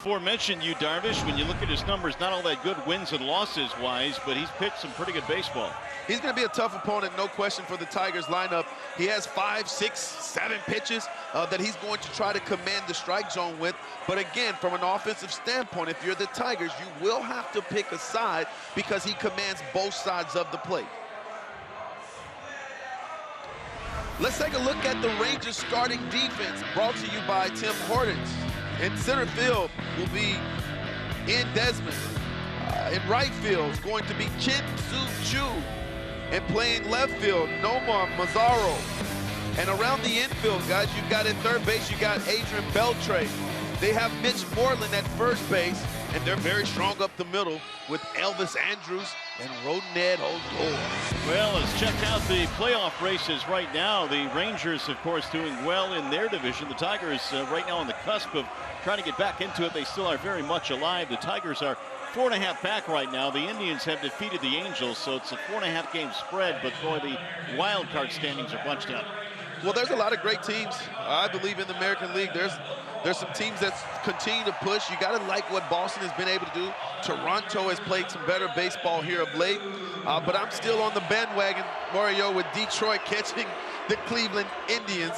aforementioned Yu Darvish, when you look at his numbers, not all that good wins and losses wise, but he's pitched some pretty good baseball. He's going to be a tough opponent, no question, for the Tigers lineup. He has 5, 6, 7 pitches that he's going to try to command the strike zone with. But again, from an offensive standpoint, if you're the Tigers, you will have to pick a side because he commands both sides of the plate. Let's take a look at the Rangers starting defense, brought to you by Tim Hortons. In center field will be Ian Desmond. In right field is going to be Chin Soo Choo. And playing left field, Nomar Mazaro. And around the infield, guys, you've got at third base, you got Adrian Beltre. They have Mitch Moreland at first base, and they're very strong up the middle with Elvis Andrus and Rougned Odor. Well, let's check out the playoff races right now. The Rangers, of course, doing well in their division. The Tigers right now on the cusp of trying to get back into it. They still are very much alive. The Tigers are 4.5 back right now. The Indians have defeated the Angels, so it's a 4.5 game spread, but boy, the wild card standings are bunched up. Well, there's a lot of great teams. I believe in the American League. There's some teams that continue to push. You got to like what Boston has been able to do. Toronto has played some better baseball here of late. But I'm still on the bandwagon, Mario, with Detroit catching the Cleveland Indians,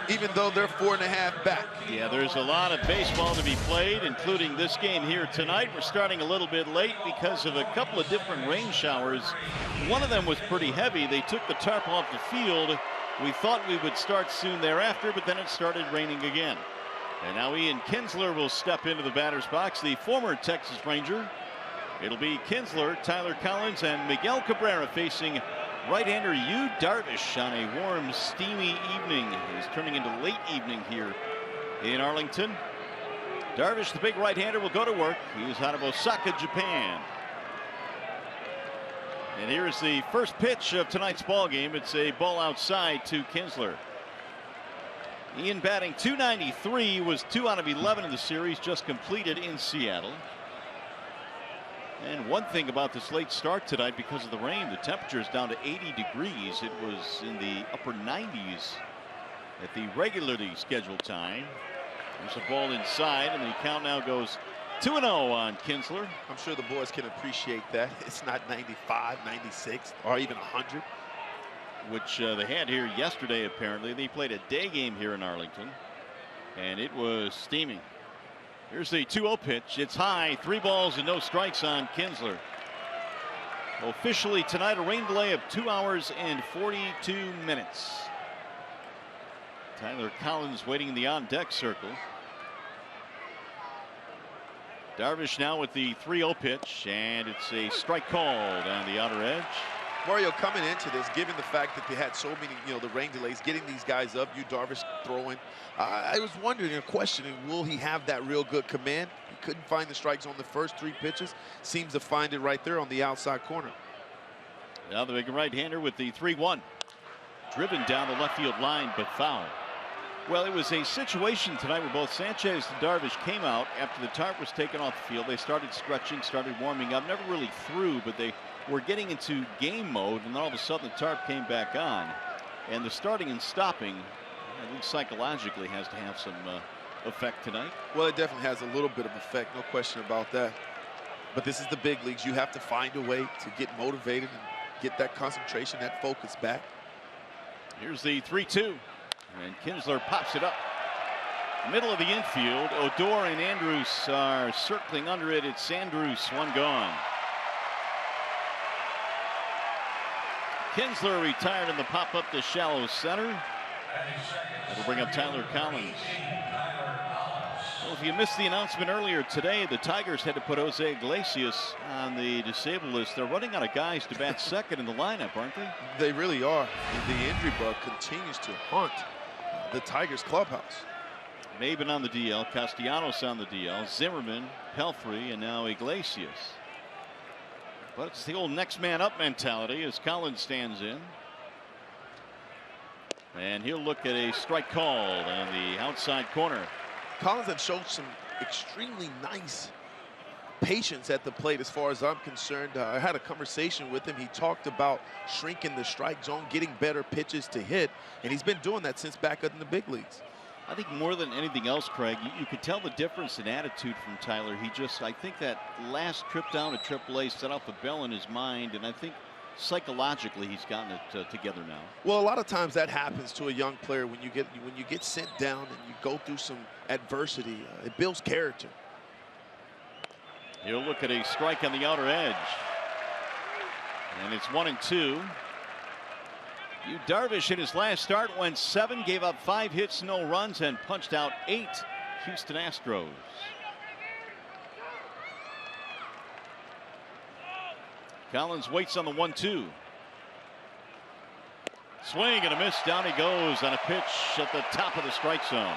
even though they're 4.5 back. Yeah, there's a lot of baseball to be played, including this game here tonight. We're starting a little bit late because of a couple of different rain showers. One of them was pretty heavy. They took the tarp off the field. We thought we would start soon thereafter, but then it started raining again. And now Ian Kinsler will step into the batter's box, the former Texas Ranger. It'll be Kinsler, Tyler Collins, and Miguel Cabrera facing right-hander Yu Darvish on a warm, steamy evening. It's turning into late evening here in Arlington. Darvish, the big right-hander, will go to work. He's out of Osaka, Japan. And here's the first pitch of tonight's ball game. It's a ball outside to Kinsler. Ian batting .293, was 2 out of 11 in the series just completed in Seattle. And one thing about this late start tonight, because of the rain, the temperature is down to 80 degrees. It was in the upper 90s at the regularly scheduled time. There's a ball inside, and the count now goes 2-0 on Kinsler. I'm sure the boys can appreciate that. It's not 95, 96, or even 100. Which they had here yesterday, apparently. They played a day game here in Arlington, and it was steaming. Here's the 2-0 pitch. It's high, 3 balls and no strikes on Kinsler. Officially tonight, a rain delay of 2 hours and 42 minutes. Tyler Collins waiting in the on-deck circle. Darvish now with the 3-0 pitch, and it's a strike called on the outer edge. Mario, coming into this, given the fact that they had so many, the rain delays, getting these guys up, Yu Darvish throwing, I was wondering and questioning, will he have that real good command? He couldn't find the strike zone the first 3 pitches. Seems to find it right there on the outside corner. Now the big right-hander with the 3-1. Driven down the left field line, but foul. Well, it was a situation tonight where both Sanchez and Darvish came out after the tarp was taken off the field. They started stretching, started warming up, never really threw, but they were getting into game mode, and then all of a sudden the tarp came back on. And the starting and stopping, I think psychologically, has to have some effect tonight. Well, it definitely has a little bit of effect, no question about that. But this is the big leagues. You have to find a way to get motivated and get that concentration, that focus back. Here's the 3-2, and Kinsler pops it up. Middle of the infield, Odor and Andrus are circling under it. It's Andrus, 1 gone. Kinsler retired in the pop-up to shallow center. That'll bring up Tyler Collins. Well, if you missed the announcement earlier today, the Tigers had to put Jose Iglesias on the disabled list. They're running out of guys to bat second in the lineup, aren't they? They really are. The injury bug continues to haunt the Tigers clubhouse. Maben on the DL, Castellanos on the DL, Zimmerman, Pelfrey, and now Iglesias. But it's the old next man up mentality as Collins stands in. And he'll look at a strike called on the outside corner. Collins had shown some extremely nice patience at the plate as far as I'm concerned. I had a conversation with him. He talked about shrinking the strike zone, getting better pitches to hit, and he's been doing that since back up in the big leagues. I think more than anything else, Craig, you could tell the difference in attitude from Tyler. I think that last trip down to AAA set off a bell in his mind, and I think psychologically he's gotten it together now. Well, a lot of times that happens to a young player when you get sent down and you go through some adversity. It builds character. He'll look at a strike on the outer edge, and it's 1-2. Yu Darvish in his last start went 7, gave up 5 hits, no runs, and punched out 8 Houston Astros. Collins waits on the 1-2. Swing and a miss. Down he goes on a pitch at the top of the strike zone.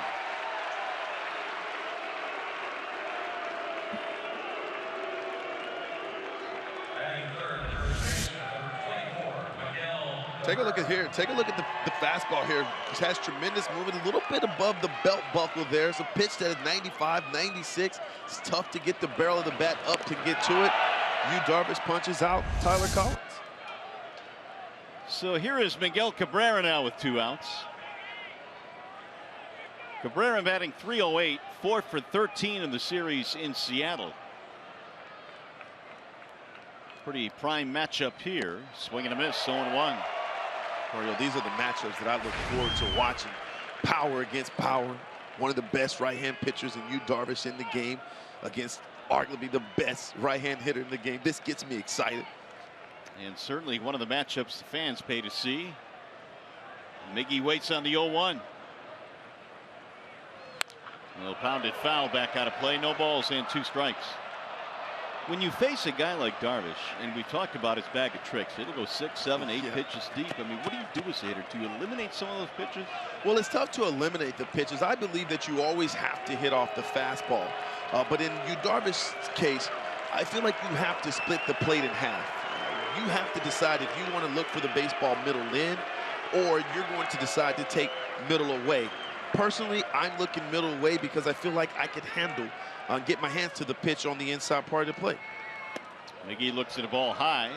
Take a look at here. Take a look at the fastball here. It has tremendous movement, a little bit above the belt buckle there. It's a pitch that is 95, 96. It's tough to get the barrel of the bat up to get to it. Yu Darvish punches out Tyler Collins. So here is Miguel Cabrera now with 2 outs. Cabrera batting .308, 4 for 13 in the series in Seattle. Pretty prime matchup here. Swing and a miss, 0-1. Mario, these are the matchups that I look forward to watching. Power against power. One of the best right-hand pitchers in Yu Darvish in the game against arguably the best right-hand hitter in the game. This gets me excited. And certainly one of the matchups the fans pay to see. Miggy waits on the 0-1. Well, pounded foul back out of play. No balls and 2 strikes. When you face a guy like Darvish, and we talked about his bag of tricks, it'll go 6, 7, 8 pitches deep. I mean, what do you do as a hitter? Do you eliminate some of those pitches? Well, it's tough to eliminate the pitches. I believe that you always have to hit off the fastball. But in Yu Darvish's case, I feel like you have to split the plate in half. You have to decide if you want to look for the baseball middle in, or you're going to decide to take middle away. Personally, I'm looking middle away because I feel like I could handle get my hands to the pitch on the inside part of the plate. Miggy looks at the ball high.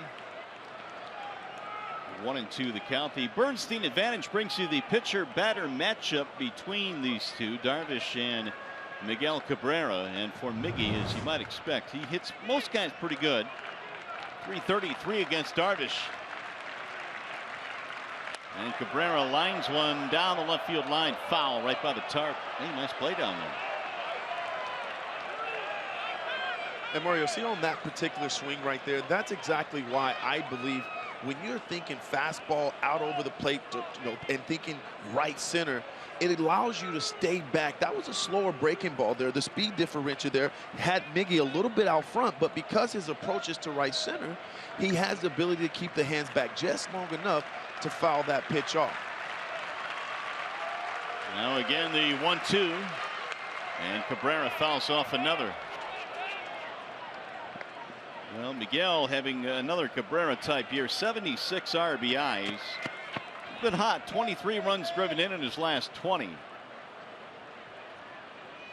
1-2 the count. The Bernstein advantage brings you the pitcher-batter matchup between these two, Darvish and Miguel Cabrera. And for Miggy, as you might expect, he hits most guys pretty good. .333 against Darvish. And Cabrera lines one down the left field line, foul right by the tarp. Hey, nice play down there. And Mario, see on that particular swing right there, that's exactly why I believe when you're thinking fastball out over the plate and thinking right center, it allows you to stay back. That was a slower breaking ball there. The speed differential there had Miggy a little bit out front, but because his approach is to right center, he has the ability to keep the hands back just long enough to foul that pitch off. Now again the 1-2, and Cabrera fouls off another. Well, Miguel having another Cabrera type year, 76 RBIs. He's been hot, 23 runs driven in his last 20.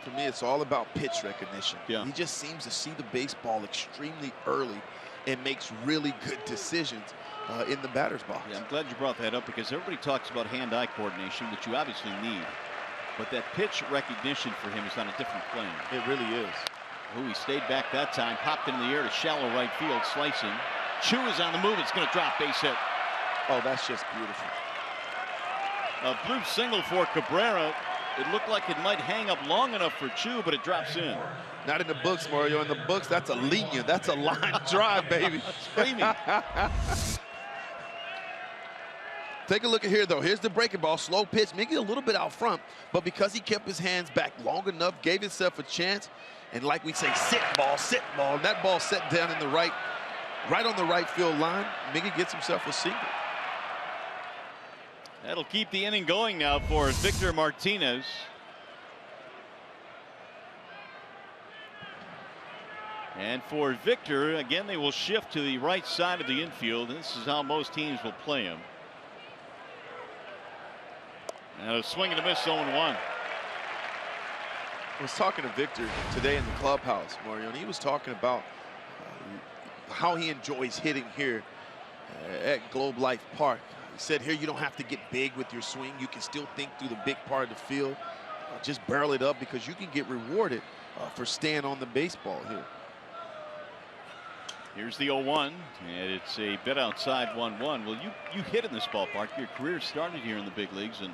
For me, it's all about pitch recognition. Yeah. He just seems to see the baseball extremely early and makes really good decisions in the batter's box. Yeah, I'm glad you brought that up because everybody talks about hand-eye coordination, which you obviously need. But that pitch recognition for him is on a different plane. It really is. Oh, he stayed back that time, popped it in the air to shallow right field, slicing. Chu is on the move. It's going to drop, base hit. Oh, that's just beautiful. A blue single for Cabrera. It looked like it might hang up long enough for Chu, but it drops in. Not in the books, Mario. In the books, that's a linear. That's a line drive, baby. Screaming. Take a look at here, though. Here's the breaking ball. Slow pitch. Miggy a little bit out front, but because he kept his hands back long enough, gave himself a chance, and like we say, sit ball, and that ball set down in the right on the right field line. Miggy gets himself a single. That'll keep the inning going now for Victor Martinez. And for Victor, again, they will shift to the right side of the infield. This is how most teams will play him. And a swing and a miss, 0-1. I was talking to Victor today in the clubhouse, Mario, and he was talking about how he enjoys hitting here at Globe Life Park. He said here you don't have to get big with your swing. You can still think through the big part of the field. just barrel it up, because you can get rewarded for staying on the baseball here. Here's the 0-1, and it's a bit outside 1-1. Well, you hit in this ballpark. Your career started here in the big leagues, and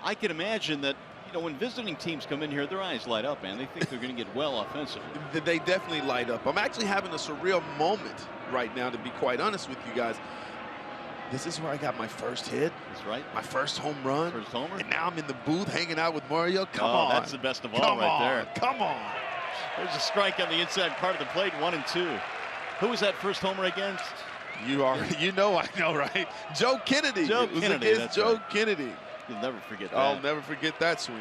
I can imagine that, you know, when visiting teams come in here, their eyes light up, man. They think they're going to get well offensively. They definitely light up. I'm actually having a surreal moment right now, to be quite honest with you guys. This is where I got my first hit. That's right. My first home run. First homer. And now I'm in the booth hanging out with Mario. Come on. That's the best of all right there. Come on. There's a strike on the inside part of the plate, 1-2. Who was that first homer against? You know I know, right? Joe Kennedy. Joe it was Kennedy, against that's Joe right. Kennedy. You'll never forget that. I'll never forget that swing.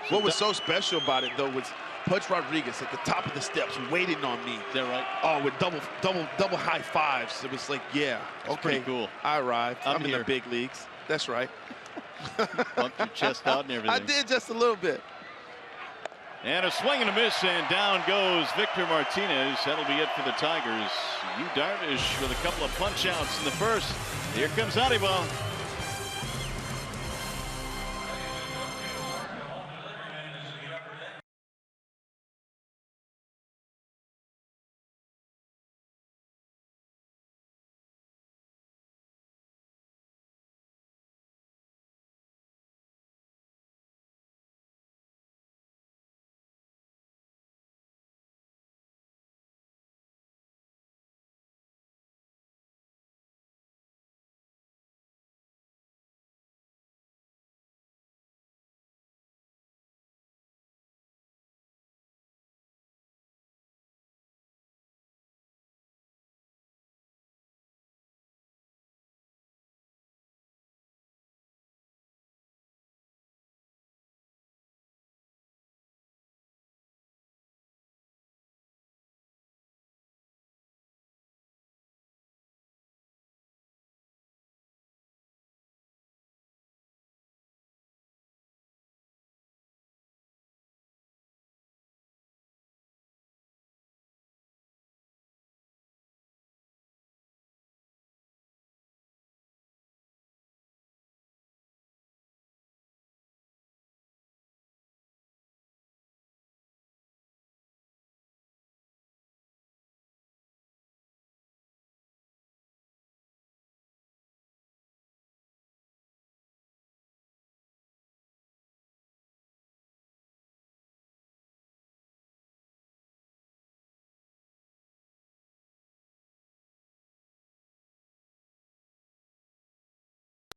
So what was so special about it, though, was Pudge Rodriguez at the top of the steps waiting on me. Is that right? Oh, with double high fives. It was like, yeah, That's okay, pretty cool. I arrived. I'm in here. the big leagues. That's right. Bumped your chest out and everything. I did just a little bit. And a swing and a miss, and down goes Victor Martinez. That'll be it for the Tigers. Yu Darvish with a couple of punch outs in the first. Here comes Anibal.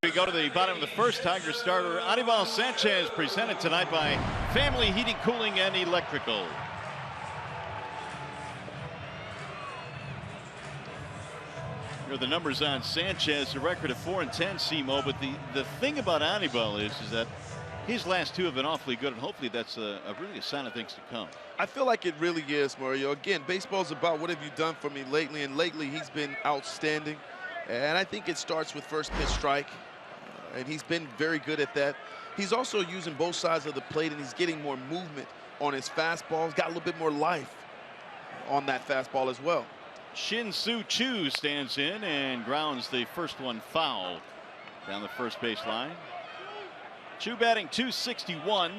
We go to the bottom of the first. Tiger starter Anibal Sanchez, presented tonight by Family Heating, Cooling, and Electrical. Here are the numbers on Sanchez, a record of 4-10, Simo. But the thing about Anibal is that his last two have been awfully good, and hopefully that's really a sign of things to come. I feel like it really is, Mario. Again, baseball's about what have you done for me lately, and lately he's been outstanding. And I think it starts with first pitch strike, and he's been very good at that. He's also using both sides of the plate, and he's getting more movement on his fastball. He's got a little bit more life on that fastball as well. Shin-Soo Choo stands in and grounds the first one foul down the first base line. Choo batting .261.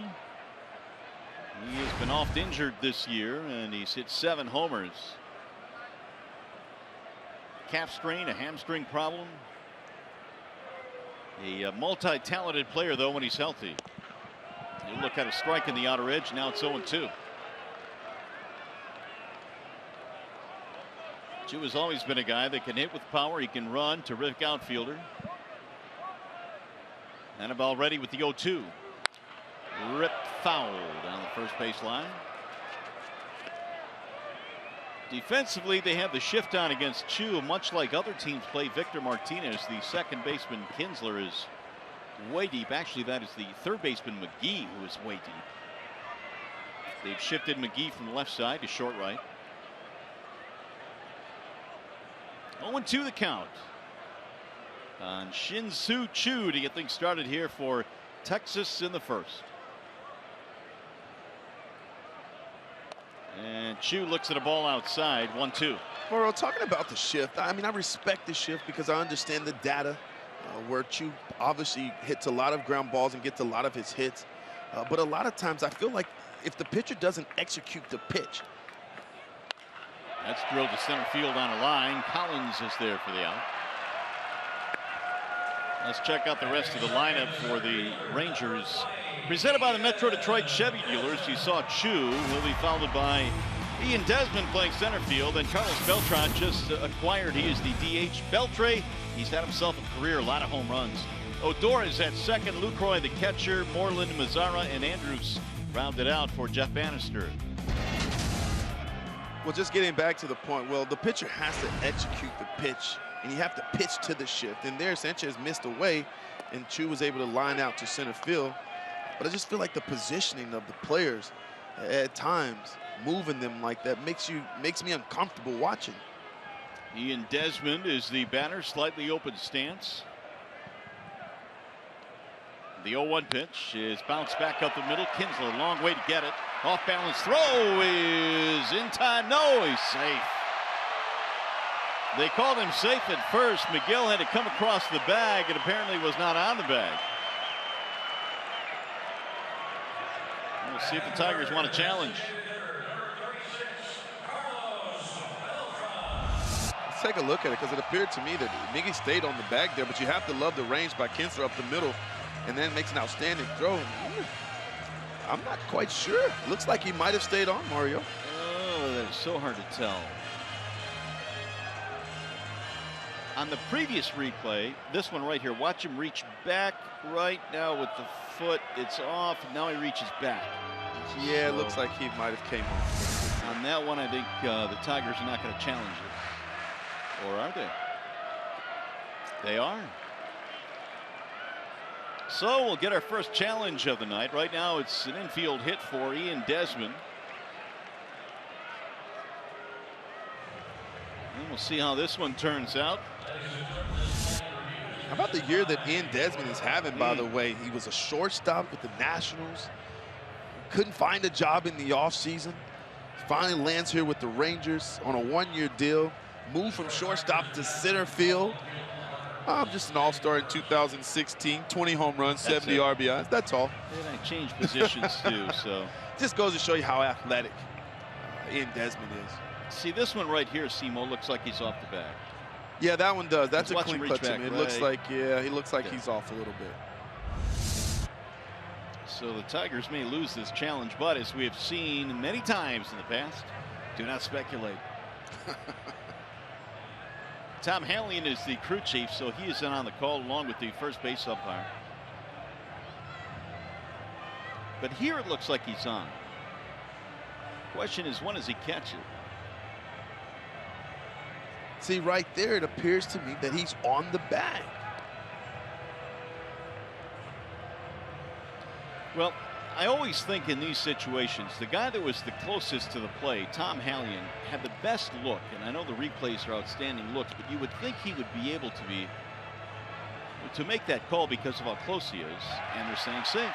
He has been oft injured this year, and he's hit 7 homers. Calf strain, a hamstring problem. A multi-talented player, though, when he's healthy. You look at a strike in the outer edge. Now it's 0-2. Choo has always been a guy that can hit with power. He can run. Terrific outfielder. Anibal ready with the 0-2. Ripped foul down the first base line. Defensively, they have the shift on against Choo. Much like other teams play Victor Martinez, the second baseman Kinsler is way deep. Actually, that is the third baseman McGee who is way deep. They've shifted McGee from the left side to short right. 0-2 the count on Shin-Soo Choo to get things started here for Texas in the first. And Choo looks at a ball outside. 1-2. Mario, talking about the shift, I mean, I respect the shift because I understand the data where Chu obviously hits a lot of ground balls and gets a lot of his hits. But a lot of times I feel like if the pitcher doesn't execute the pitch. That's drilled to center field on a line. Collins is there for the out. Let's check out the rest of the lineup for the Rangers. Presented by the Metro Detroit Chevy dealers. You saw Chu. He'll be followed by Ian Desmond playing center field, and Carlos Beltran just acquired. He is the DH. Beltre, he's had himself a career, a lot of home runs. Odor is at second. Lucroy the catcher. Moreland, Mazzara, and Andrews rounded out for Jeff Bannister. Well, just getting back to the point, well, the pitcher has to execute the pitch, and you have to pitch to the shift. And there, Sanchez missed away, and Chu was able to line out to center field. But I just feel like the positioning of the players at times, moving them like that, makes me uncomfortable watching. Ian Desmond is the batter, slightly open stance. The 0-1 pitch is bounced back up the middle. Kinsler, long way to get it. Off balance throw is in time. No, he's safe. They called him safe at first. McGill had to come across the bag and apparently was not on the bag. We'll see if the Tigers want to challenge. Let's take a look at it, because it appeared to me that Miggy stayed on the bag there, but you have to love the range by Kinsler up the middle, and then makes an outstanding throw. I'm not quite sure. Looks like he might have stayed on, Mario. Oh, that is so hard to tell. On the previous replay, this one right here, watch him reach back right now with the foot. It's off, and now he reaches back. Yeah, it looks like he might have came off. On that one, I think the Tigers are not going to challenge it. Or are they? They are. So we'll get our first challenge of the night. Right now, it's an infield hit for Ian Desmond. And we'll see how this one turns out. How about the year that Ian Desmond is having, by the way? He was a shortstop with the Nationals. Couldn't find a job in the offseason. Finally lands here with the Rangers on a one-year deal. Moved from shortstop to center field. I'm just an all-star in 2016. 20 home runs, 70 RBIs. That's all. And I changed positions too, so. Just goes to show you how athletic Ian Desmond is. See, this one right here, Simo, looks like he's off the bag. Yeah, that one does. That's a clean cut to me. It looks like, yeah, he looks like he's off a little bit. So the Tigers may lose this challenge, but as we have seen many times in the past, do not speculate. Tom Hallian is the crew chief, so he is in on the call along with the first base umpire. But here it looks like he's on. Question is, when does he catch it? See, right there, it appears to me that he's on the bag. Well, I always think in these situations, the guy that was the closest to the play, Tom Hallian, had the best look. And I know the replays are outstanding looks, but you would think he would be able to make that call because of how close he is. And they're saying safe.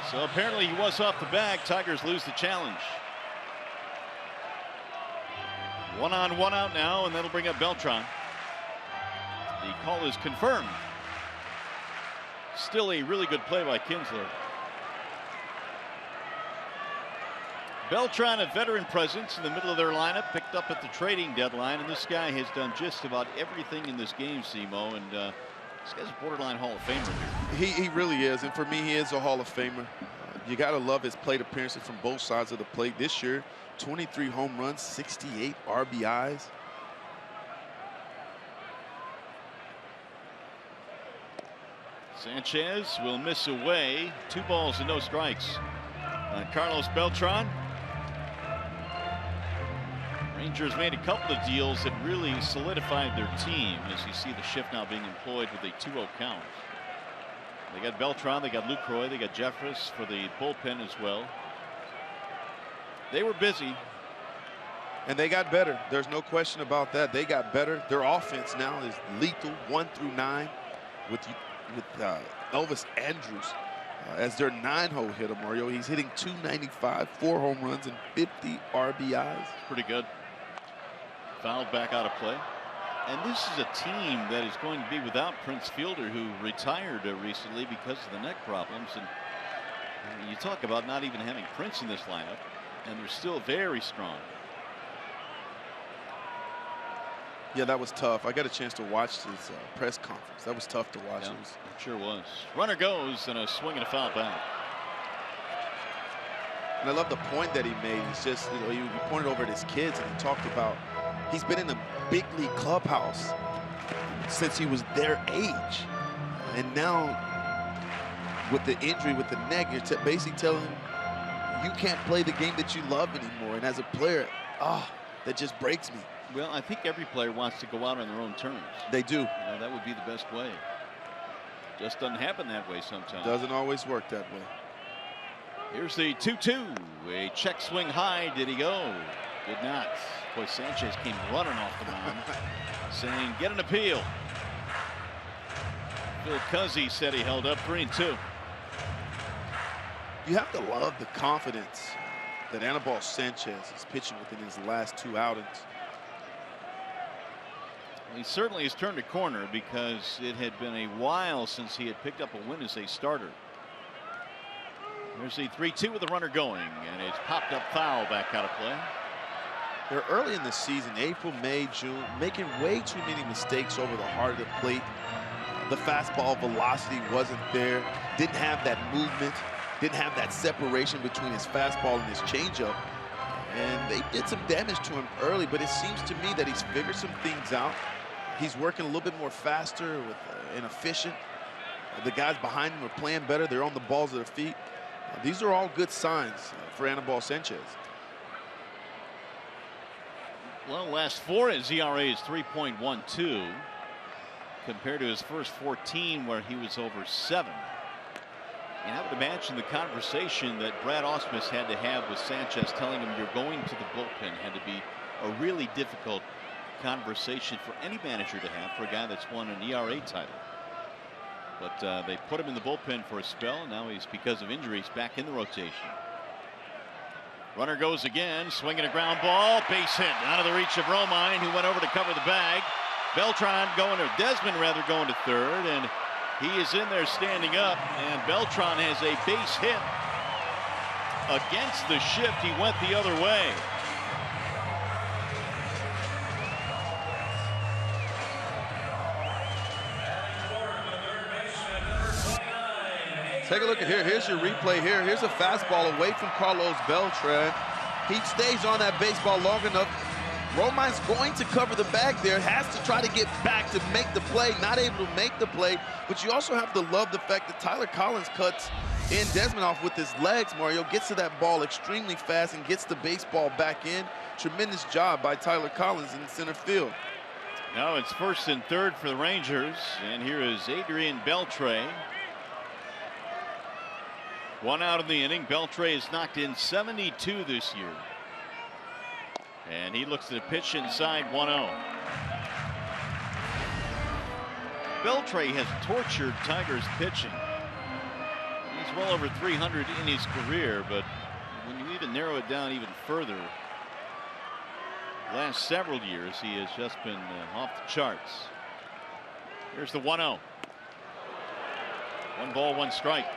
So apparently he was off the bag. Tigers lose the challenge. 1 on, 1 out now, and that'll bring up Beltran. The call is confirmed. Still a really good play by Kinsler. Beltran, a veteran presence in the middle of their lineup, picked up at the trading deadline, and this guy has done just about everything in this game, Simo, and this guy's a borderline Hall of Famer here. He really is, and for me, he is a Hall of Famer. You got to love his plate appearances from both sides of the plate. This year, 23 home runs, 68 RBIs. Sanchez will miss away. 2 balls and no strikes. Carlos Beltran. Rangers made a couple of deals that really solidified their team, as you see the shift now being employed with a 2-0 count. They got Beltran, they got Lucroy, they got Jeffress for the bullpen as well. They were busy. And they got better. There's no question about that. They got better. Their offense now is lethal, 1 through 9, with Elvis Andrews as their 9-hole hitter, Mario. He's hitting .295, 4 home runs, and 50 RBIs. Pretty good. Fouled back out of play. And this is a team that is going to be without Prince Fielder, who retired recently because of the neck problems. And you talk about not even having Prince in this lineup, and they're still very strong. Yeah, that was tough. I got a chance to watch his press conference. That was tough to watch. Yeah, It sure was. Runner goes, and a swing and a foul back. And I love the point that he made. It's just, you know, he pointed over at his kids and he talked about he's been in the big league clubhouse since he was their age. And now with the injury with the neck, you're basically telling him you can't play the game that you love anymore. And as a player, that just breaks me. Well, I think every player wants to go out on their own terms. They do. You know, that would be the best way. Just doesn't happen that way sometimes. Doesn't always work that way. Here's the 2-2. A check swing high. Did he go? Did not. Boy, Sanchez came running off the mound saying, get an appeal. Phil Cuzzy said he held up 3-2. You have to love the confidence that Anibal Sanchez is pitching within his last 2 outings. He certainly has turned a corner because it had been a while since he had picked up a win as a starter. There's the 3-2 with the runner going, and it's popped up foul back out of play. They're early in the season, April, May, June, making way too many mistakes over the heart of the plate. The fastball velocity wasn't there, didn't have that movement, didn't have that separation between his fastball and his changeup. And they did some damage to him early, but it seems to me that he's figured some things out. He's working a little bit more faster and efficient. The guys behind him are playing better. They're on the balls of their feet. These are all good signs for Anibal Sanchez. Well, last 4 his ERA is 3.12 compared to his first 14 where he was over 7. And I would imagine the conversation that Brad Ausmus had to have with Sanchez telling him you're going to the bullpen had to be a really difficult conversation for any manager to have for a guy that's won an ERA title. But they put him in the bullpen for a spell. And now he's, because of injuries, back in the rotation. Runner goes again, swinging a ground ball, base hit out of the reach of Romine, who went over to cover the bag. Beltran going to Desmond rather going to third, and he is in there standing up, and Beltran has a base hit against the shift. He went the other way. Take a look at here. Here's your replay here. Here's a fastball away from Carlos Beltran. He stays on that baseball long enough. Romine's going to cover the bag there. Has to try to get back to make the play. Not able to make the play. But you also have to love the fact that Tyler Collins cuts in Desmond off with his legs. Mario gets to that ball extremely fast and gets the baseball back in. Tremendous job by Tyler Collins in center field. Now it's first and third for the Rangers. And here is Adrian Beltre. 1 out of the inning. Beltre has knocked in 72 this year. And he looks at a pitch inside 1-0. Beltre has tortured Tigers pitching. He's well over 300 in his career, but when you even narrow it down even further, the last several years he has just been off the charts. Here's the 1-0. 1 ball, 1 strike.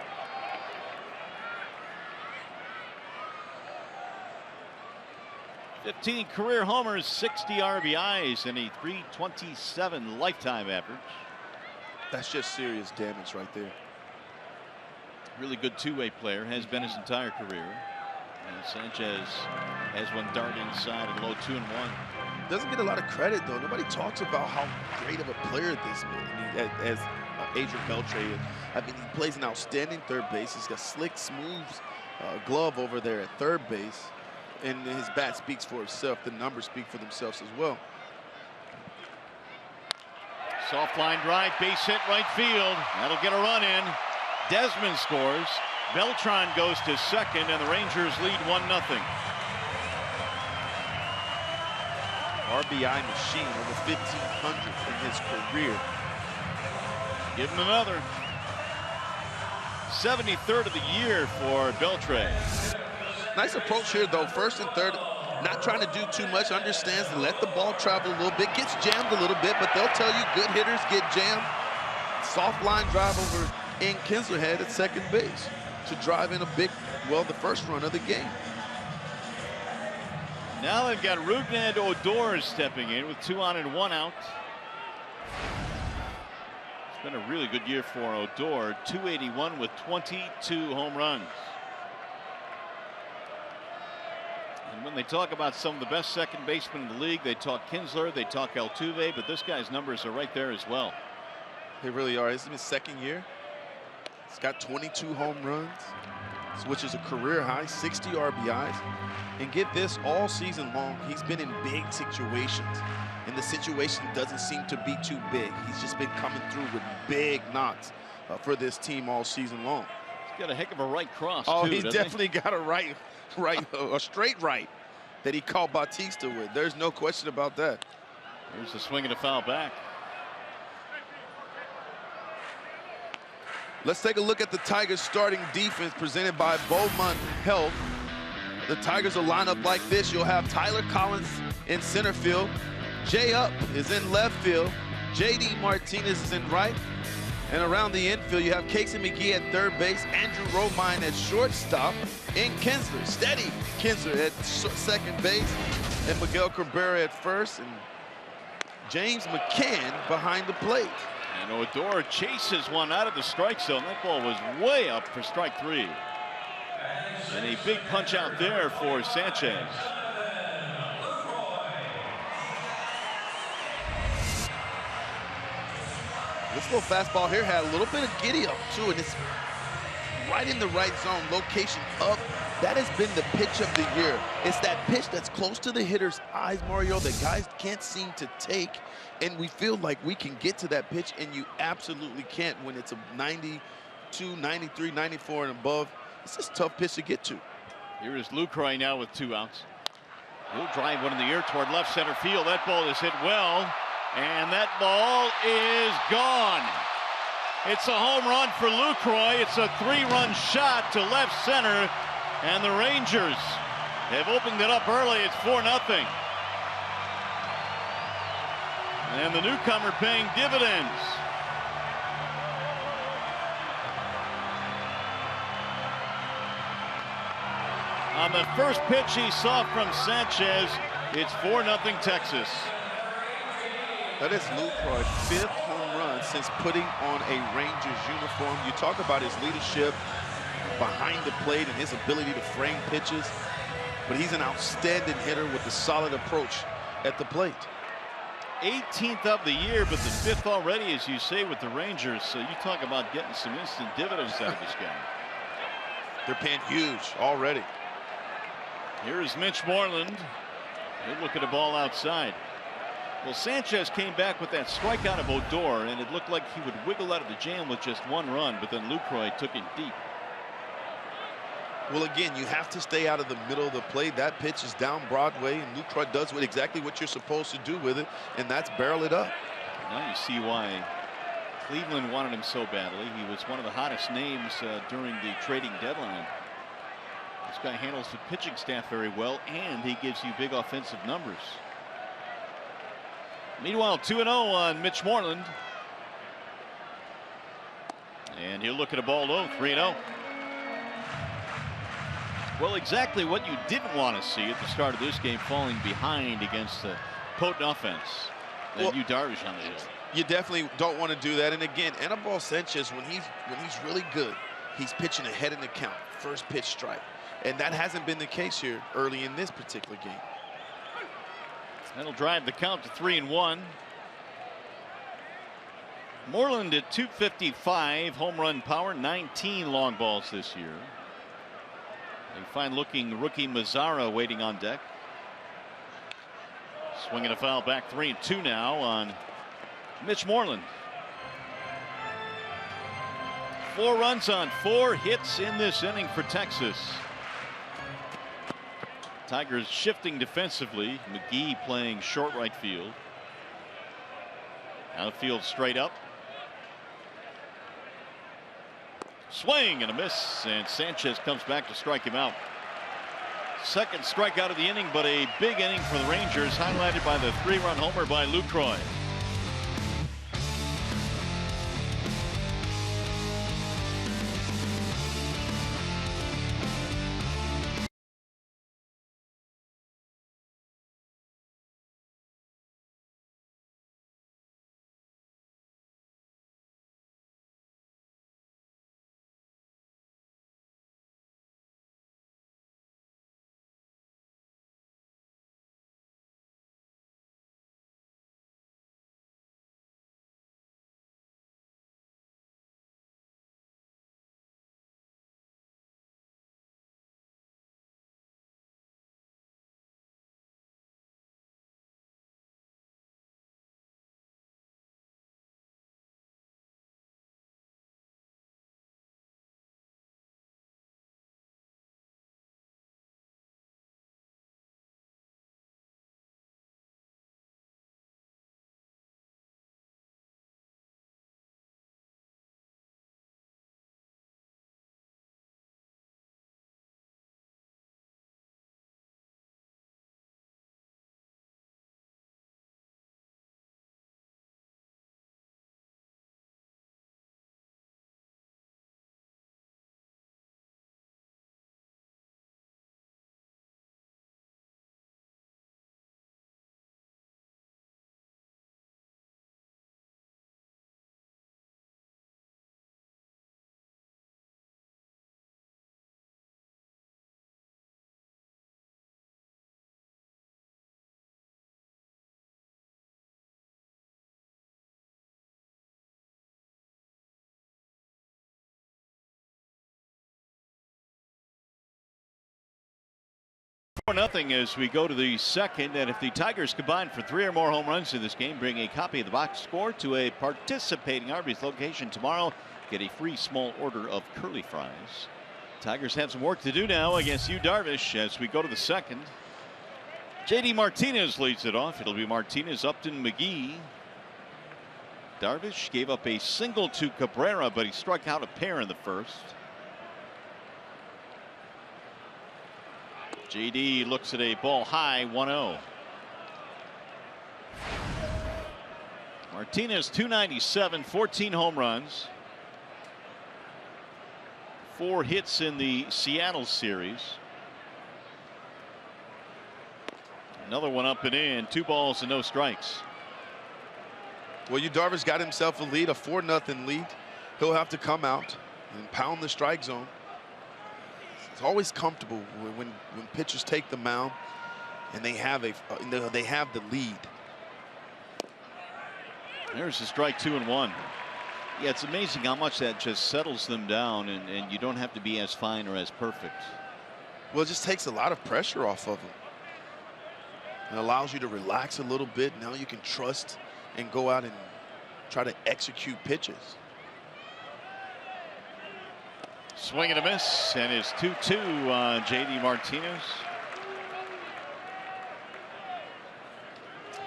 15 career homers, 60 RBIs, and a .327 lifetime average. That's just serious damage right there. Really good two-way player, has been his entire career. And Sanchez has one dart inside and low 2-1. Doesn't get a lot of credit though. Nobody talks about how great of a player this man as Adrian Beltre. I mean, he plays an outstanding third base. He's got slick, smooth glove over there at third base. And his bat speaks for itself. The numbers speak for themselves as well. Soft line drive, base hit right field. That'll get a run in. Desmond scores. Beltran goes to second, and the Rangers lead 1-0. RBI machine, over 1,500 in his career. Give him another. 73rd of the year for Beltre. Nice approach here, though. First and third. not trying to do too much, understands to let the ball travel a little bit, gets jammed a little bit, but they'll tell you good hitters get jammed. Soft line drive over in Kinsler head at second base to drive in a big, well, the first run of the game. Now they've got Rougned Odor stepping in with 2 on and 1 out. It's been a really good year for Odor, 281 with 22 home runs. And when they talk about some of the best second basemen in the league, they talk Kinsler, they talk Altuve, but this guy's numbers are right there as well. They really are. This is his second year. He's got 22 home runs, which is a career high, 60 RBIs. And get this, all season long, he's been in big situations. And the situation doesn't seem to be too big. He's just been coming through with big knocks for this team all season long. He's got a heck of a right cross, oh, too, he's definitely got a a straight right that he caught Bautista with. There's no question about that. Here's a swing and a foul back. Let's take a look at the Tigers starting defense presented by Bowman Health. The Tigers will line up like this. You'll have Tyler Collins in center field. Jay Up is in left field. J.D. Martinez is in right. And around the infield, you have Casey McGee at third base, Andrew Romine at shortstop, and Kinsler, steady Kinsler at second base, and Miguel Cabrera at first, and James McCann behind the plate. And Odor chases one out of the strike zone. That ball was way up for strike 3. And a big punch out there for Sanchez. This little fastball here had a little bit of giddy up too, and it's right in the right zone, location up. That has been the pitch of the year. It's that pitch that's close to the hitter's eyes, Mario, that guys can't seem to take. And we feel like we can get to that pitch, and you absolutely can't when it's a 92, 93, 94 and above. It's just a tough pitch to get to. Here is Lucroy now with 2 outs. He'll drive one in the air toward left center field. That ball is hit well, and that ball is gone. It's a home run for Lucroy. It's a 3-run shot to left center, and the Rangers have opened it up early. It's 4-0. And the newcomer paying dividends. On the first pitch he saw from Sanchez, it's 4-0 Texas. That is Lucroy's 5th home run since putting on a Rangers uniform. You talk about his leadership behind the plate and his ability to frame pitches, but he's an outstanding hitter with a solid approach at the plate. 18th of the year, but the 5th already, as you say, with the Rangers. So you talk about getting some instant dividends out of this guy. They're paying huge already. Here is Mitch Moreland. He'll look at a ball outside. Well, Sanchez came back with that strikeout of Odor, and it looked like he would wiggle out of the jam with just 1 run, but then Lucroy took it deep. Well, again, you have to stay out of the middle of the plate. That pitch is down Broadway, and Lucroy does exactly what you're supposed to do with it, and that's barrel it up. Now you see why Cleveland wanted him so badly. He was one of the hottest names during the trading deadline. This guy handles the pitching staff very well, and he gives you big offensive numbers. Meanwhile, 2-0 on Mitch Moreland. And he'll look at a ball low, 3-0. Well, exactly what you didn't want to see at the start of this game, falling behind against the potent offense. And Yu Darvish on the hill. You definitely don't want to do that. And again, Anibal Sanchez, when he's really good, he's pitching ahead in the count, first pitch strike. And that hasn't been the case here early in this particular game. That'll drive the count to 3-1. Moreland at 255 home run power, 19 long balls this year. A fine-looking rookie Mazzara waiting on deck. Swinging a foul back, 3-2 now on Mitch Moreland. 4 runs on 4 hits in this inning for Texas. Tigers shifting defensively. McGee playing short right field. Outfield straight up. Swing and a miss, and Sanchez comes back to strike him out. Second strikeout of the inning, but a big inning for the Rangers, highlighted by the 3-run homer by Lucroy. Nothing as we go to the second, and if the Tigers combine for 3 or more home runs in this game, bring a copy of the box score to a participating Arby's location tomorrow, get a free small order of curly fries. Tigers have some work to do now against Yu Darvish as we go to the second. JD Martinez leads it off. It'll be Martinez, Upton, McGee. Darvish gave up a single to Cabrera, but he struck out a pair in the first. JD looks at a ball high, 1-0. Martinez 297, 14 home runs, 4 hits in the Seattle series. Another one up and in, 2 balls and no strikes. Well, Yu Darvish got himself a lead, a 4-0 lead. He'll have to come out and pound the strike zone. It's always comfortable when pitchers take the mound and they have the lead. There's a strike, 2-1. Yeah, it's amazing how much that just settles them down, and you don't have to be as fine or as perfect. Well, it just takes a lot of pressure off of them. It allows you to relax a little bit. Now you can trust and go out and try to execute pitches. Swing and a miss, and it's 2-2 on JD Martinez.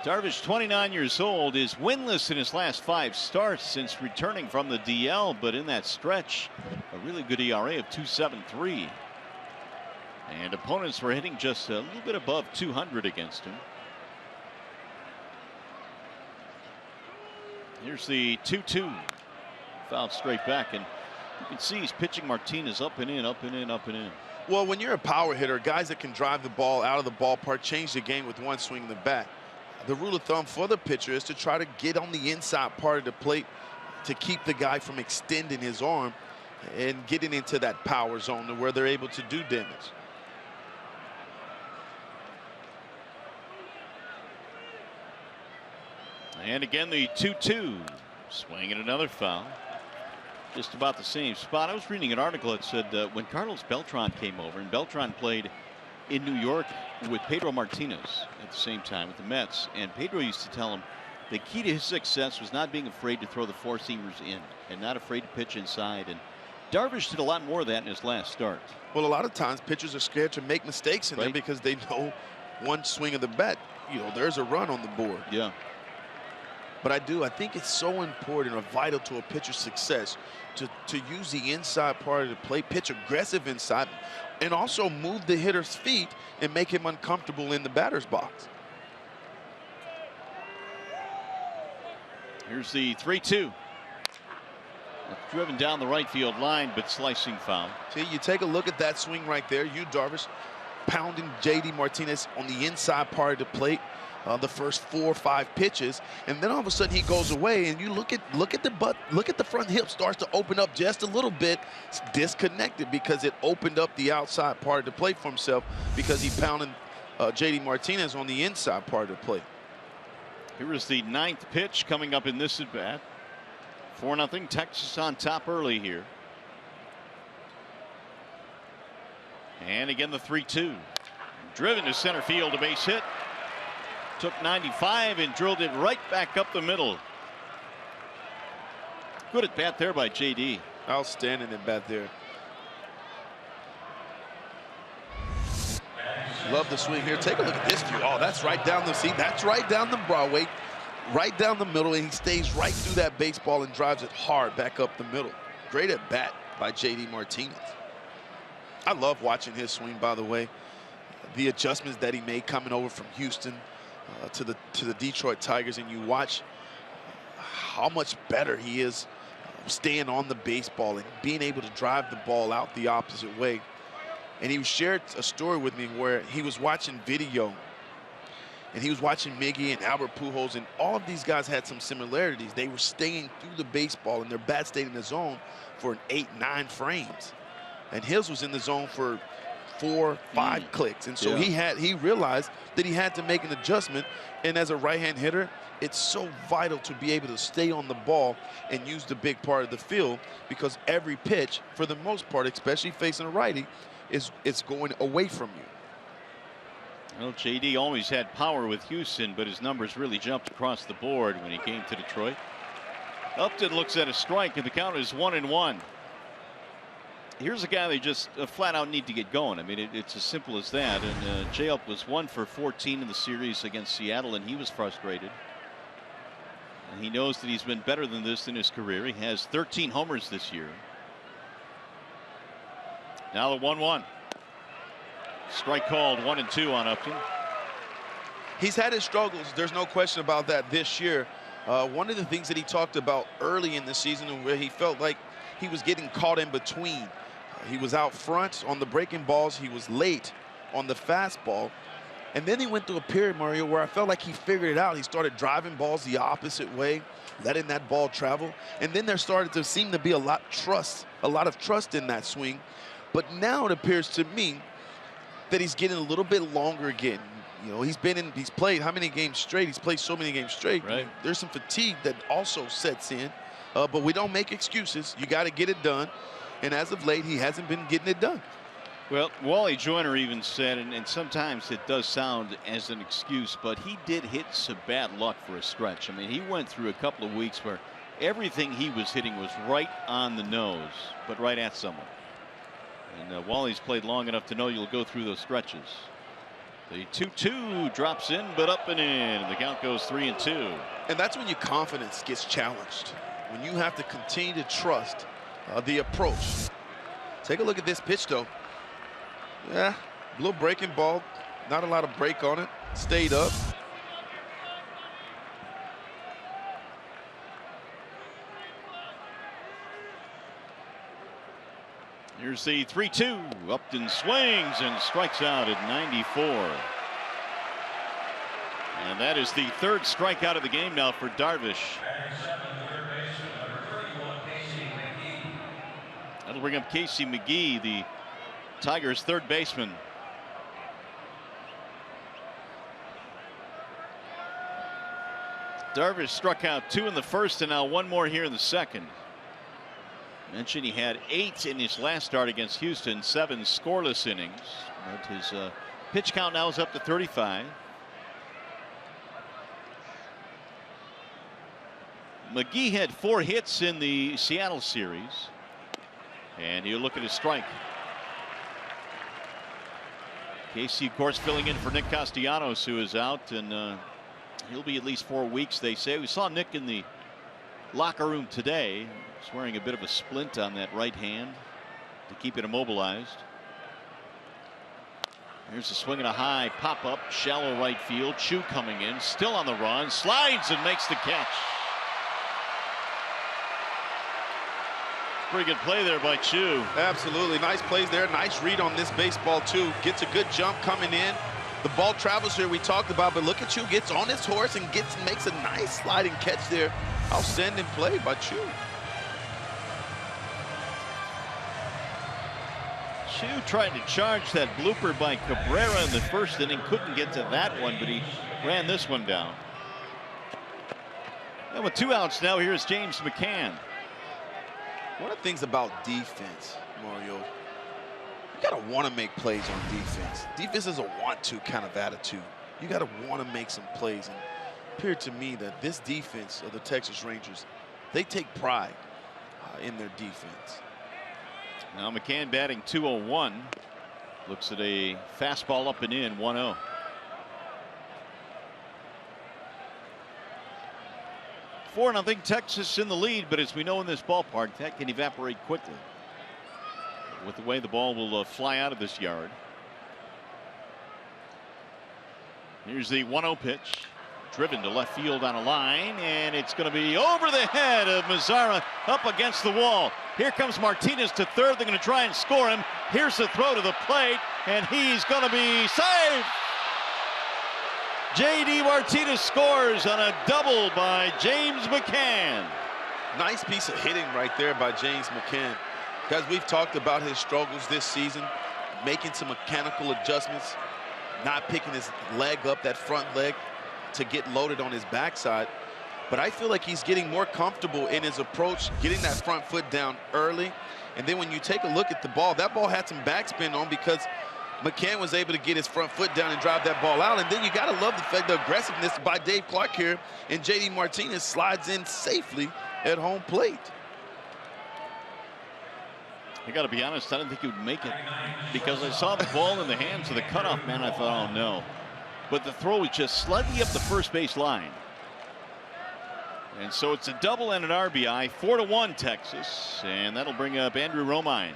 Darvish, 29 years old, is winless in his last 5 starts since returning from the DL, but in that stretch, a really good ERA of 2.73. And opponents were hitting just a little bit above 200 against him. Here's the 2-2. Fouled straight back, and you can see he's pitching Martinez up and in, up and in, up and in. Well, when you're a power hitter, guys that can drive the ball out of the ballpark change the game with one swing of the bat. The rule of thumb for the pitcher is to try to get on the inside part of the plate to keep the guy from extending his arm and getting into that power zone where they're able to do damage. And again, the 2-2. Swing and another foul. Just about the same spot. I was reading an article that said when Carlos Beltran came over, and Beltran played in New York with Pedro Martinez at the same time with the Mets, and Pedro used to tell him the key to his success was not being afraid to throw the 4-seamers in and not afraid to pitch inside. And Darvish did a lot more of that in his last start. Well, a lot of times pitchers are scared to make mistakes in there because they know one swing of the bat, there's a run on the board. Yeah. But I think it's so important or vital to a pitcher's success to use the inside part of the plate, pitch aggressive inside, and also move the hitter's feet and make him uncomfortable in the batter's box. Here's the 3-2. Driven down the right field line, but slicing foul. See, you take a look at that swing right there. Yu Darvish pounding J.D. Martinez on the inside part of the plate. The first 4 or 5 pitches, and then all of a sudden he goes away, and you look at the front hip starts to open up just a little bit. It's disconnected because it opened up the outside part of the plate for himself because he pounded J.D. Martinez on the inside part of the plate. Here is the 9th pitch coming up in this at bat. 4-0, Texas on top early here. And again the 3-2. Driven to center field, a base hit. Took 95 and drilled it right back up the middle. Good at bat there by J.D. Outstanding at bat there. Love the swing here. Take a look at this view. Oh, that's right down the seat. That's right down the Broadway, right down the middle, and he stays right through that baseball and drives it hard back up the middle. Great at bat by J.D. Martinez. I love watching his swing, by the way. The adjustments that he made coming over from Houston to the Detroit Tigers, and you watch how much better he is staying on the baseball and being able to drive the ball out the opposite way. And he shared a story with me where he was watching video, and he was watching Miggy and Albert Pujols, and all of these guys had some similarities. They were staying through the baseball, and their bat stayed in the zone for 8-9 frames, and his was in the zone for 4-5 clicks. And so he realized that he had to make an adjustment. And as a right-hand hitter, it's so vital to be able to stay on the ball and use the big part of the field, because every pitch, for the most part, especially facing a righty, it's going away from you. Well, J.D. always had power with Houston, but his numbers really jumped across the board when he came to Detroit. Upton looks at a strike, and the count is 1-1. Here's a guy they just flat out need to get going. I mean, it's as simple as that. And J-Up was 1 for 14 in the series against Seattle, and he was frustrated. And he knows that he's been better than this in his career. He has 13 homers this year. Now the 1-1. Strike called, 1-2 on Upton. He's had his struggles. There's no question about that this year. One of the things that he talked about early in the season, where he felt like he was getting caught in between. He was out front on the breaking balls. He was late on the fastball. And then he went through a period, Mario, where I felt like he figured it out. He started driving balls the opposite way, letting that ball travel. And then there started to seem to be a lot of trust in that swing. But now it appears to me that he's getting a little bit longer again. You know, he's played how many games straight? He's played so many games straight. Right. There's some fatigue that also sets in. But we don't make excuses. You got to get it done. And as of late, he hasn't been getting it done. Well, Wally Joyner even said, and sometimes it does sound as an excuse, but he did hit some bad luck for a stretch. I mean, he went through a couple of weeks where everything he was hitting was right on the nose, but right at someone. And Wally's played long enough to know you'll go through those stretches. The 2-2 drops in, but up and in. The count goes 3-2. And that's when your confidence gets challenged, when you have to continue to trust the approach. Take a look at this pitch, though. Yeah, a little breaking ball, not a lot of break on it. Stayed up. Here's the 3-2. Upton swings and strikes out at 94. And that is the 3rd strikeout of the game now for Darvish. That'll bring up Casey McGee, the Tigers' 3rd baseman. Darvish struck out 2 in the 1st and now 1 more here in the 2nd. Mentioned he had 8 in his last start against Houston, 7 scoreless innings. But his pitch count now is up to 35. McGee had 4 hits in the Seattle series. And you look at his strike. Casey, of course, filling in for Nick Castellanos, who is out, and he'll be at least 4 weeks, they say. We saw Nick in the locker room today. He's wearing a bit of a splint on that right hand to keep it immobilized. Here's a swing and a high pop-up, shallow right field. Choo coming in, still on the run, slides and makes the catch. Pretty good play there by Choo. Absolutely, nice plays there. Nice read on this baseball too. Gets a good jump coming in. The ball travels here, we talked about, but look at Choo, gets on his horse and makes a nice sliding catch there. Outstanding play by Choo. Choo tried to charge that blooper by Cabrera in the first inning, couldn't get to that one, but he ran this one down. And with 2 outs now, here's James McCann. One of the things about defense, Mario, you gotta want to make plays on defense. Defense is a want-to kind of attitude. You gotta want to make some plays. And it appeared to me that this defense of the Texas Rangers, they take pride in their defense. Now McCann batting .201. Looks at a fastball up and in, 1-0. Four nothing, Texas in the lead, but as we know in this ballpark, that can evaporate quickly with the way the ball will fly out of this yard. Here's the 1-0 pitch, driven to left field on a line, and it's going to be over the head of Mazara, up against the wall. Here comes Martinez to third. They're going to try and score him. Here's the throw to the plate, and he's going to be saved. J.D. Martinez scores on a double by James McCann. Nice piece of hitting right there by James McCann. Guys, we've talked about his struggles this season, making some mechanical adjustments, not picking his leg up, that front leg, to get loaded on his backside. But I feel like he's getting more comfortable in his approach, getting that front foot down early. And then when you take a look at the ball, that ball had some backspin on because McCann was able to get his front foot down and drive that ball out. And then you got to love the fact, the aggressiveness by Dave Clark here. And J.D. Martinez slides in safely at home plate. I got to be honest, I didn't think he would make it because I saw the ball in the hands of the cutoff man. I thought, oh no. But the throw was just slightly up the first base line. And so it's a double and an RBI, 4-1 Texas, and that'll bring up Andrew Romine.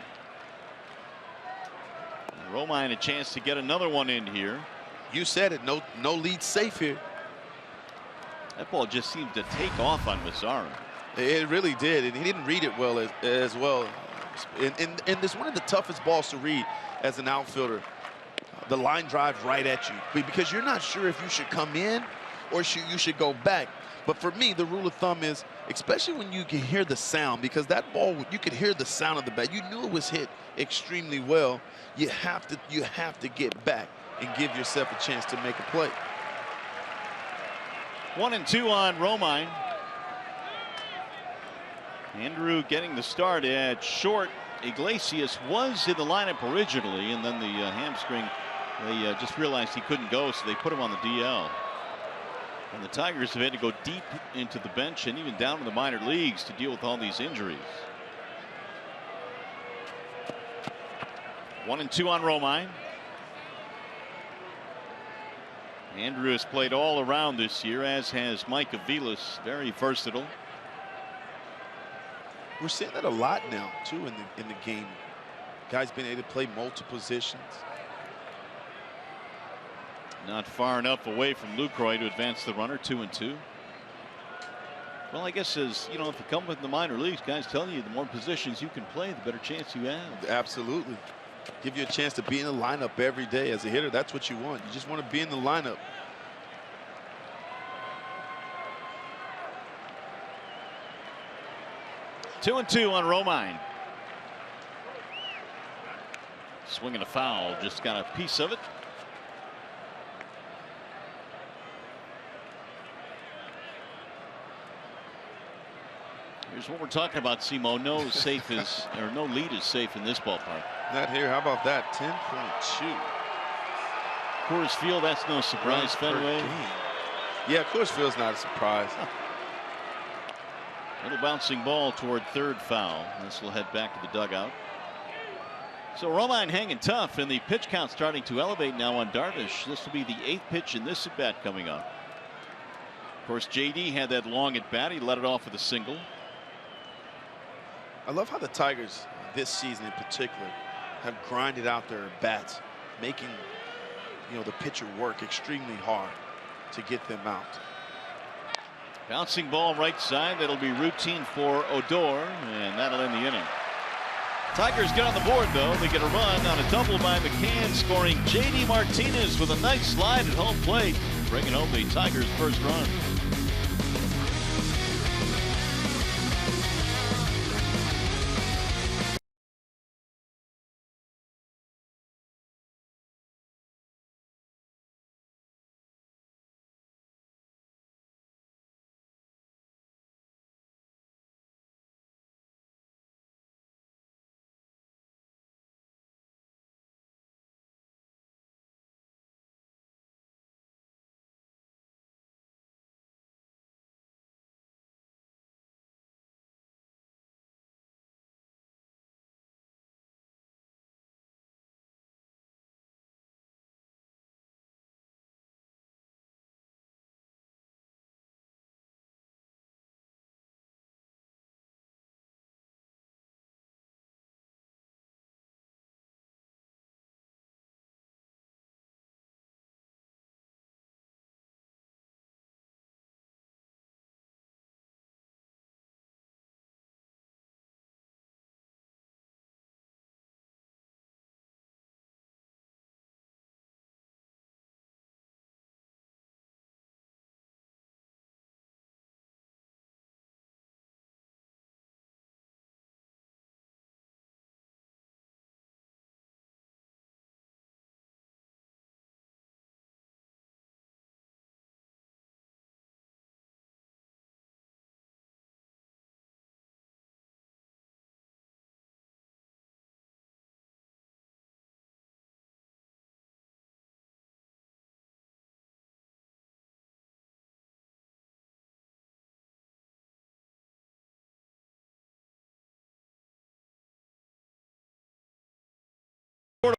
Romine a chance to get another one in here. You said it, no lead safe here. That ball just seemed to take off on Mazara. It really did, and he didn't read it well as well. And it's one of the toughest balls to read as an outfielder. The line drive right at you because you're not sure if you should come in or you should go back. But for me, the rule of thumb is, especially when you can hear the sound, because that ball, you could hear the sound of the bat. You knew it was hit extremely well. You have to get back and give yourself a chance to make a play. 1-2 on Romine. Andrew getting the start at short. Iglesias was in the lineup originally, and then the hamstring, they just realized he couldn't go, so they put him on the DL. And the Tigers have had to go deep into the bench and even down in the minor leagues to deal with all these injuries. 1-2 on Romine. Andrew has played all around this year, as has Mike Aviles, very versatile. We're seeing that a lot now too in the game. Guys being able to play multiple positions. Not far enough away from Lucroy to advance the runner. 2-2. Well, I guess as you know, if you come with the minor leagues, guys tell you the more positions you can play, the better chance you have. Absolutely. Give you a chance to be in the lineup every day as a hitter. That's what you want. You just want to be in the lineup. 2-2 on Romine. Swinging a foul, just got a piece of it. Here's what we're talking about, Simo. No lead is safe in this ballpark. Not here. How about that? 10.2. Coors Field, that's no surprise. Fenway. Yeah, Coors Field's not a surprise. Little bouncing ball toward third foul. This will head back to the dugout. So Romine hanging tough, and the pitch count starting to elevate now on Darvish. This will be the 8th pitch in this at bat coming up. Of course, JD had that long at bat. He let it off with a single. I love how the Tigers this season in particular have grinded out their bats, making the pitcher work extremely hard to get them out. Bouncing ball right side. That'll be routine for Odor, and that'll end the inning. Tigers get on the board, though. They get a run on a double by McCann, scoring J.D. Martinez with a nice slide at home plate, bringing home the Tigers' first run.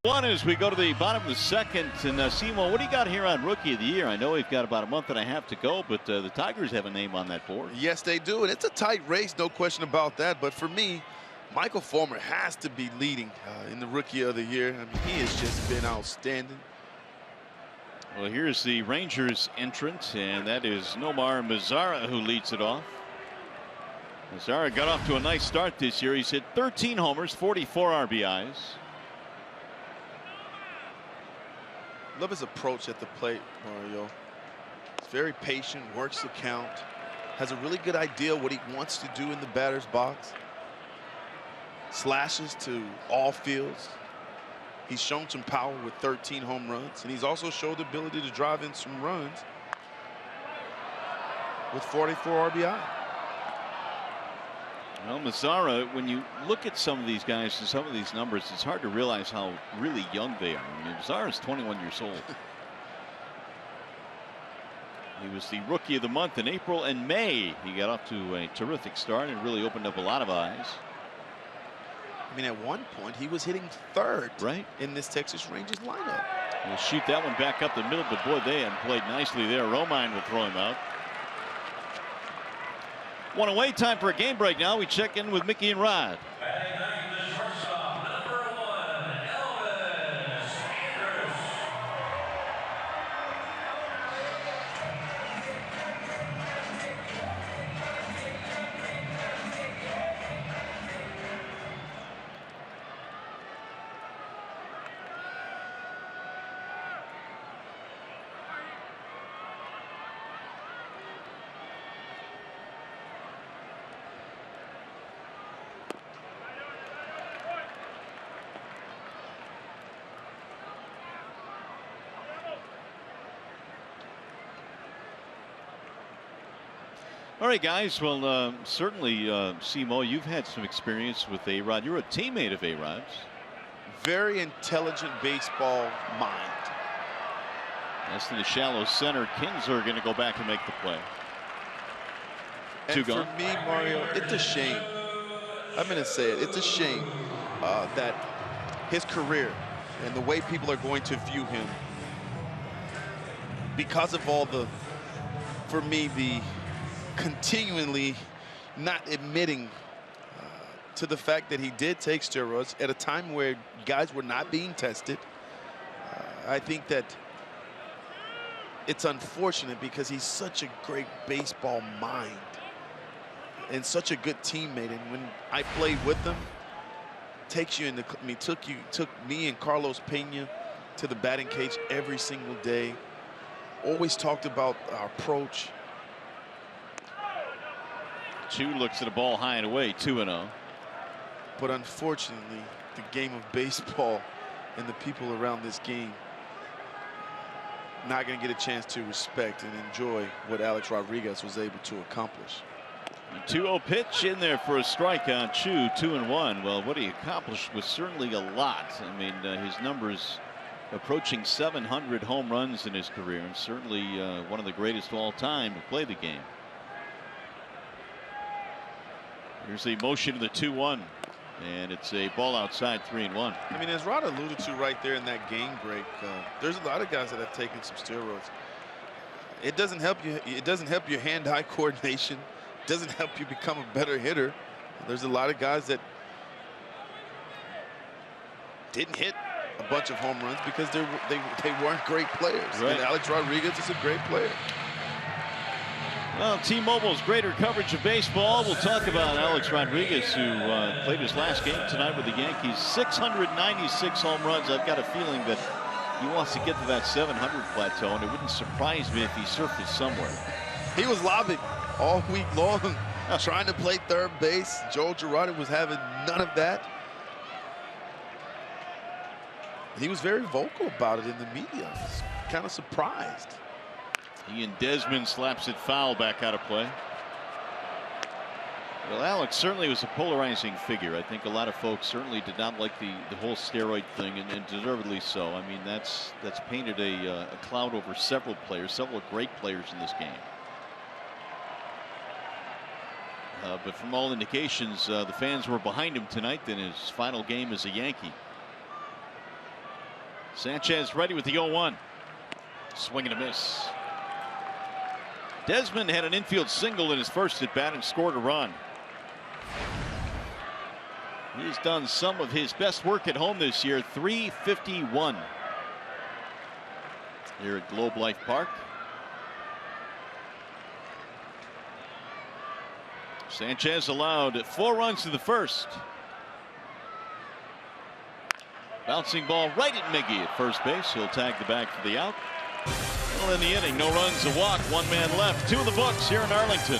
One as we go to the bottom of the second. And Simo, what do you got here on Rookie of the Year? I know we've got about a month and a half to go, but the Tigers have a name on that board. Yes, they do, and it's a tight race, no question about that. But for me, Michael Fulmer has to be leading in the Rookie of the Year. I mean, he has just been outstanding. Well, here's the Rangers entrant, and that is Nomar Mazara who leads it off. Mazara got off to a nice start this year. He's hit 13 homers, 44 RBIs. Love his approach at the plate, Mario. He's very patient, works the count, has a really good idea what he wants to do in the batter's box. Slashes to all fields. He's shown some power with 13 home runs, and he's also showed the ability to drive in some runs with 44 RBI. Well, Mazara, when you look at some of these guys and some of these numbers, it's hard to realize how really young they are. I mean, Mazara's 21 years old. He was the Rookie of the Month in April and May. He got off to a terrific start and really opened up a lot of eyes. I mean, at one point, he was hitting third in this Texas Rangers lineup. We'll shoot that one back up the middle, but boy, they haven't played nicely there. Romine will throw him out. One away, time for a game break now. We check in with Mickey and Rod. All right, guys. Well, certainly, Simo, you've had some experience with A-Rod. You're a teammate of A-Rod's. Very intelligent baseball mind. That's in the shallow center. Kings are going to go back and make the play. And for me, Mario, it's a shame. I'm going to say it. It's a shame that his career and the way people are going to view him, because of all the, for me, the continually not admitting to the fact that he did take steroids at a time where guys were not being tested. I think that it's unfortunate because he's such a great baseball mind and such a good teammate. And when I played with him, takes you in the, I mean, took me and Carlos Pena to the batting cage every single day. Always talked about our approach. Chu looks at a ball high and away, 2-0. But unfortunately, the game of baseball and the people around this game not going to get a chance to respect and enjoy what Alex Rodriguez was able to accomplish. A 2-0 pitch in there for a strike on Chu, 2-1. Well, what he accomplished was certainly a lot. I mean, his numbers approaching 700 home runs in his career, and certainly one of the greatest of all time to play the game. Here's the motion of the 2-1, and it's a ball outside, 3-1. I mean, as Rod alluded to right there in that game break, there's a lot of guys that have taken some steroids. It doesn't help you. It doesn't help your hand-eye coordination. It doesn't help you become a better hitter. There's a lot of guys that didn't hit a bunch of home runs because they weren't great players. Right. And Alex Rodriguez is a great player. Well, T-Mobile's greater coverage of baseball. We'll talk about Alex Rodriguez, who played his last game tonight with the Yankees. 696 home runs. I've got a feeling that he wants to get to that 700 plateau, and it wouldn't surprise me if he surfaced somewhere. He was lobbing all week long, trying to play third base. Joel Girardi was having none of that. He was very vocal about it in the media. I was kind of surprised. He and Desmond slaps it foul back out of play. Well, Alex certainly was a polarizing figure. I think a lot of folks certainly did not like the whole steroid thing, and deservedly so. I mean, that's painted a cloud over several players, several great players in this game. But from all indications, the fans were behind him tonight in his final game as a Yankee. Sanchez ready with the 0-1. Swing and a miss. Desmond had an infield single in his first at bat and scored a run. He's done some of his best work at home this year. 351 here at Globe Life Park. Sanchez allowed 4 runs to the first. Bouncing ball right at Miggy at first base. He'll tag the bag for the out. Well, in the inning, no runs, a walk, 1 man left. 2 in the books here in Arlington.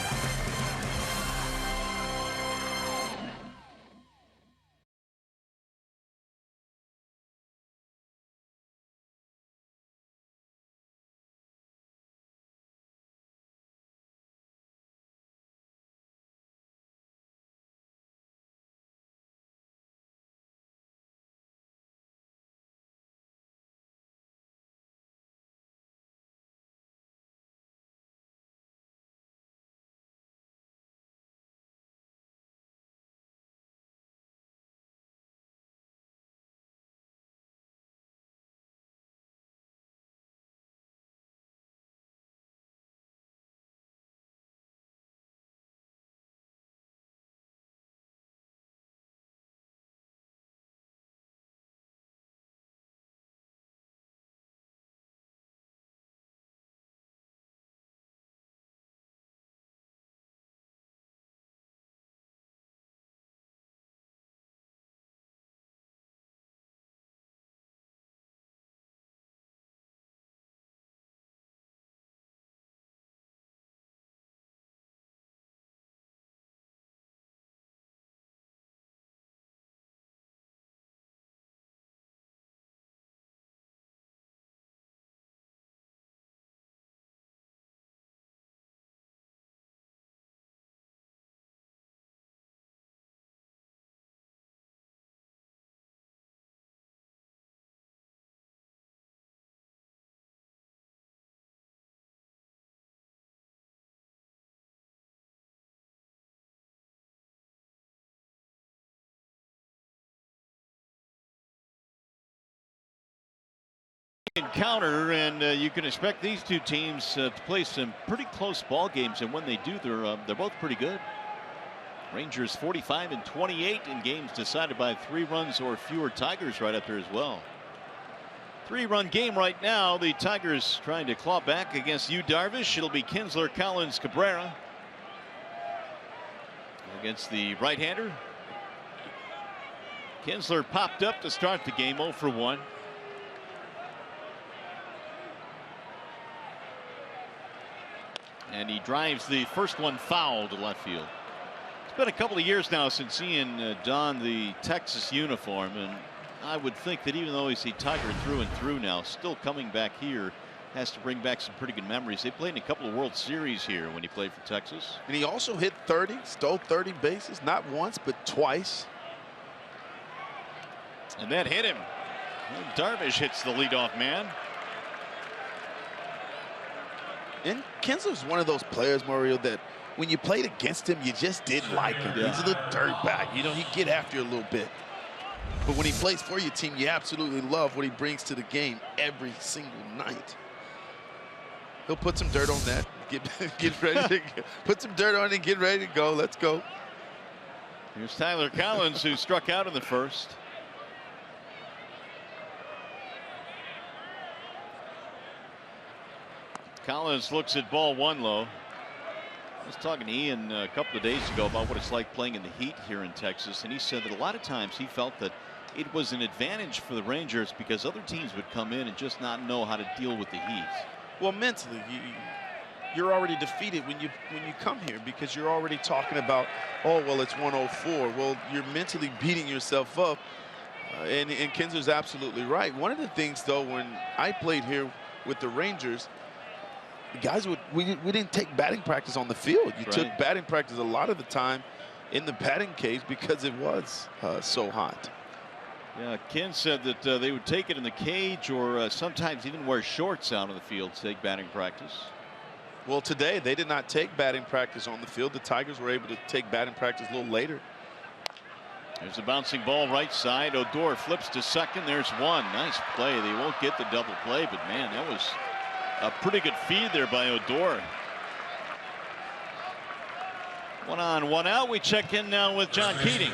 Encounter, and you can expect these two teams to play some pretty close ball games, and when they do, they're both pretty good. Rangers 45-28 in games decided by 3 runs or fewer. Tigers right up there as well. Three-run game right now. The Tigers trying to claw back against Yu Darvish. It'll be Kinsler, Collins, Cabrera against the right-hander. Kinsler popped up to start the game, 0 for 1. And he drives the first one foul to left field. It's been a couple of years now since Ian donned the Texas uniform, and I would think that even though he's a Tiger through and through now, still coming back here has to bring back some pretty good memories. They played in a couple of World Series here when he played for Texas. And he also hit 30, stole 30 bases, not once, but twice. And that hit him. And Darvish hits the leadoff man. And Kinsler's one of those players, Mario, that when you played against him, you just didn't like him. Yeah. He's a little dirtbag. You know, he'd get after you a little bit. But when he plays for your team, you absolutely love what he brings to the game every single night. He'll put some dirt on that. Get ready to put some dirt on it and get ready to go. Let's go. Here's Tyler Collins, who struck out in the first. Collins looks at ball 1 low. I was talking to Ian a couple of days ago about what it's like playing in the heat here in Texas, and he said that a lot of times he felt that it was an advantage for the Rangers because other teams would come in and just not know how to deal with the heat. Well, mentally, you're already defeated when you come here because you're already talking about, oh, well, it's 104. Well, you're mentally beating yourself up, and Kinsler's absolutely right. One of the things, though, when I played here with the Rangers, guys we didn't take batting practice on the field. You took batting practice a lot of the time in the batting cage because it was so hot. Yeah, Ken said that they would take it in the cage or sometimes even wear shorts out on the field to take batting practice. Well, today they did not take batting practice on the field. The Tigers were able to take batting practice a little later. There's a bouncing ball right side. Odor flips to second. There's one. Nice play. They won't get the double play, but man, that was a pretty good feed there by Odor. 1 on, 1 out. We check in now with John Keating.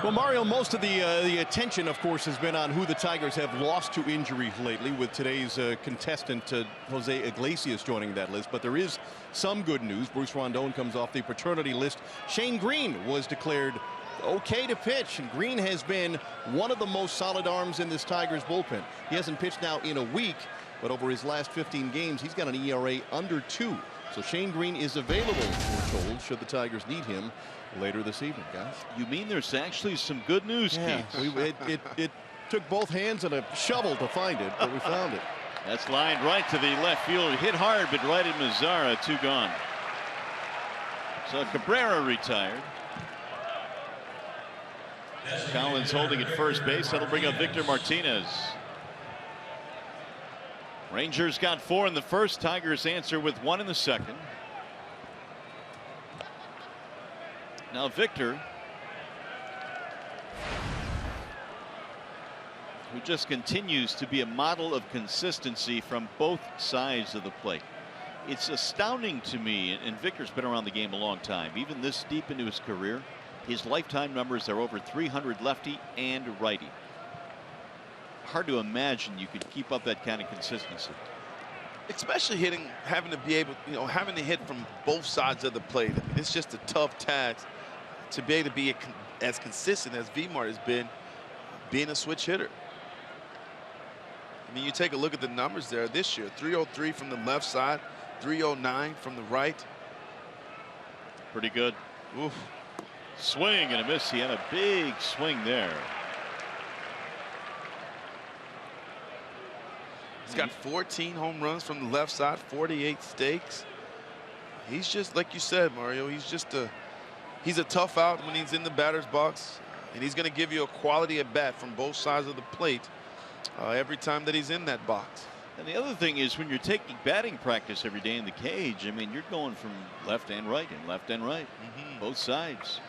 Well, Mario, most of the attention, of course, has been on who the Tigers have lost to injury lately, with today's contestant Jose Iglesias joining that list. But there is some good news. Bruce Rondon comes off the paternity list. Shane Green was declared okay to pitch, and Green has been one of the most solid arms in this Tigers bullpen. He hasn't pitched now in a week, but over his last 15 games, he's got an ERA under 2. So Shane Green is available, we're told, should the Tigers need him later this evening, guys. You mean there's actually some good news, Keith? It took both hands and a shovel to find it, but we found it. That's lined right to the left field. Hit hard, but right at Mazzara. 2 gone. So Cabrera retired. Collins holding at first base. That'll bring up Victor Martinez. Rangers got 4 in the first. Tigers answer with 1 in the second. Now Victor, who just continues to be a model of consistency from both sides of the plate. It's astounding to me, and Victor's been around the game a long time, even this deep into his career, his lifetime numbers are over 300 lefty and righty. Hard to imagine you could keep up that kind of consistency. Especially having to be able, having to hit from both sides of the plate. I mean, it's just a tough task to be able to be as consistent as V-Mart has been, being a switch hitter. I mean, you take a look at the numbers there this year: 303 from the left side, 309 from the right. Pretty good. Oof. Swing and a miss. He had a big swing there. He's got 14 home runs from the left side, 48 stakes. He's just, like you said, Mario, he's a tough out when he's in the batter's box, and he's going to give you a quality at bat from both sides of the plate every time that he's in that box. And the other thing is, when you're taking batting practice every day in the cage, I mean, you're going from left and right and left and right, both sides.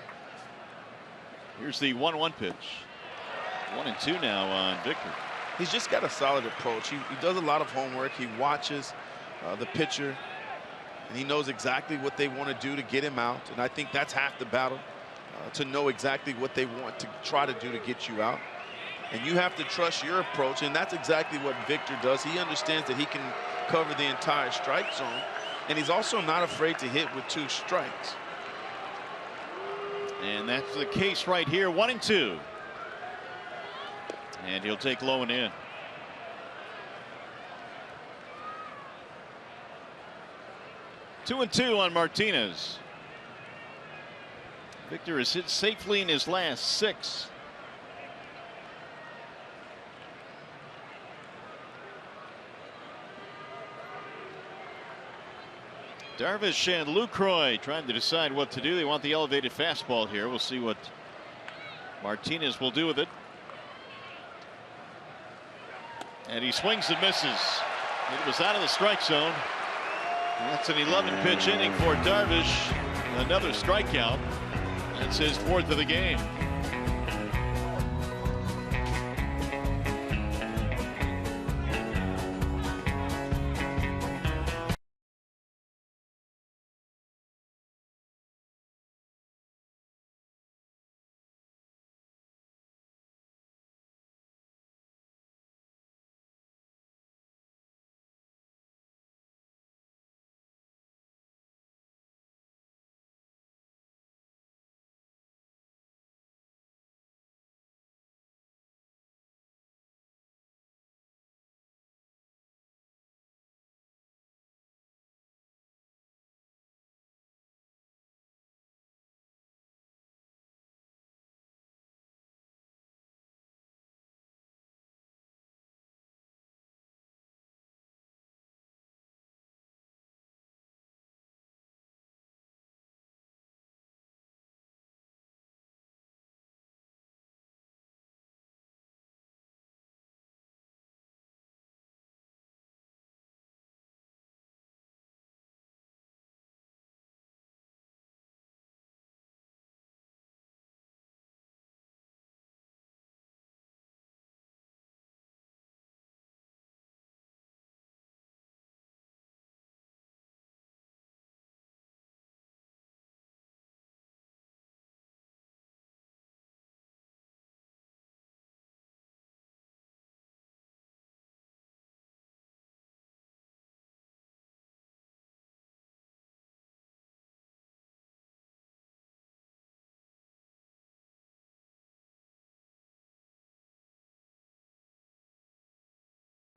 Here's the 1-1 pitch. 1-2 now on Victor. He's just got a solid approach. He does a lot of homework. He watches the pitcher, and he knows exactly what they want to do to get him out. And I think that's half the battle, to know exactly what they want to try to do to get you out. And you have to trust your approach, and that's exactly what Victor does. He understands that he can cover the entire strike zone, and he's also not afraid to hit with 2 strikes. And that's the case right here, 1-2. And he'll take low and in. Two and two on Martinez. Victor has hit safely in his last 6. Darvish and Lucroy trying to decide what to do. They want the elevated fastball here. We'll see what Martinez will do with it. And he swings and misses. It was out of the strike zone. And that's an 11-pitch inning for Darvish. Another strikeout. That's his 4th of the game.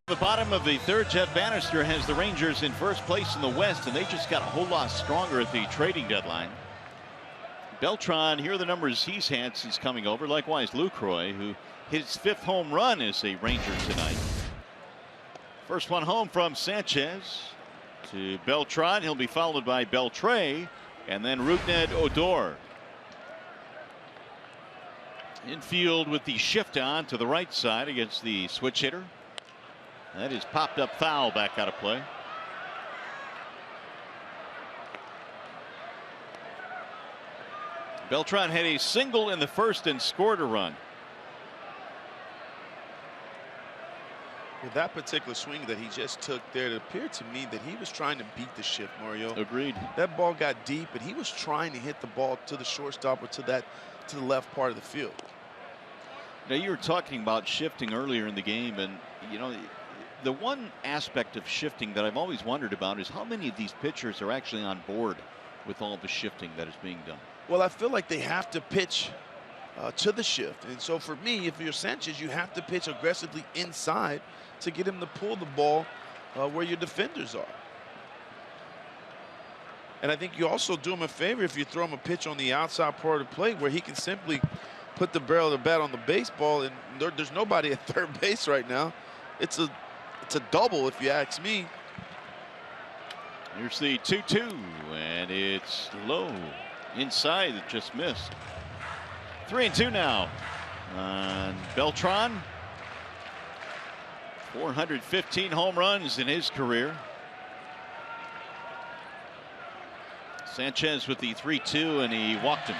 The bottom of the 3rd, Jeff Bannister has the Rangers in 1st place in the West, and they just got a whole lot stronger at the trading deadline. Beltran, here are the numbers he's had since coming over. Likewise, Lucroy, who hit his 5th home run as a Ranger tonight. First one home from Sanchez to Beltran. He'll be followed by Beltre and then Rougned Odor. Infield with the shift on to the right side against the switch hitter. That is popped up foul, back out of play. Beltran had a single in the 1st and scored a run. With that particular swing that he just took there, it appeared to me that he was trying to beat the shift, Mario. Agreed. That ball got deep, and he was trying to hit the ball to the shortstop or to the left part of the field. Now, you were talking about shifting earlier in the game, and you know, the one aspect of shifting that I've always wondered about is how many of these pitchers are actually on board with all the shifting that is being done. Well, I feel like they have to pitch to the shift. And so for me, if you're Sanchez, you have to pitch aggressively inside to get him to pull the ball where your defenders are. And I think you also do him a favor if you throw him a pitch on the outside part of the plate where he can simply put the barrel of the bat on the baseball, and there's nobody at 3rd base right now. It's a double, if you ask me. Here's the 2-2, and it's low inside. It just missed. 3-2 now on Beltran. 415 home runs in his career. Sanchez with the 3-2, and he walked him.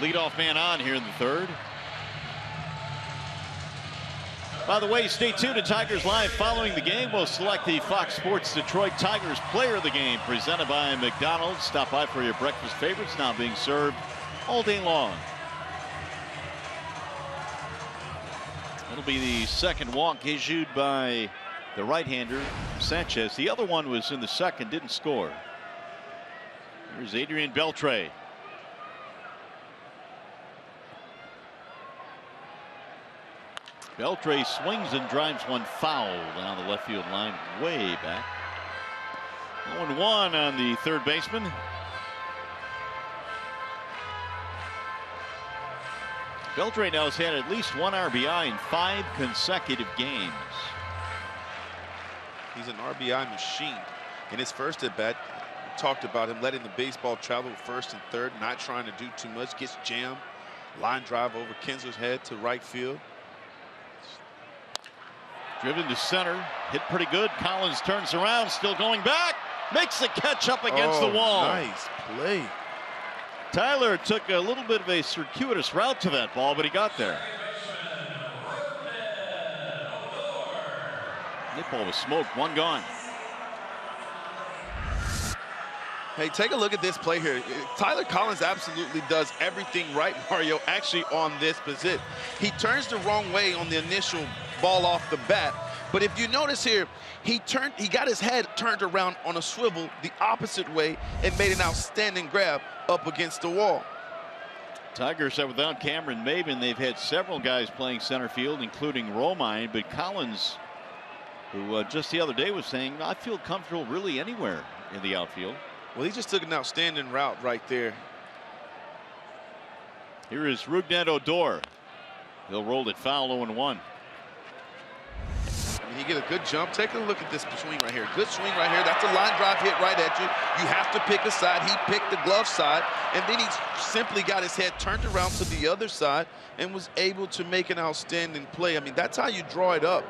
Leadoff man on here in the 3rd. By the way, stay tuned to Tigers Live. Following the game, we'll select the Fox Sports Detroit Tigers Player of the Game, presented by McDonald's. Stop by for your breakfast favorites, now being served all day long. That'll be the second walk issued by the right-hander Sanchez. The other one was in the second, didn't score. Here's Adrian Beltre. Beltre swings and drives one foul down the left field line, way back. 0-1 on the third baseman. Beltre now has had at least one RBI in 5 consecutive games. He's an RBI machine. In his first at bat, we talked about him letting the baseball travel first and third, not trying to do too much, gets jammed. Line drive over Kinsler's head to right field. Driven to center, hit pretty good. Collins turns around, still going back, makes the catch up against the wall. Nice play. Tyler took a little bit of a circuitous route to that ball, but he got there. That ball was smoked, one gone. Hey, take a look at this play here. Tyler Collins absolutely does everything right, Mario, actually on this position. He turns the wrong way on the initial ball off the bat. But if you notice here, he got his head turned around on a swivel the opposite way and made an outstanding grab up against the wall. Tigers are without Cameron Maybin. They've had several guys playing center field, including Romine, but Collins, who just the other day was saying, I feel comfortable really anywhere in the outfield. Well, he just took an outstanding route right there. Here is Rougned Odor. He'll roll it foul, 0-1. He get a good jump. Take a look at this swing right here. Good swing right here. That's a line drive hit right at you. You have to pick a side. He picked the glove side, and then he simply got his head turned around to the other side and was able to make an outstanding play. I mean, that's how you draw it up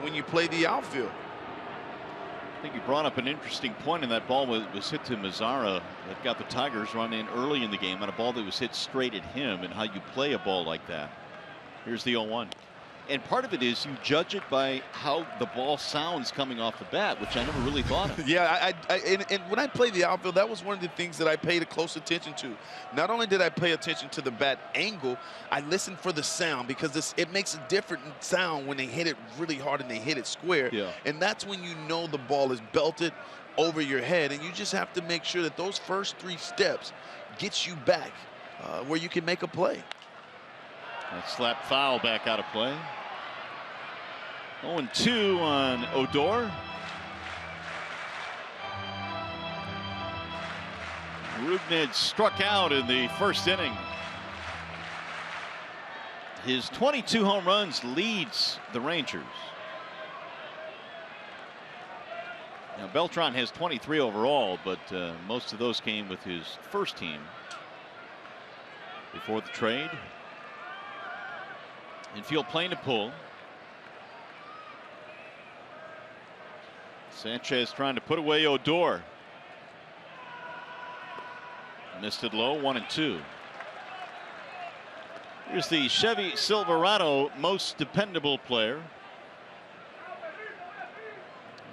when you play the outfield. I think he brought up an interesting point, and that ball was hit to Mazara. That got the Tigers run in early in the game on a ball that was hit straight at him, and how you play a ball like that. Here's the 0-1. And part of it is you judge it by how the ball sounds coming off the bat, which I never really thought of. Yeah, and when I played the outfield, that was one of the things that I paid a close attention to. Not only did I pay attention to the bat angle, I listened for the sound, because it makes a different sound when they hit it really hard and they hit it square. Yeah. And that's when you know the ball is belted over your head, and you just have to make sure that those first 3 steps gets you back where you can make a play. That slap foul back out of play. 0-2 on Odor. Rougned struck out in the first inning. His 22 home runs leads the Rangers. Now Beltran has 23 overall, but most of those came with his first team before the trade. Infield playing to pull. Sanchez trying to put away Odor. Missed it low, 1-2. Here's the Chevy Silverado most dependable player.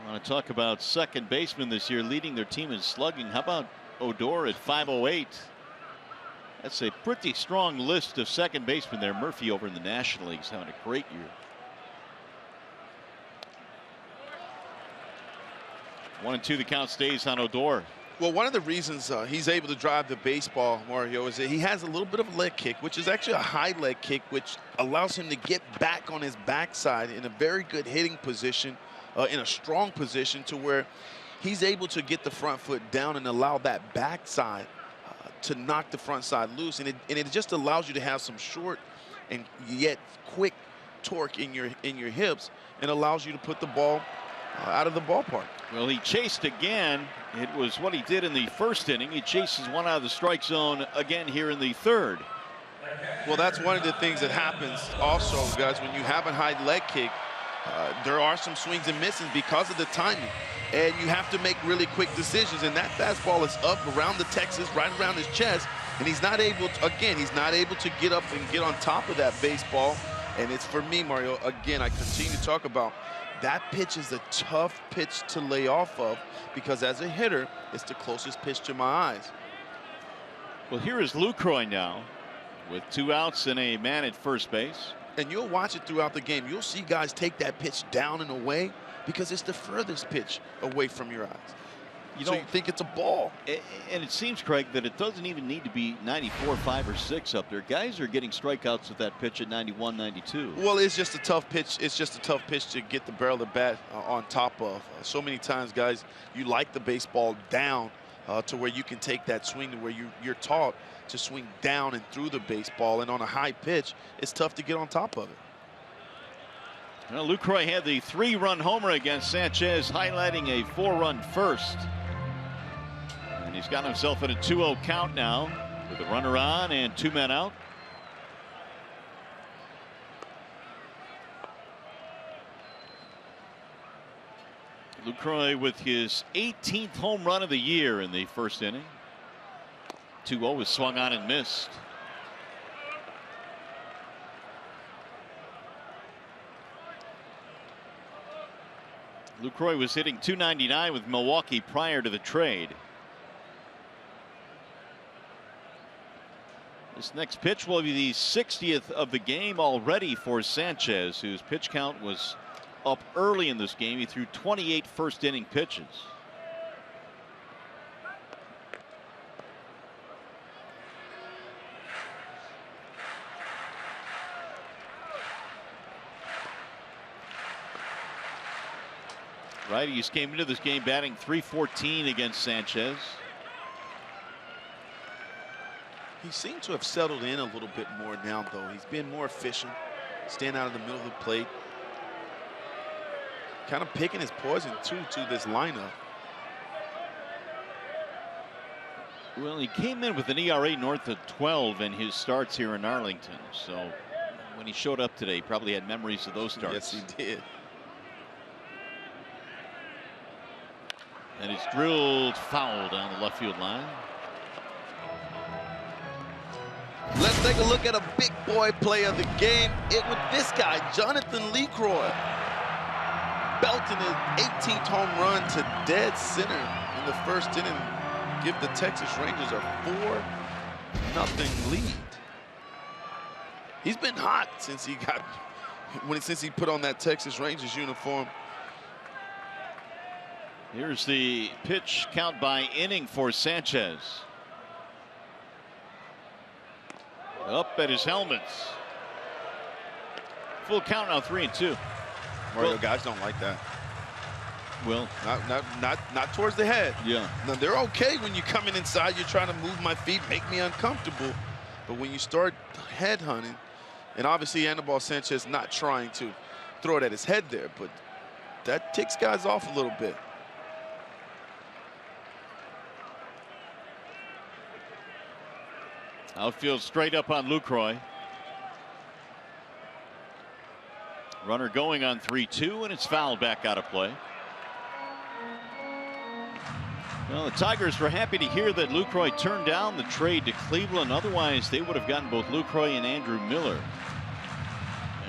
I want to talk about second baseman this year leading their team in slugging. How about Odor at 508? That's a pretty strong list of second basemen there. Murphy over in the National League is having a great year. 1-2, the count stays on Odor. Well, one of the reasons he's able to drive the baseball, Mario, is that he has a little bit of a leg kick, which is actually a high leg kick, which allows him to get back on his backside in a very good hitting position, in a strong position, to where he's able to get the front foot down and allow that backside to knock the front side loose. And it just allows you to have some short and yet quick torque in your hips, and allows you to put the ball out of the ballpark. Well, he chased again. It was what he did in the first inning. He chases one out of the strike zone again here in the third. Well, that's one of the things that happens also, guys, when you have a high leg kick. There are some swings and misses because of the timing, and you have to make really quick decisions. And that fastball is up around the Texas, right around his chest, and he's not able to, again, he's not able to get up and get on top of that baseball. And it's, for me, Mario, again, I continue to talk about, that pitch is a tough pitch to lay off of, because as a hitter, it's the closest pitch to my eyes. Well, here is Lucroy now with 2 outs and a man at first base. And you'll watch it throughout the game. You'll see guys take that pitch down and away because it's the furthest pitch away from your eyes. You don't think it's a ball. And it seems, Craig, that it doesn't even need to be 94, 5, or 6 up there. Guys are getting strikeouts with that pitch at 91, 92. Well, it's just a tough pitch. It's just a tough pitch to get the barrel of the bat on top of. So many times, guys, you like the baseball down to where you can take that swing to where you're taught to swing down and through the baseball. And on a high pitch, it's tough to get on top of it. Well, Lucroy had the 3-run homer against Sanchez, highlighting a 4-run first. And he's got himself in a 2-0 count now with a runner on and 2 men out. Lucroy with his 18th home run of the year in the first inning. 2-0 was swung on and missed. Lucroy was hitting .299 with Milwaukee prior to the trade. This next pitch will be the 60th of the game already for Sanchez, whose pitch count was up early in this game. He threw 28 first inning pitches. Righties came into this game batting .314 against Sanchez. He seemed to have settled in a little bit more now, though. He's been more efficient, staying out of the middle of the plate. Kind of picking his poison, too, to this lineup. Well, he came in with an ERA north of 12 in his starts here in Arlington. So when he showed up today, he probably had memories of those starts. Yes, he did. And it's drilled foul down the left field line. Let's take a look at a big boy play of the game. It with this guy, Jonathan Lucroy, belting his 18th home run to dead center in the first inning. Give the Texas Rangers a 4-0 lead. He's been hot since he put on that Texas Rangers uniform. Here's the pitch count by inning for Sanchez. Up at his helmets. Full count now, 3-2. Mario, guys don't like that. Well, not towards the head. Yeah. Now they're okay when you're coming inside. You're trying to move my feet, make me uncomfortable. But when you start head hunting, and obviously Anibal Sanchez not trying to throw it at his head there, but that ticks guys off a little bit. Outfield straight up on Lucroy. Runner going on 3-2, and it's fouled back out of play. Well, the Tigers were happy to hear that Lucroy turned down the trade to Cleveland. Otherwise, they would have gotten both Lucroy and Andrew Miller.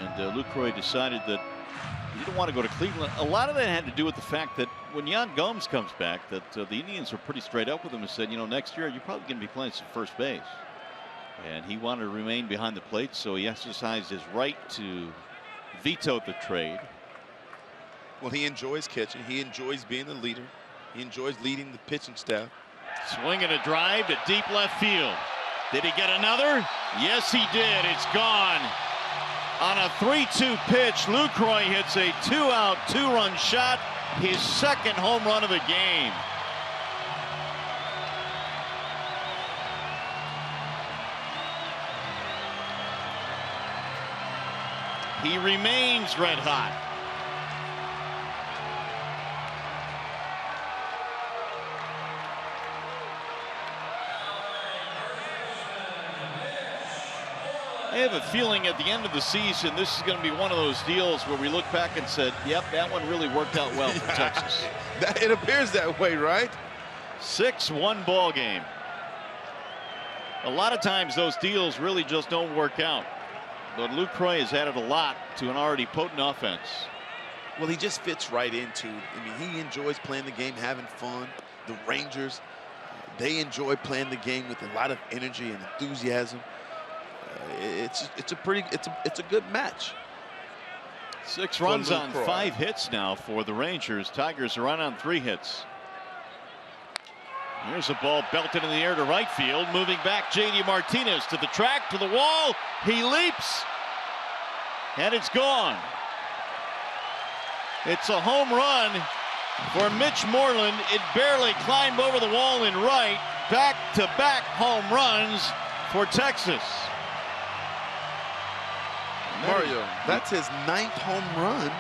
And Lucroy decided that he didn't want to go to Cleveland. A lot of that had to do with the fact that when Yan Gomes comes back, that the Indians were pretty straight up with him and said, you know, next year you're probably going to be playing some first base. And he wanted to remain behind the plate, so he exercised his right to veto the trade. Well, he enjoys catching. He enjoys being the leader. He enjoys leading the pitching staff. Swinging a drive to deep left field. Did he get another? Yes, he did. It's gone. On a 3-2 pitch, Lucroy hits a 2-out, 2-run shot. His second home run of the game. He remains red hot. I have a feeling at the end of the season, this is going to be one of those deals where we look back and said, yep, that one really worked out well for Texas. It appears that way, right? 6-1 ball game. A lot of times those deals really just don't work out. But Lucroy has added a lot to an already potent offense. Well, he just fits right into, I mean, he enjoys playing the game, having fun. The Rangers, they enjoy playing the game with a lot of energy and enthusiasm. it's a good match. 6 runs on 5 hits now for the Rangers. Tigers are on 3 hits. Here's a ball belted in the air to right field. Moving back, J.D. Martinez to the track, to the wall. He leaps, and it's gone. It's a home run for Mitch Moreland. It barely climbed over the wall in right. Back-to-back home runs for Texas. Mario, that's his 9th home run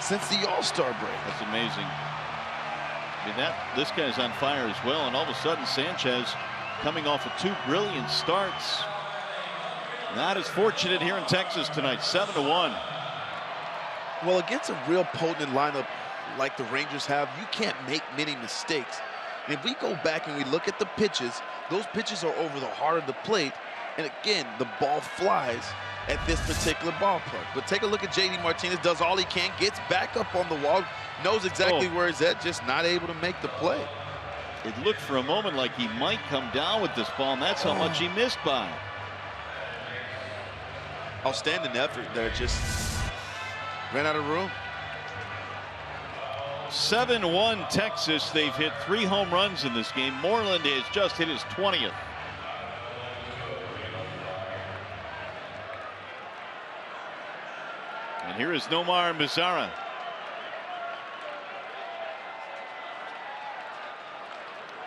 since the All-Star break. That's amazing. I mean, this guy's on fire as well, and all of a sudden Sanchez coming off of 2 brilliant starts. Not as fortunate here in Texas tonight. 7-1. Well, against a real potent lineup like the Rangers have, you can't make many mistakes. And if we go back and we look at the pitches, those pitches are over the heart of the plate, and again, the ball flies at this particular ballpark. But take a look at J.D. Martinez, does all he can, gets back up on the wall, knows exactly where he's at, just not able to make the play. It looked for a moment like he might come down with this ball, and that's how much he missed by. Outstanding effort there, just ran out of room. 7-1 Texas. They've hit 3 home runs in this game. Moreland has just hit his 20th. And here is Nomar Mazara.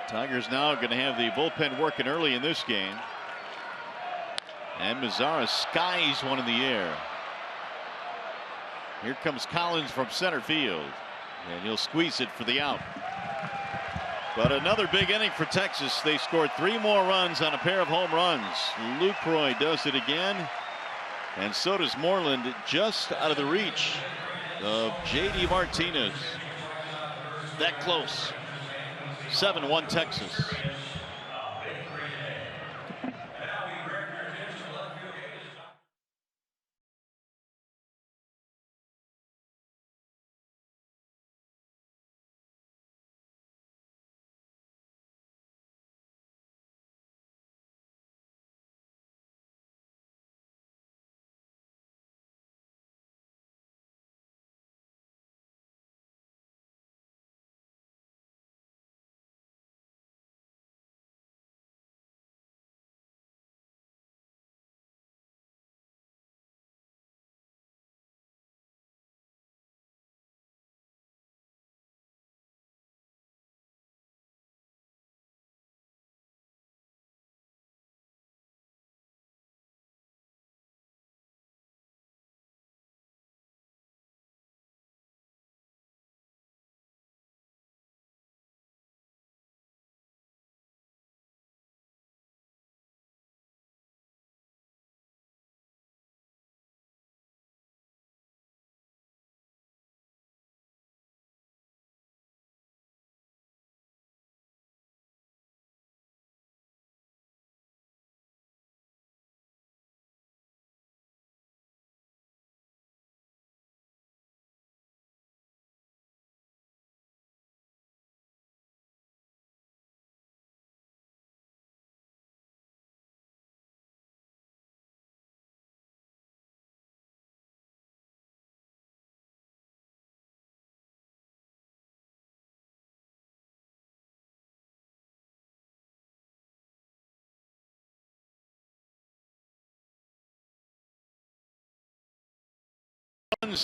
Tigers now going to have the bullpen working early in this game. And Mazara skies one in the air. Here comes Collins from center field. And he'll squeeze it for the out. But another big inning for Texas. They scored 3 more runs on a pair of home runs. Lucroy does it again. And so does Moreland, just out of the reach of J.D. Martinez. That close. 7-1 Texas.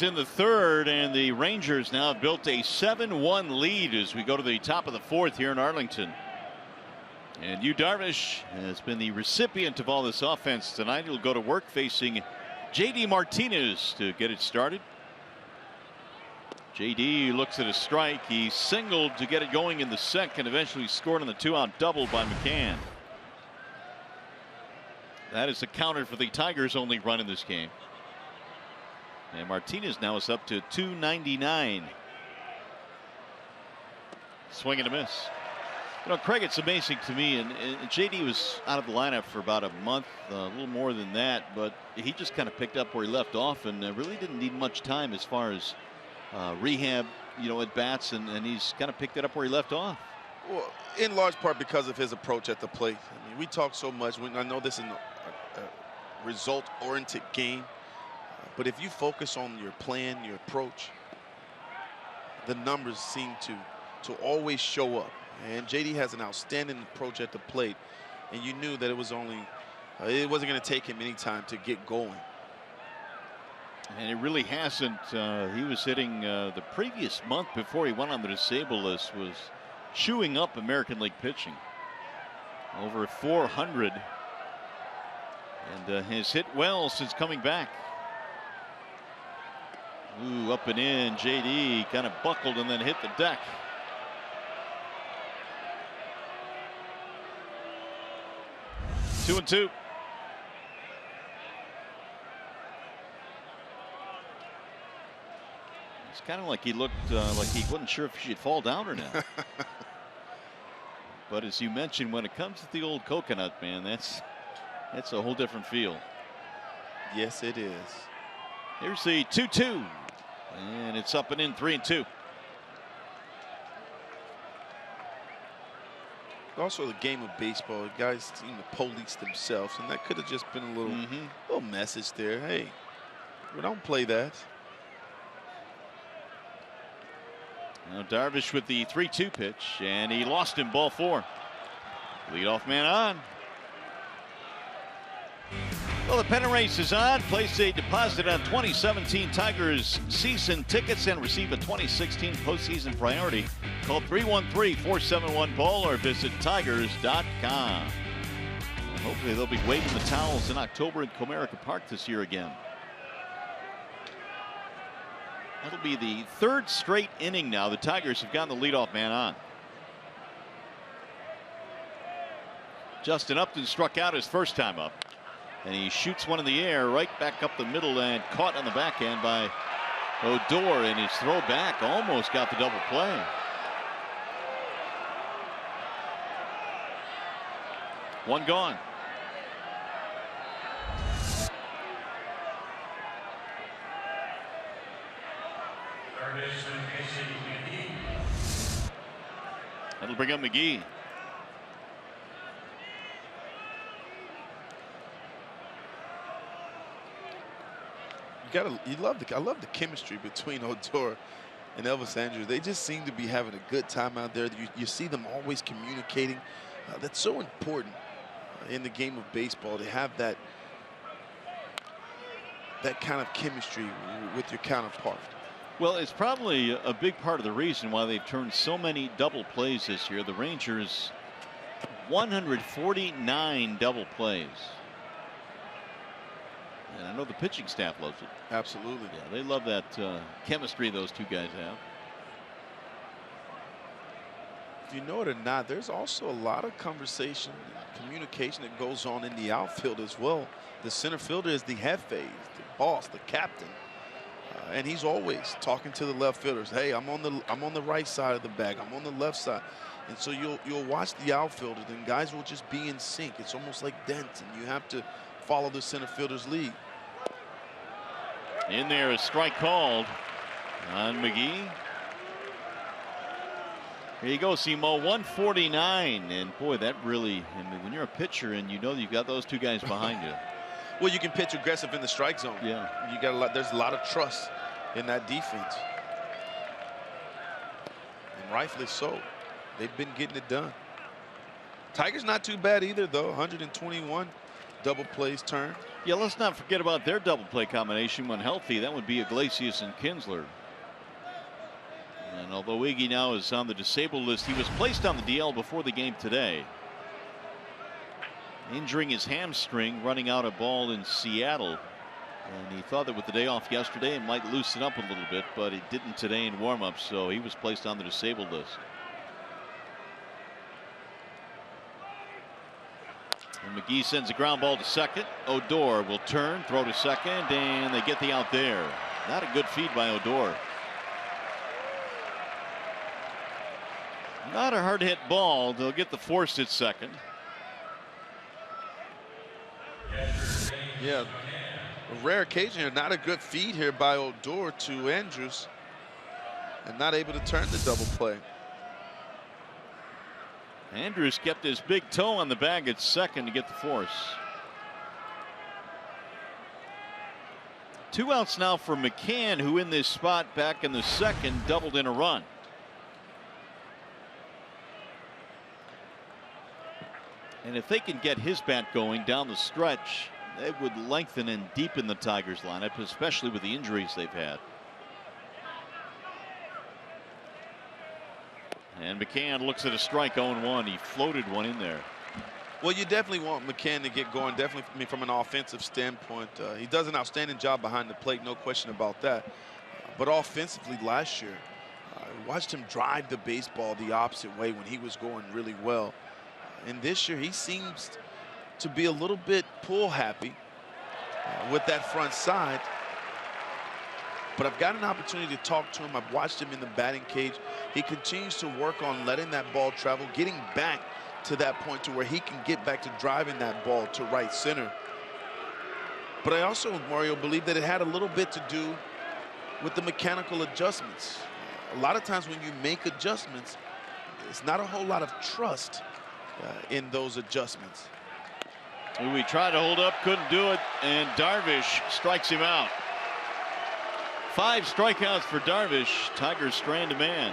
In the third, and the Rangers now have built a 7-1 lead as we go to the top of the 4th here in Arlington. And Yu Darvish has been the recipient of all this offense tonight. He'll go to work facing J.D. Martinez to get it started. J.D. looks at a strike. He singled to get it going in the second, eventually scored on the 2-out double by McCann. That is the counter for the Tigers' only run in this game. And Martinez now is up to 299. Swing and a miss. You know, Craig, it's amazing to me, and JD was out of the lineup for about a month, a little more than that, but he just kind of picked up where he left off and really didn't need much time as far as rehab, you know, at bats, and he's kind of picked it up where he left off. Well, in large part because of his approach at the plate. I mean, we talk so much. I know this is result-oriented game. But if you focus on your plan, your approach, the numbers seem to always show up. And JD has an outstanding approach at the plate, and you knew that it wasn't going to take him any time to get going. And it really hasn't. He was hitting the previous month before he went on the disabled list, was chewing up American League pitching. Over 400. And has hit well since coming back. Ooh, up and in. JD kind of buckled and then hit the deck. Two and two. It's kind of like he looked like he wasn't sure if he should fall down or not. But as you mentioned, when it comes to the old coconut, man, that's a whole different feel. Yes, it is. Here's the 2-2. And it's up and in, 3-2. Also, the game of baseball, guys seem to police themselves, and that could have just been a little message there. Hey, we don't play that. Now Darvish with the 3-2 pitch, and he lost him, ball 4. Leadoff man on. Well, the pennant race is on. Place a deposit on 2017 Tigers season tickets and receive a 2016 postseason priority. Call 313-471-BALL or visit Tigers.com. Hopefully they'll be waving the towels in October at Comerica Park this year again. That'll be the 3rd straight inning now. The Tigers have gotten the leadoff man on. Justin Upton struck out his first time up. And he shoots one in the air right back up the middle and caught on the backhand by Odor, and his throw back almost got the double play. One gone. That'll bring up McGee. I love the chemistry between Odor and Elvis Andrus. They just seem to be having a good time out there. You see them always communicating. That's so important in the game of baseball, to have that kind of chemistry with your counterpart. Well, it's probably a big part of the reason why they've turned so many double plays this year. The Rangers, 149 double plays. And I know the pitching staff loves it. Absolutely. Yeah, they love that chemistry those two guys have. If you know it or not, there's also a lot of conversation and communication that goes on in the outfield as well. The center fielder is the jefe, the boss, the captain. And he's always talking to the left fielders. Hey, I'm on the right side of the bag. I'm on the left side. And so you'll watch the outfielders, and guys will just be in sync. It's almost like Denton. You have to follow the center fielder's lead. In there, a strike called on McGee. Here you go, Simo, 149. And boy, that really, I mean, when you're a pitcher and you know you've got those two guys behind you. Well, you can pitch aggressive in the strike zone. Yeah. You got a lot. There's a lot of trust in that defense. And rightfully so. They've been getting it done. Tigers not too bad either, though. 121 double plays turned. Yeah, let's not forget about their double play combination when healthy. That would be Iglesias and Kinsler. And although Iggy now is on the disabled list, he was placed on the DL before the game today, injuring his hamstring running out a ball in Seattle. And he thought that with the day off yesterday it might loosen up a little bit, but it didn't today in warm-up, so he was placed on the disabled list. And McGee sends a ground ball to second. Odor will turn, throw to second, and they get the out there. Not a good feed by Odor. Not a hard hit ball. They'll get the force at second. Yeah, a rare occasion here. Not a good feed here by Odor to Andrus, and not able to turn the double play. Andrus kept his big toe on the bag at second to get the force. 2 outs now for McCann, who in this spot back in the second doubled in a run. And if they can get his bat going down the stretch, they would lengthen and deepen the Tigers lineup, especially with the injuries they've had. And McCann looks at a strike, 0-1. He floated one in there. Well, you definitely want McCann to get going, definitely from an offensive standpoint. He does an outstanding job behind the plate, no question about that. But offensively last year, I watched him drive the baseball the opposite way when he was going really well. And this year, he seems to be a little bit pull happy with that front side. But I've got an opportunity to talk to him. I've watched him in the batting cage. He continues to work on letting that ball travel, getting back to that point to where he can get back to driving that ball to right center. But I also, Mario, believe that it had a little bit to do with the mechanical adjustments. A lot of times when you make adjustments, it's not a whole lot of trust in those adjustments. We tried to hold up, couldn't do it, and Darvish strikes him out. 5 strikeouts for Darvish. Tigers strand a man.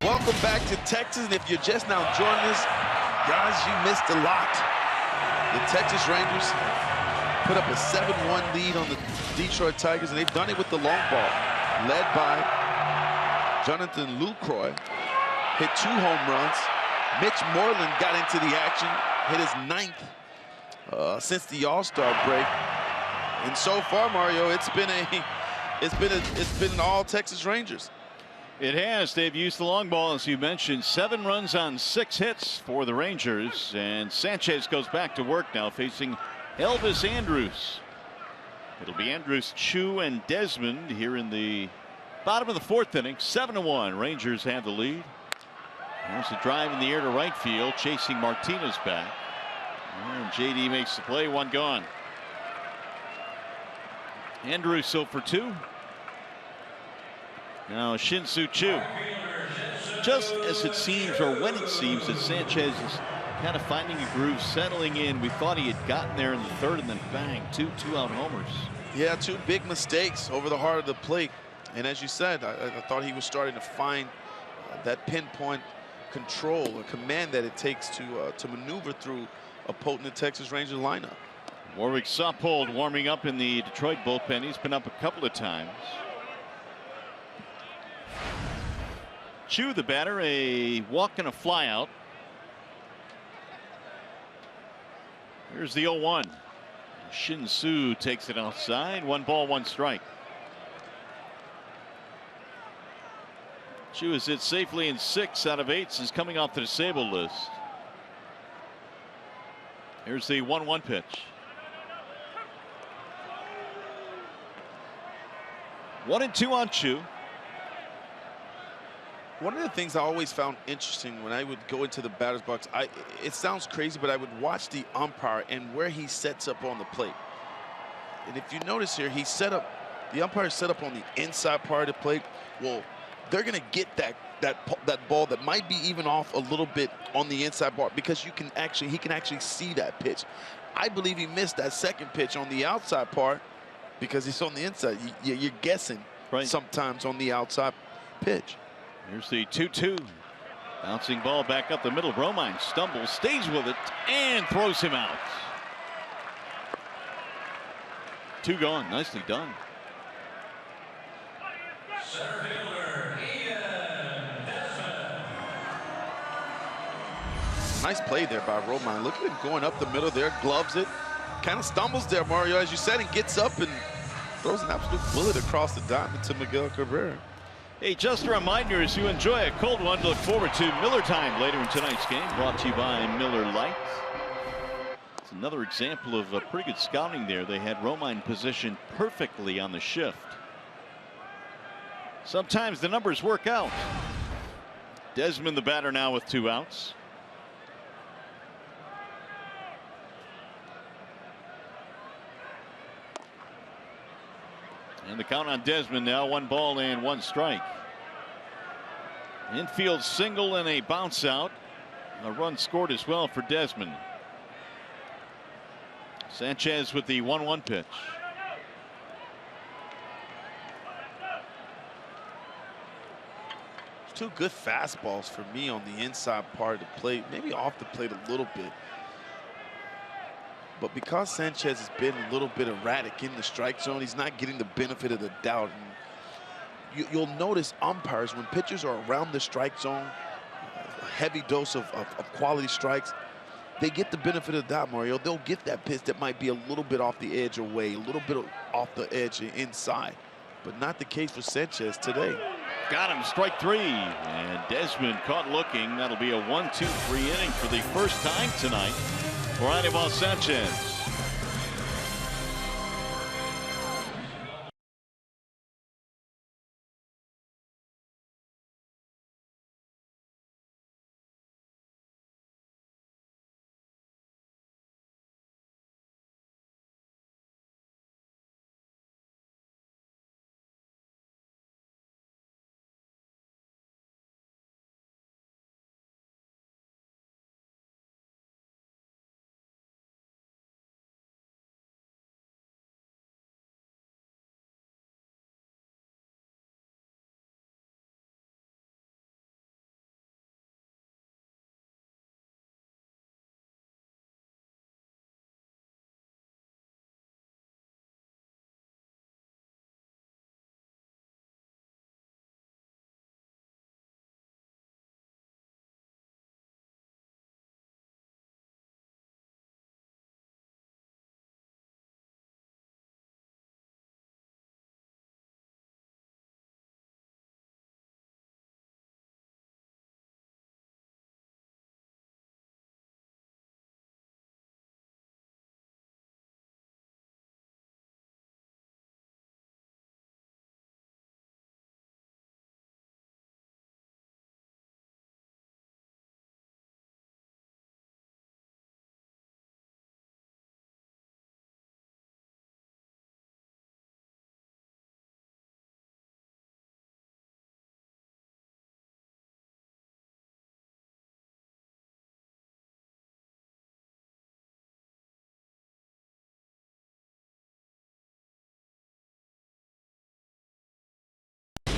Welcome back to Texas, and if you're just now joining us, guys, you missed a lot. The Texas Rangers put up a 7-1 lead on the Detroit Tigers, and they've done it with the long ball. Led by Jonathan Lucroy, hit 2 home runs. Mitch Moreland got into the action, hit his 9th since the All-Star break. And so far, Mario, it's been an all Texas Rangers. It has. They've used the long ball, as you mentioned. 7 runs on 6 hits for the Rangers. And Sanchez goes back to work now, facing Elvis Andrus. It'll be Andrus, Chu, and Desmond here in the bottom of the 4th inning. 7-1. Rangers have the lead. There's a drive in the air to right field, chasing Martinez back. And JD makes the play. 1 gone. Andrus 0 for 2. Now Shin-Soo Choo. Just as it seems, or when it seems, that Sanchez is kind of finding a groove, settling in. We thought he had gotten there in the 3rd, and then bang, 2 2-out homers. Yeah, 2 big mistakes over the heart of the plate. And as you said, I thought he was starting to find that pinpoint control, a command that it takes to maneuver through a potent Texas Rangers lineup. Warwick Saupold warming up in the Detroit bullpen. He's been up a couple of times. Chu, the batter, a walk and a fly out. Here's the 0-1. Shin-Soo takes it outside. 1 ball, 1 strike. Chu has hit safely in 6 out of 8 since coming off the disabled list. Here's the 1-1 pitch. 1-2 on Choo. One of the things I always found interesting when I would go into the batter's box, it sounds crazy, but I would watch the umpire and where he sets up on the plate. And if you notice here, the umpire set up on the inside part of the plate. Well, they're going to get that ball that might be even off a little bit on the inside part because he can actually see that pitch. I believe he missed that second pitch on the outside part because he's on the inside. You're guessing sometimes on the outside pitch. Here's the 2-2. Bouncing ball back up the middle. Romine stumbles, stays with it, and throws him out. 2 gone. Nicely done. Center fielder, Ian Desmond. Nice play there by Romine. Look at him going up the middle there, gloves it. Kind of stumbles there, Mario, as you said, and gets up and throws an absolute bullet across the diamond to Miguel Cabrera. Hey, just a reminder, as you enjoy a cold one, to look forward to Miller Time later in tonight's game, brought to you by Miller Lite. It's another example of a pretty good scouting there. They had Romine positioned perfectly on the shift. Sometimes the numbers work out. Desmond, the batter, now with 2 outs. And the count on Desmond now, 1 ball and 1 strike. Infield single and a bounce out. A run scored as well for Desmond. Sanchez with the 1-1 pitch. Two good fastballs for me on the inside part of the plate, maybe off the plate a little bit. But because Sanchez has been a little bit erratic in the strike zone, he's not getting the benefit of the doubt. And you'll notice umpires, when pitchers are around the strike zone, a heavy dose of quality strikes, they get the benefit of the doubt, Mario. They'll get that pitch that might be a little bit off the edge away, a little bit off the edge inside. But not the case for Sanchez today. Got him, strike 3. And Desmond caught looking. That'll be a 1-2-3 inning for the first time tonight for Anibal Sanchez.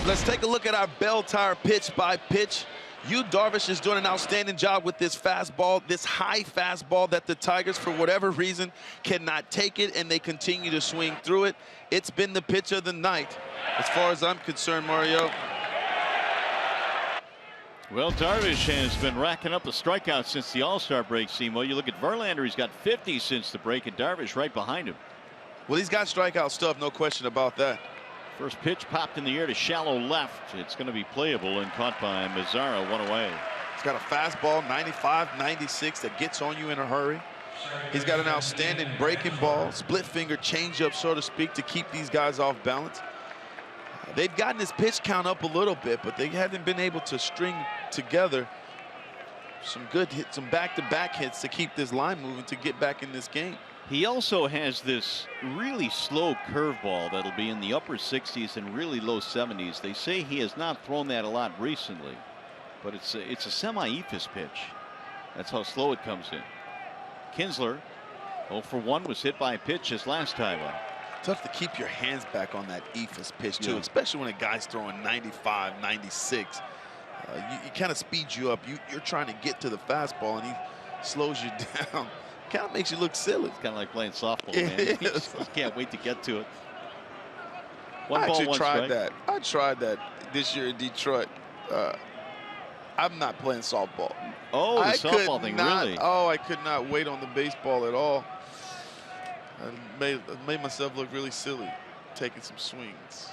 Let's take a look at our bell tire pitch by pitch. Yu Darvish is doing an outstanding job with this fastball, this high fastball that the Tigers, for whatever reason, cannot take it, and they continue to swing through it. It's been the pitch of the night, as far as I'm concerned, Mario. Well, Darvish has been racking up the strikeouts since the All-Star break, Simo. You look at Verlander, he's got 50 since the break, and Darvish right behind him. Well, he's got strikeout stuff, no question about that. First pitch popped in the air to shallow left. It's going to be playable and caught by Mazzara, 1 away. He's got a fastball, 95, 96, that gets on you in a hurry. He's got an outstanding breaking ball, split finger changeup, so to speak, to keep these guys off balance. They've gotten his pitch count up a little bit, but they haven't been able to string together some good hits, some back-to-back hits to keep this line moving to get back in this game. He also has this really slow curveball that'll be in the upper 60s and really low 70s. They say he has not thrown that a lot recently, but it's a semi-eephus pitch. That's how slow it comes in. Kinsler, 0 for 1, was hit by a pitch his last time up. Tough to keep your hands back on that eephus pitch, too, especially when a guy's throwing 95, 96. He kind of speeds you up. You're trying to get to the fastball, and he slows you down. Kind of makes you look silly. It's kind of like playing softball, man. You just can't wait to get to it. I actually tried that. I tried that this year in Detroit. I'm not playing softball. Oh, the softball thing, really? Oh, I could not wait on the baseball at all. I made myself look really silly taking some swings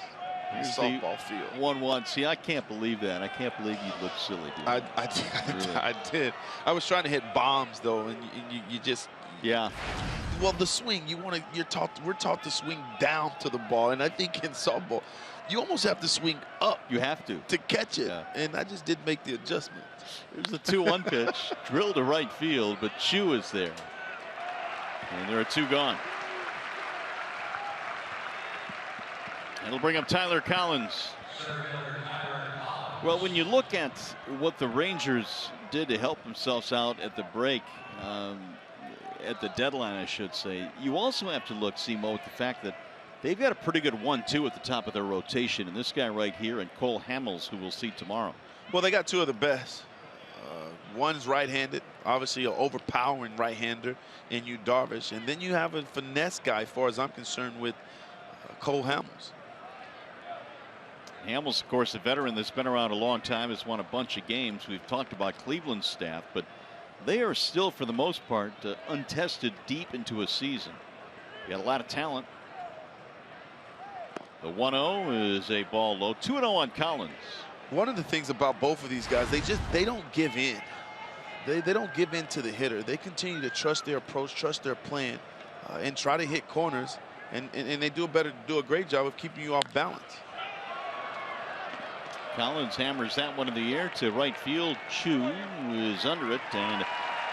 in the softball field. 1-1. See, I can't believe that. I can't believe you'd look silly, dude. I did. I was trying to hit bombs though, and you just. Yeah. Well, the swing we're taught to swing down to the ball, and I think in softball, you almost have to swing up. You have to catch it, and I just didn't make the adjustment. There's the 2-1 pitch, drilled to right field, but Chu is there, and there are 2 gone. It'll bring up Tyler Collins. Well, when you look at what the Rangers did to help themselves out at the break, at the deadline, I should say, you also have to look, Simo, at the fact that they've got a pretty good 1-2 at the top of their rotation, and this guy right here and Cole Hamels, who we'll see tomorrow. Well, they got 2 of the best. One's right-handed, obviously an overpowering right-hander in Yu Darvish, and then you have a finesse guy, as far as I'm concerned, with Cole Hamels. Hamels, of course, a veteran that's been around a long time, has won a bunch of games. We've talked about Cleveland's staff, but they are still, for the most part, untested deep into a season. You got a lot of talent. The 1-0 is a ball low. 2-0 on Collins. One of the things about both of these guys, they don't give in. They don't give in to the hitter. They continue to trust their approach, trust their plan, and try to hit corners. And they do a great job of keeping you off balance. Collins hammers that one in the air to right field. Chu is under it, and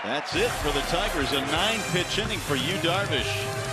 that's it for the Tigers. A 9-pitch inning for Yu Darvish.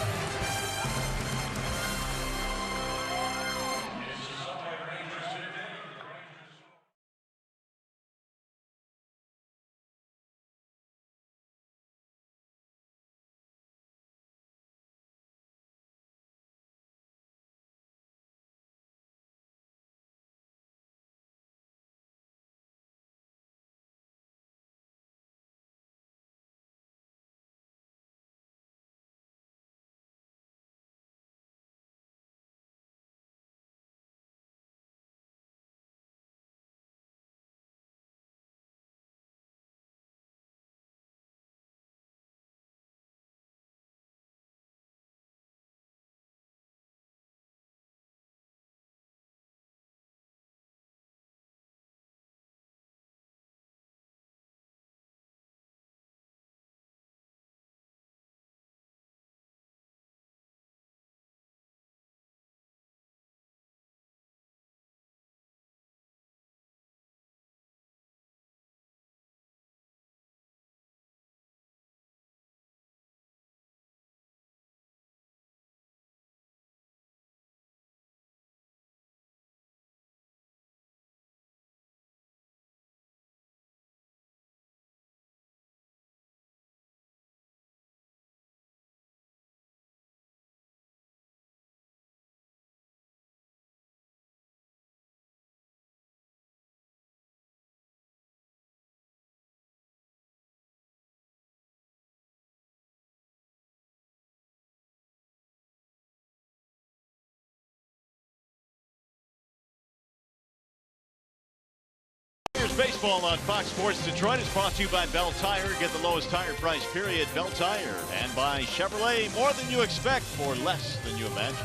Baseball on Fox Sports Detroit is brought to you by Bell Tire. Get the lowest tire price, period. Bell Tire. And by Chevrolet. More than you expect for less than you imagine.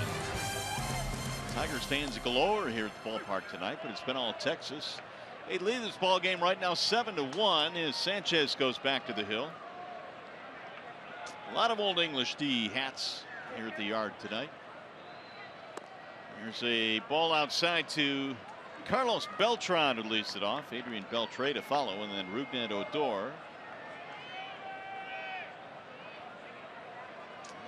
Tigers fans galore here at the ballpark tonight, but it's been all Texas. They lead this ball game right now 7-1 as Sanchez goes back to the hill. A lot of Old English D hats here at the yard tonight. There's a ball outside to Carlos Beltran, who leads it off. Adrian Beltre to follow, and then Rougned Odor.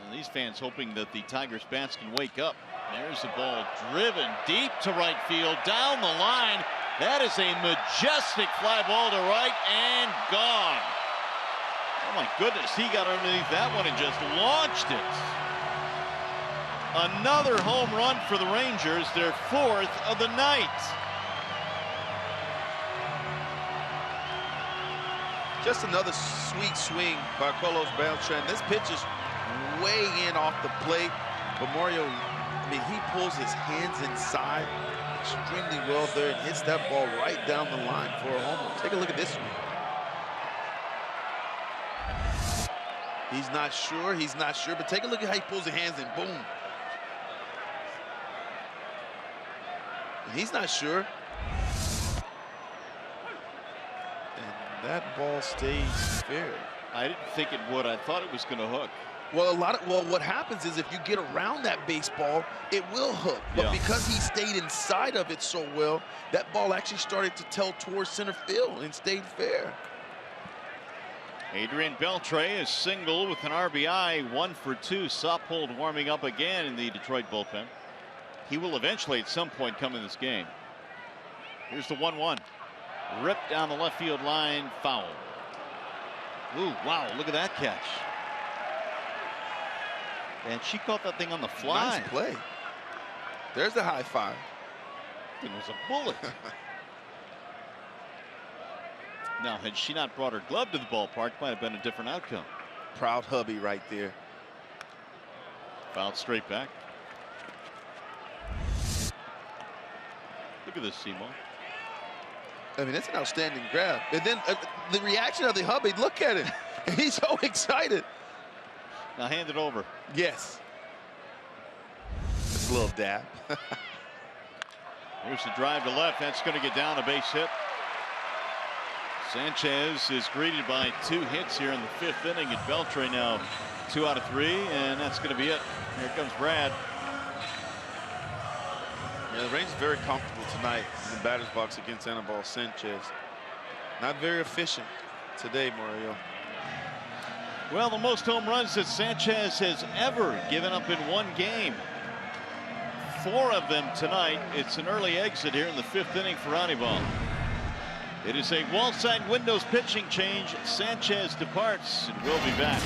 And these fans hoping that the Tigers bats can wake up. There's the ball driven deep to right field, down the line. That is a majestic fly ball to right and gone. Oh my goodness, he got underneath that one and just launched it. Another home run for the Rangers, their 4th of the night. Just another sweet swing by Carlos Beltran. This pitch is way in off the plate, but Mario, I mean, he pulls his hands inside extremely well there and hits that ball right down the line for a home run. Take a look at this one. He's not sure, but take a look at how he pulls his hands in, boom. And he's not sure. And that ball stays fair. I didn't think it would. I thought it was going to hook. Well, what happens is if you get around that baseball, it will hook. But because he stayed inside of it so well, that ball actually started to tilt towards center field and stayed fair. Adrian Beltre is single with an RBI, 1 for 2. Saupold warming up again in the Detroit bullpen. He will eventually at some point come in this game. Here's the 1-1. Ripped down the left field line, foul. Ooh, wow, look at that catch. And she caught that thing on the fly. Nice play. There's the high five. It was a bullet. Now, had she not brought her glove to the ballpark, might have been a different outcome. Proud hubby right there. Fouled straight back. Look at this, Seymour. I mean, it's an outstanding grab. And then the reaction of the hubby, look at him. He's so excited. Now hand it over. Yes. Just a little dab. Here's the drive to left. That's going to get down a base hit. Sanchez is greeted by 2 hits here in the 5th inning, and Beltre now 2 out of 3, and that's going to be it. Here comes Brad. Yeah, the Rangers very comfortable tonight in the batter's box against Anibal Sanchez. Not very efficient today, Mario. Well, the most home runs that Sanchez has ever given up in one game. 4 of them tonight. It's an early exit here in the 5th inning for Anibal. It is a wall side windows pitching change. Sanchez departs and will be back.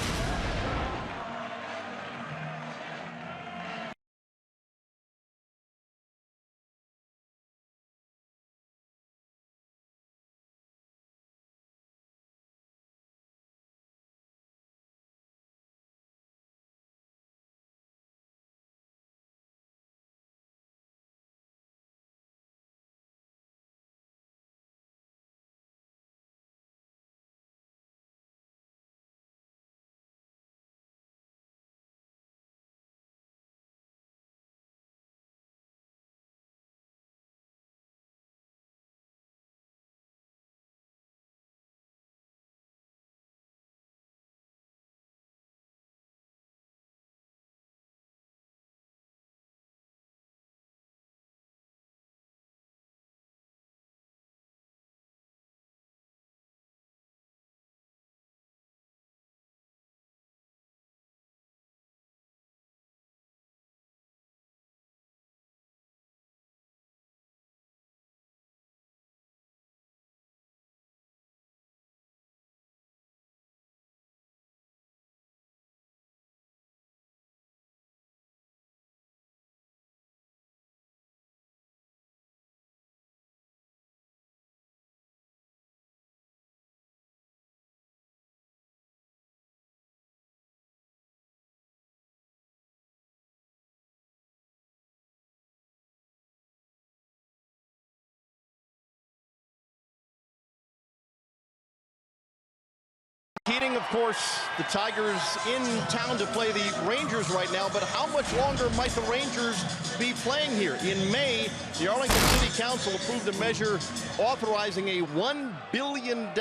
Keating, of course, the Tigers in town to play the Rangers right now, but how much longer might the Rangers be playing here? In May, the Arlington City Council approved a measure authorizing a $1 billion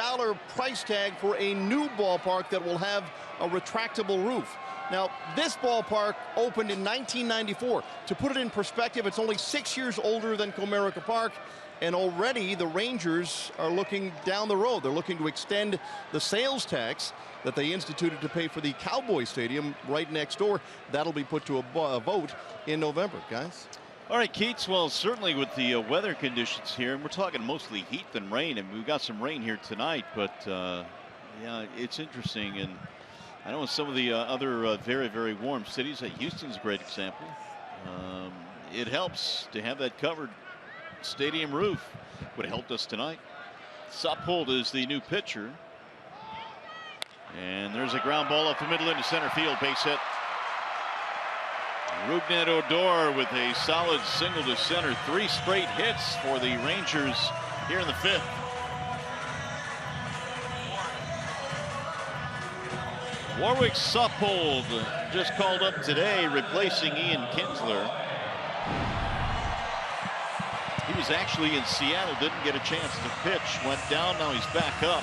price tag for a new ballpark that will have a retractable roof. Now, this ballpark opened in 1994. To put it in perspective, it's only 6 years older than Comerica Park, and already the Rangers are looking down the road. They're looking to extend the sales tax that they instituted to pay for the Cowboy Stadium right next door. That'll be put to a vote in November, guys. All right, Keats, well, certainly with the weather conditions here, and we're talking mostly heat than rain, and we've got some rain here tonight, but yeah, it's interesting. And I know some of the other very, very warm cities, Houston's a great example. It helps to have that covered stadium roof. Would have helped us tonight. Suppold is the new pitcher. And there's a ground ball up the middle into center field, base hit. Rougned Odor with a solid single to center. 3 straight hits for the Rangers here in the 5th. Warwick Suppold just called up today, replacing Ian Kinsler. He was actually in Seattle, didn't get a chance to pitch, went down, now he's back up.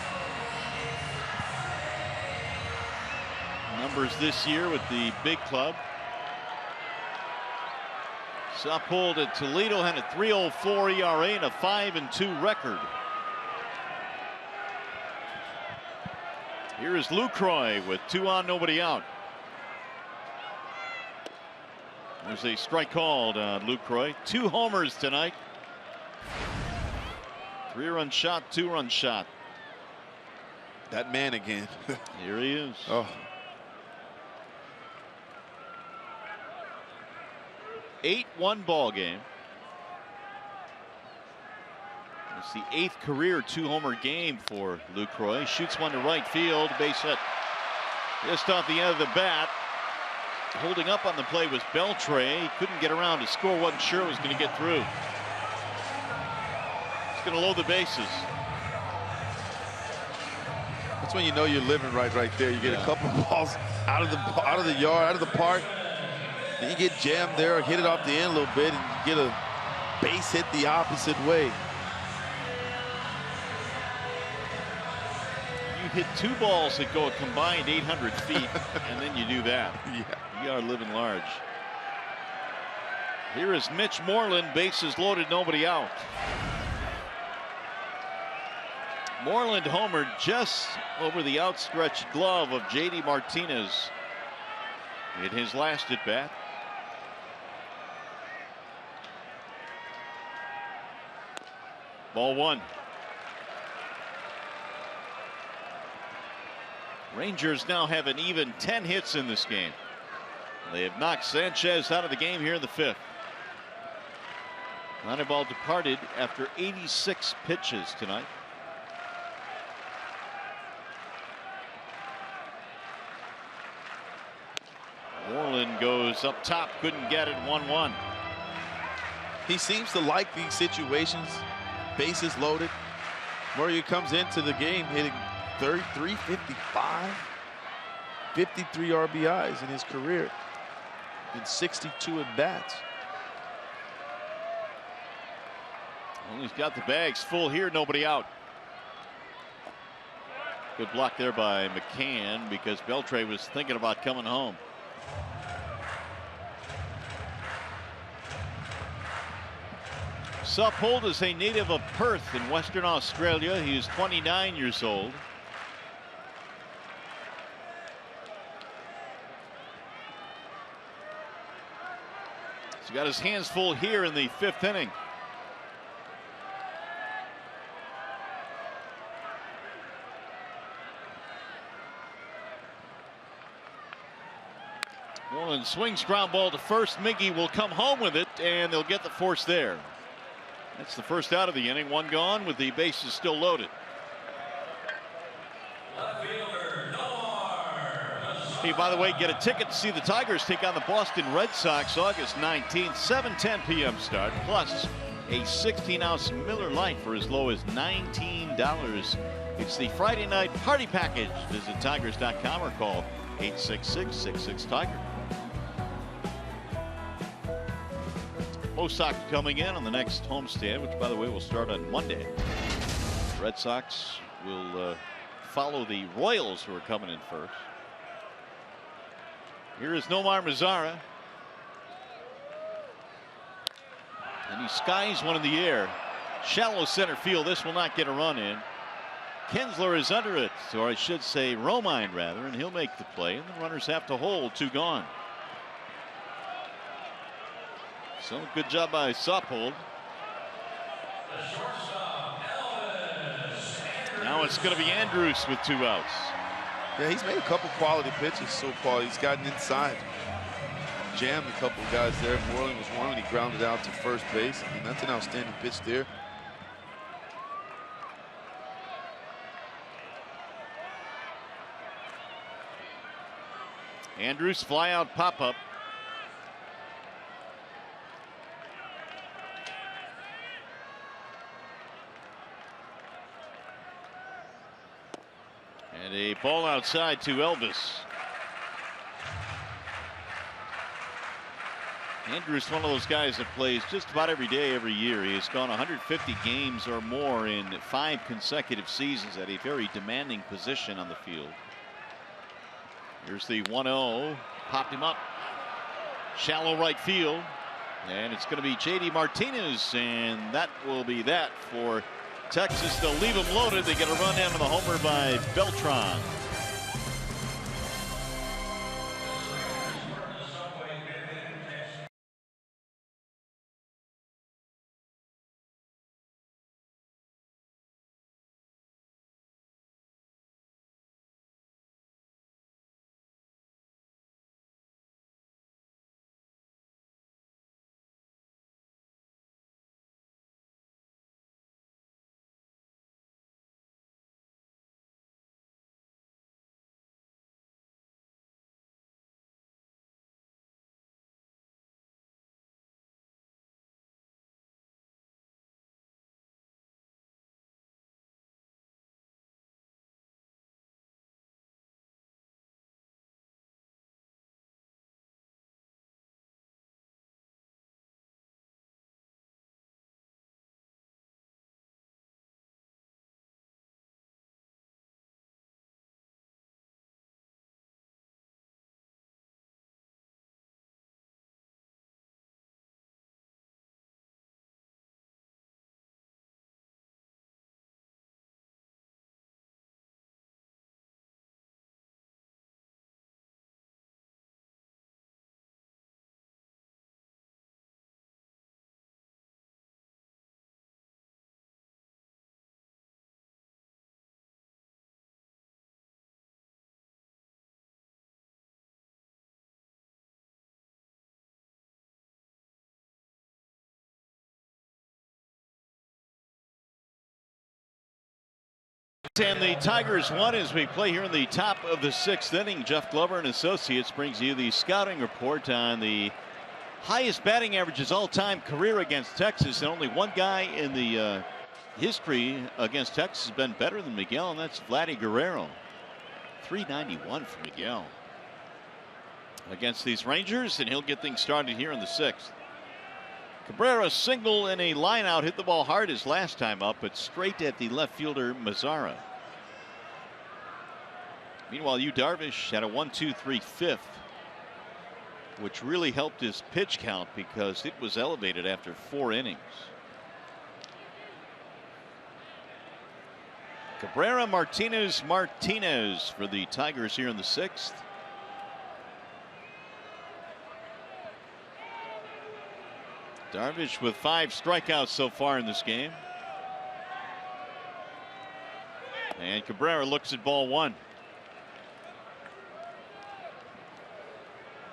Numbers this year with the big club. Suppold at Toledo had a 3.04 ERA and a 5-2 record. Here is Lucroy with 2 on, nobody out. There's a strike called on Lucroy. 2 homers tonight. 3-run shot, 2-run shot. That man again. Here he is. Oh. 8-1 ball game. It's the 8th career 2-homer game for Lucroy. Shoots one to right field, base hit. Just off the end of the bat. Holding up on the play was Beltre. He couldn't get around to score. Wasn't sure it was going to get through. He's going to load the bases. That's when you know you're living right there. You get a couple of balls out of the yard, out of the park. Then you get jammed there or hit it off the end a little bit and you get a base hit the opposite way. You hit 2 balls that go a combined 800 feet, and then you do that. Yeah. You are living large. Here is Mitch Moreland, bases loaded, nobody out. Moreland homered just over the outstretched glove of JD Martinez in his last at bat. Ball 1. Rangers now have an even 10 hits in this game. They have knocked Sanchez out of the game here in the 5th. Moneyball departed after 86 pitches tonight. Moreland goes up top, couldn't get it, 1-1. He seems to like these situations. Bases loaded. Murray comes into the game hitting 33, 55, 53 RBIs in his career in 62 at bats. Well, he's got the bags full here, nobody out. Good block there by McCann because Beltre was thinking about coming home. Suppold is a native of Perth in Western Australia. He is 29 years old. He's got his hands full here in the 5th inning. Moreland swings ground ball to first. Miggy will come home with it, and they'll get the force there. That's the first out of the inning. 1 gone with the bases still loaded. Hey, by the way, get a ticket to see the Tigers take on the Boston Red Sox August 19th, 7:10 p.m. start, plus a 16-ounce Miller Lite for as low as $19 It's the Friday night party package. Visit Tigers.com or call 866-66-TIGER. Most Sox coming in on the next homestand, which, by the way, will start on Monday. Red Sox will follow the Royals, who are coming in first. Here is Nomar Mazara. And he skies one in the air. Shallow center field. This will not get a run in. Kinsler is under it, or I should say Romine rather, and he'll make the play, and the runners have to hold. 2 gone. So good job by Soppold. Now it's going to be Andrus with 2 outs. Yeah, he's made a couple quality pitches so far. He's gotten inside, jammed a couple of guys there. Moreland was one, and he grounded out to first base. I mean, that's an outstanding pitch there. Andrus fly out pop up. And a ball outside to Elvis. Andrus, one of those guys that plays just about every day, every year. He has gone 150 games or more in 5 consecutive seasons at a very demanding position on the field. Here's the 1-0. Popped him up. Shallow right field. And it's going to be J.D. Martinez. And that will be that for Texas. They'll leave him loaded. They get a run down to the homer by Beltran. And the Tigers won as we play here in the top of the 6th inning. Jeff Glover and Associates brings you the scouting report on the highest batting averages all-time career against Texas. And only one guy in the history against Texas has been better than Miguel, and that's Vladdy Guerrero. 391 for Miguel against these Rangers, and he'll get things started here in the 6th. Cabrera single in a line out, hit the ball hard his last time up, but straight at the left fielder Mazara. Meanwhile, Yu Darvish had a 1-2-3 fifth, which really helped his pitch count because it was elevated after 4 innings. Cabrera, Martinez for the Tigers here in the 6th. Darvish with 5 strikeouts so far in this game. And Cabrera looks at ball 1.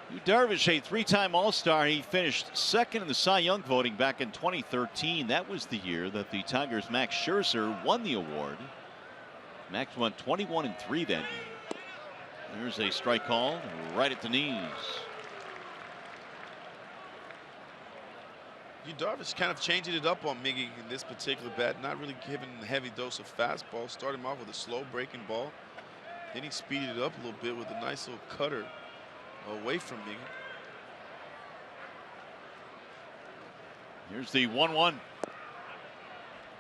Yu Darvish, a 3-time All-Star. He finished 2nd in the Cy Young voting back in 2013. That was the year that the Tigers' Max Scherzer won the award. Max went 21-3 that year. There's a strike called right at the knees. Darvish kind of changing it up on Miggy in this particular bat, not really giving him a heavy dose of fastball. Started him off with a slow breaking ball. Then he speeded it up a little bit with a nice little cutter away from Miggy. Here's the 1-1.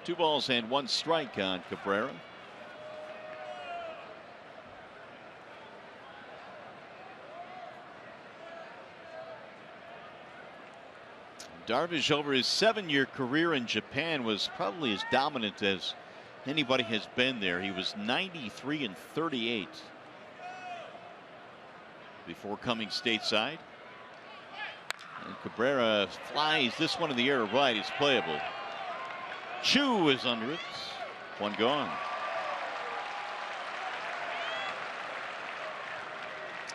2 balls and 1 strike on Cabrera. Darvish, over his 7-year career in Japan, was probably as dominant as anybody has been there. He was 93 and 38 before coming stateside. And Cabrera flies this one in the air right. It's playable. Chu is under it. 1 gone.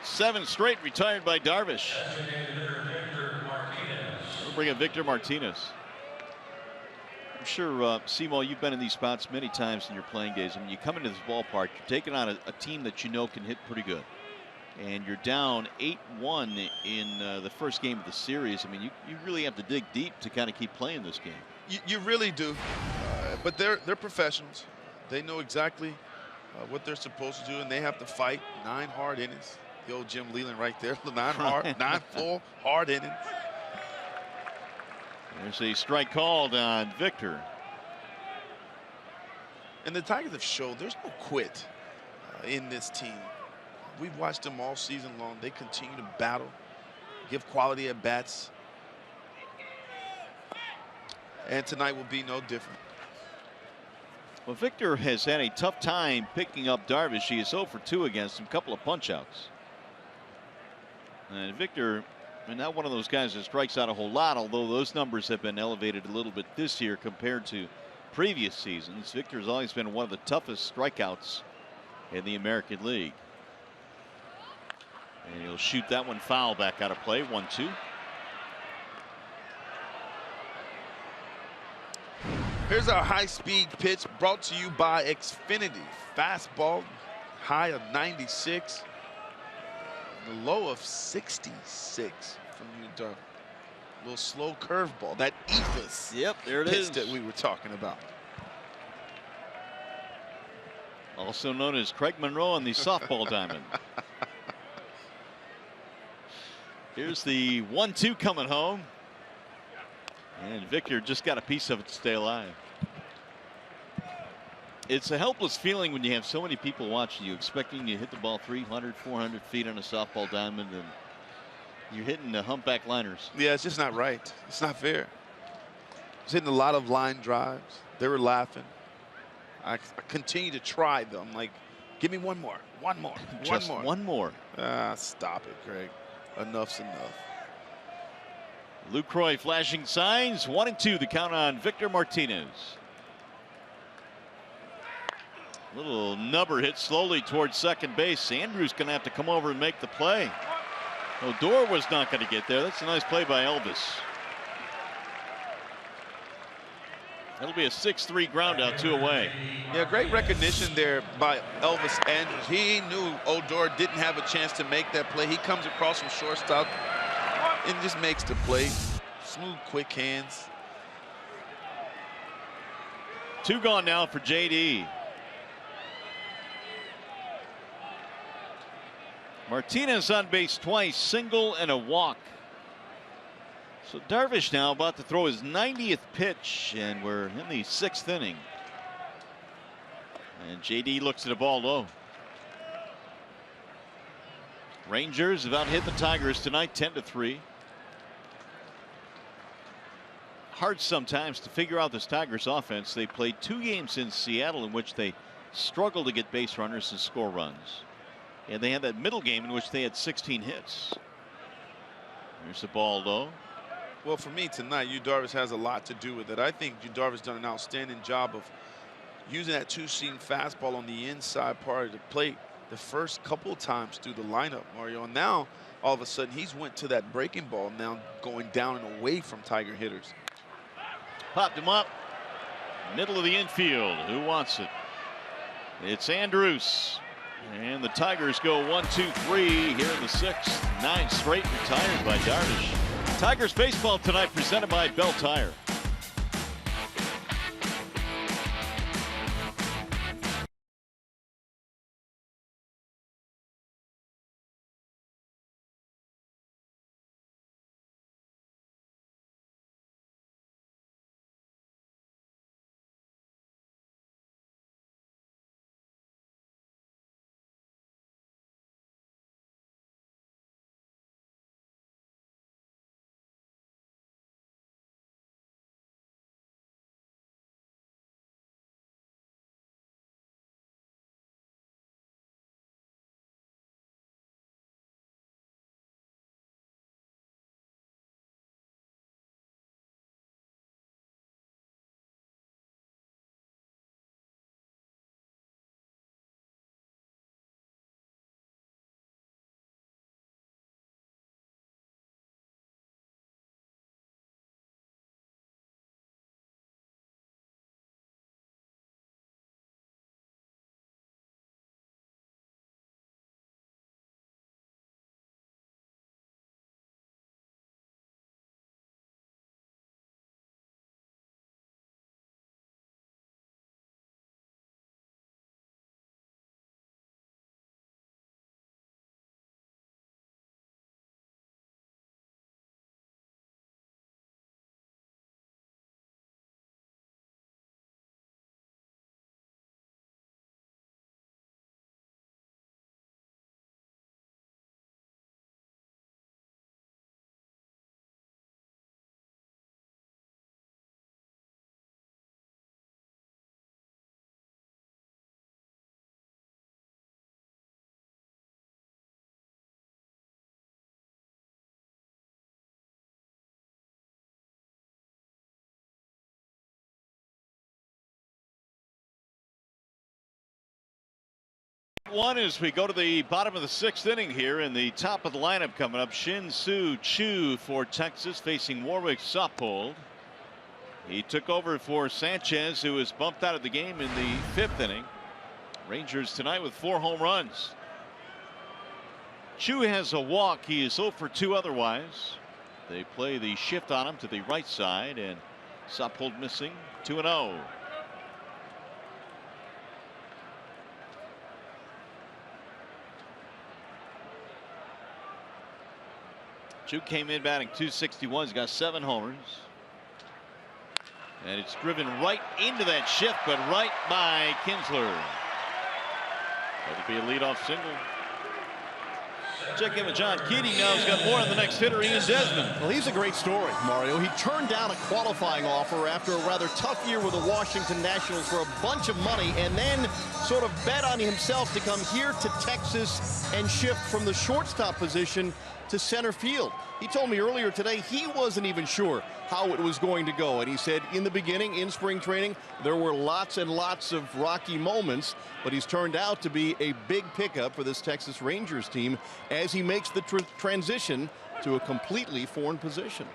7 straight retired by Darvish. We'll bring in Victor Martinez. I'm sure, Simo, you've been in these spots many times in your playing days. I mean, you come into this ballpark, you're taking on a team that you know can hit pretty good. And you're down 8-1 in the first game of the series. I mean, you really have to dig deep to kind of keep playing this game. You really do. But they're professionals. They know exactly what they're supposed to do, and they have to fight 9 hard innings. The old Jim Leland right there. 9 full hard innings. There's a strike called on Victor. And the Tigers have showed there's no quit in this team. We've watched them all season long. They continue to battle, give quality at bats. And tonight will be no different. Well, Victor has had a tough time picking up Darvish. He is 0 for 2 against him, a couple of punch-outs. And Victor, not one of those guys that strikes out a whole lot, although those numbers have been elevated a little bit this year compared to previous seasons. Victor has always been one of the toughest strikeouts in the American League. And he'll shoot that one foul back out of play. 1-2. Here's our high-speed pitch brought to you by Xfinity. Fastball, high of 96. The low of 66 from Darvish. A little slow curveball. That ethos. Yep, there it pitch is. that we were talking about. Also known as Craig Monroe on the softball diamond. Here's the 1-2 coming home. And Victor just got a piece of it to stay alive. It's a helpless feeling when you have so many people watching you, expecting you to hit the ball 300, 400 feet on a softball diamond, and you're hitting the humpback liners. Yeah, it's just not right. It's not fair. He's hitting a lot of line drives. They were laughing. I continue to try them. Like, give me one more. Just one more. Stop it, Craig. Enough's enough. Lucroy flashing signs. 1-2 the count on Victor Martinez. Little nubber hit slowly towards second base. Andrews going to have to come over and make the play. Odor was not going to get there. That's a nice play by Elvis. That'll be a 6-3 ground out, 2 away. Yeah, great recognition there by Elvis Andrews. He knew Odor didn't have a chance to make that play. He comes across from shortstop and just makes the play. Smooth, quick hands. 2 gone now for JD. Martinez on base twice, single and a walk. So Darvish now about to throw his 90th pitch, and we're in the 6th inning. And JD looks at a ball low. Rangers have out hit the Tigers tonight 10-3. Hard sometimes to figure out this Tigers offense. They played 2 games in Seattle in which they struggled to get base runners and score runs. And they had that middle game in which they had 16 hits. There's the ball low. Well, for me tonight, Yu Darvish has a lot to do with it. I think Yu Darvish done an outstanding job of using that 2-seam fastball on the inside part of the plate the first couple of times through the lineup, Mario. And now, all of a sudden, he's went to that breaking ball, now going down and away from Tiger hitters. Popped him up. Middle of the infield. Who wants it? It's Andrews. And the Tigers go 1-2-3 here in the 6th. 9 straight retired by Darvish. Tigers baseball tonight presented by Bell Tire. One as we go to the bottom of the 6th inning here, in the top of the lineup coming up, Shin-Soo Choo for Texas facing Warwick Saupold. He took over for Sanchez, who was bumped out of the game in the 5th inning. Rangers tonight with 4 home runs. Choo has a walk. He is 0 for 2 otherwise. They play the shift on him to the right side, and Saupold missing 2-0. Choo came in batting .261. He's got 7 homers. And it's driven right into that shift, but right by Kinsler. That'll be a leadoff single. Check in with John Keating now. He's got more on the next hitter, Ian Desmond. Well, he's a great story, Mario. He turned down a qualifying offer after a rather tough year with the Washington Nationals for a bunch of money, and then sort of bet on himself to come here to Texas and shift from the shortstop position to center field. He told me earlier today he wasn't even sure how it was going to go, and he said in the beginning, in spring training, there were lots and lots of rocky moments, but he's turned out to be a big pickup for this Texas Rangers team as he makes the transition to a completely foreign position.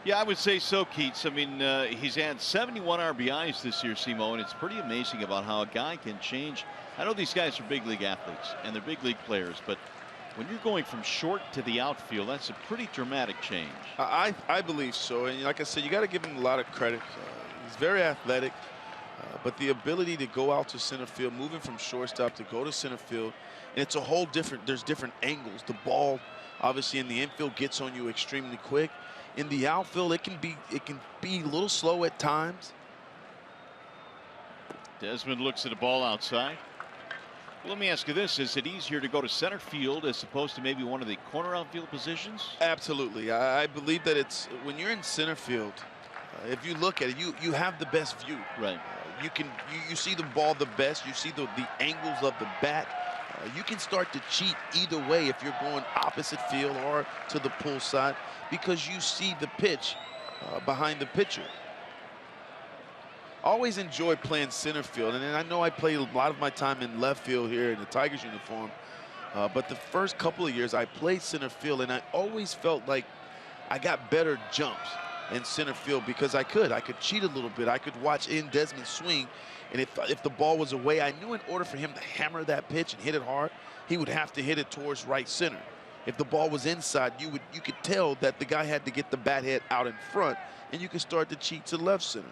Yeah, I would say so, Keats. I mean, he's had 71 RBIs this year, Simo, and it's pretty amazing about how a guy can change. I know these guys are big league athletes and they're big league players, but when you're going from short to the outfield, that's a pretty dramatic change. I believe so. And like I said, you got to give him a lot of credit. He's very athletic, but the ability to go out to center field, moving from shortstop to go to center field, and it's a whole different, there's different angles. The ball, obviously, in the infield gets on you extremely quick. In the outfield, it can be a little slow at times. Desmond looks at the ball outside. Let me ask you this. Is it easier to go to center field as opposed to maybe one of the corner outfield positions? Absolutely. I believe that it's when you're in center field, if you look at it, you have the best view. Right. You see the ball the best. You see the angles of the bat. You can start to cheat either way if you're going opposite field or to the pull side because you see the pitch behind the pitcher. Always enjoyed playing center field, and I know I played a lot of my time in left field here in the Tigers uniform, but the first couple of years I played center field, and I always felt like I got better jumps in center field because I could cheat a little bit. I could watch Ian Desmond swing, and if the ball was away, I knew in order for him to hammer that pitch and hit it hard, he would have to hit it towards right center. If the ball was inside, you could tell that the guy had to get the bat head out in front, and you could start to cheat to left center.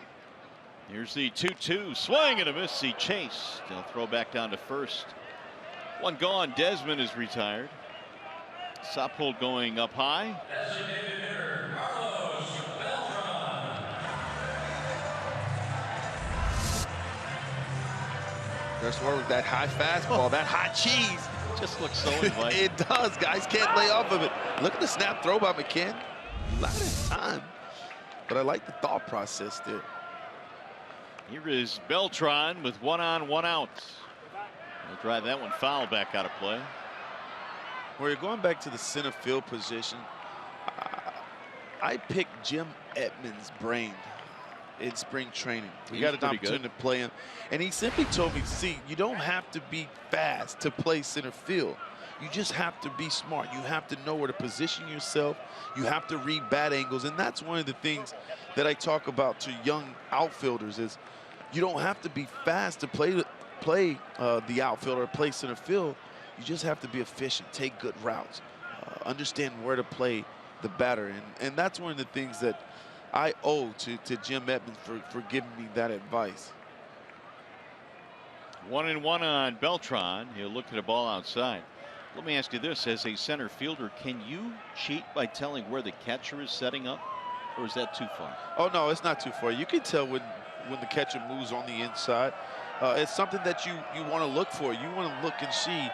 Here's the 2-2 swing and a miss. He chased. He'll throw back down to first. One gone. Desmond is retired. Saupold going up high. Designated hitter, Carlos Beltran. There's where with that high fastball, that hot cheese. Just looks so inviting. It does. Guys can't lay off of it. Look at the snap throw by McKen. Not in time. But I like the thought process there. Here is Beltran with 1 on, 1 out. He'll drive that one foul back out of play. Where you're going back to the center field position, I picked Jim Edmonds' brain in spring training. We got an opportunity to play him, and he simply told me, see, you don't have to be fast to play center field. You just have to be smart. You have to know where to position yourself. You have to read bat angles, and that's one of the things that I talk about to young outfielders is you don't have to be fast to play the outfielder, play center field. You just have to be efficient, take good routes, understand where to play the batter. And that's one of the things that I owe to Jim Edmonds for giving me that advice. 1-1 on Beltran. He'll look at a ball outside. Let me ask you this. As a center fielder, can you cheat by telling where the catcher is setting up? Or is that too far? Oh, no, it's not too far. You can tell when the catcher moves on the inside. It's something that you want to look for. You want to look and see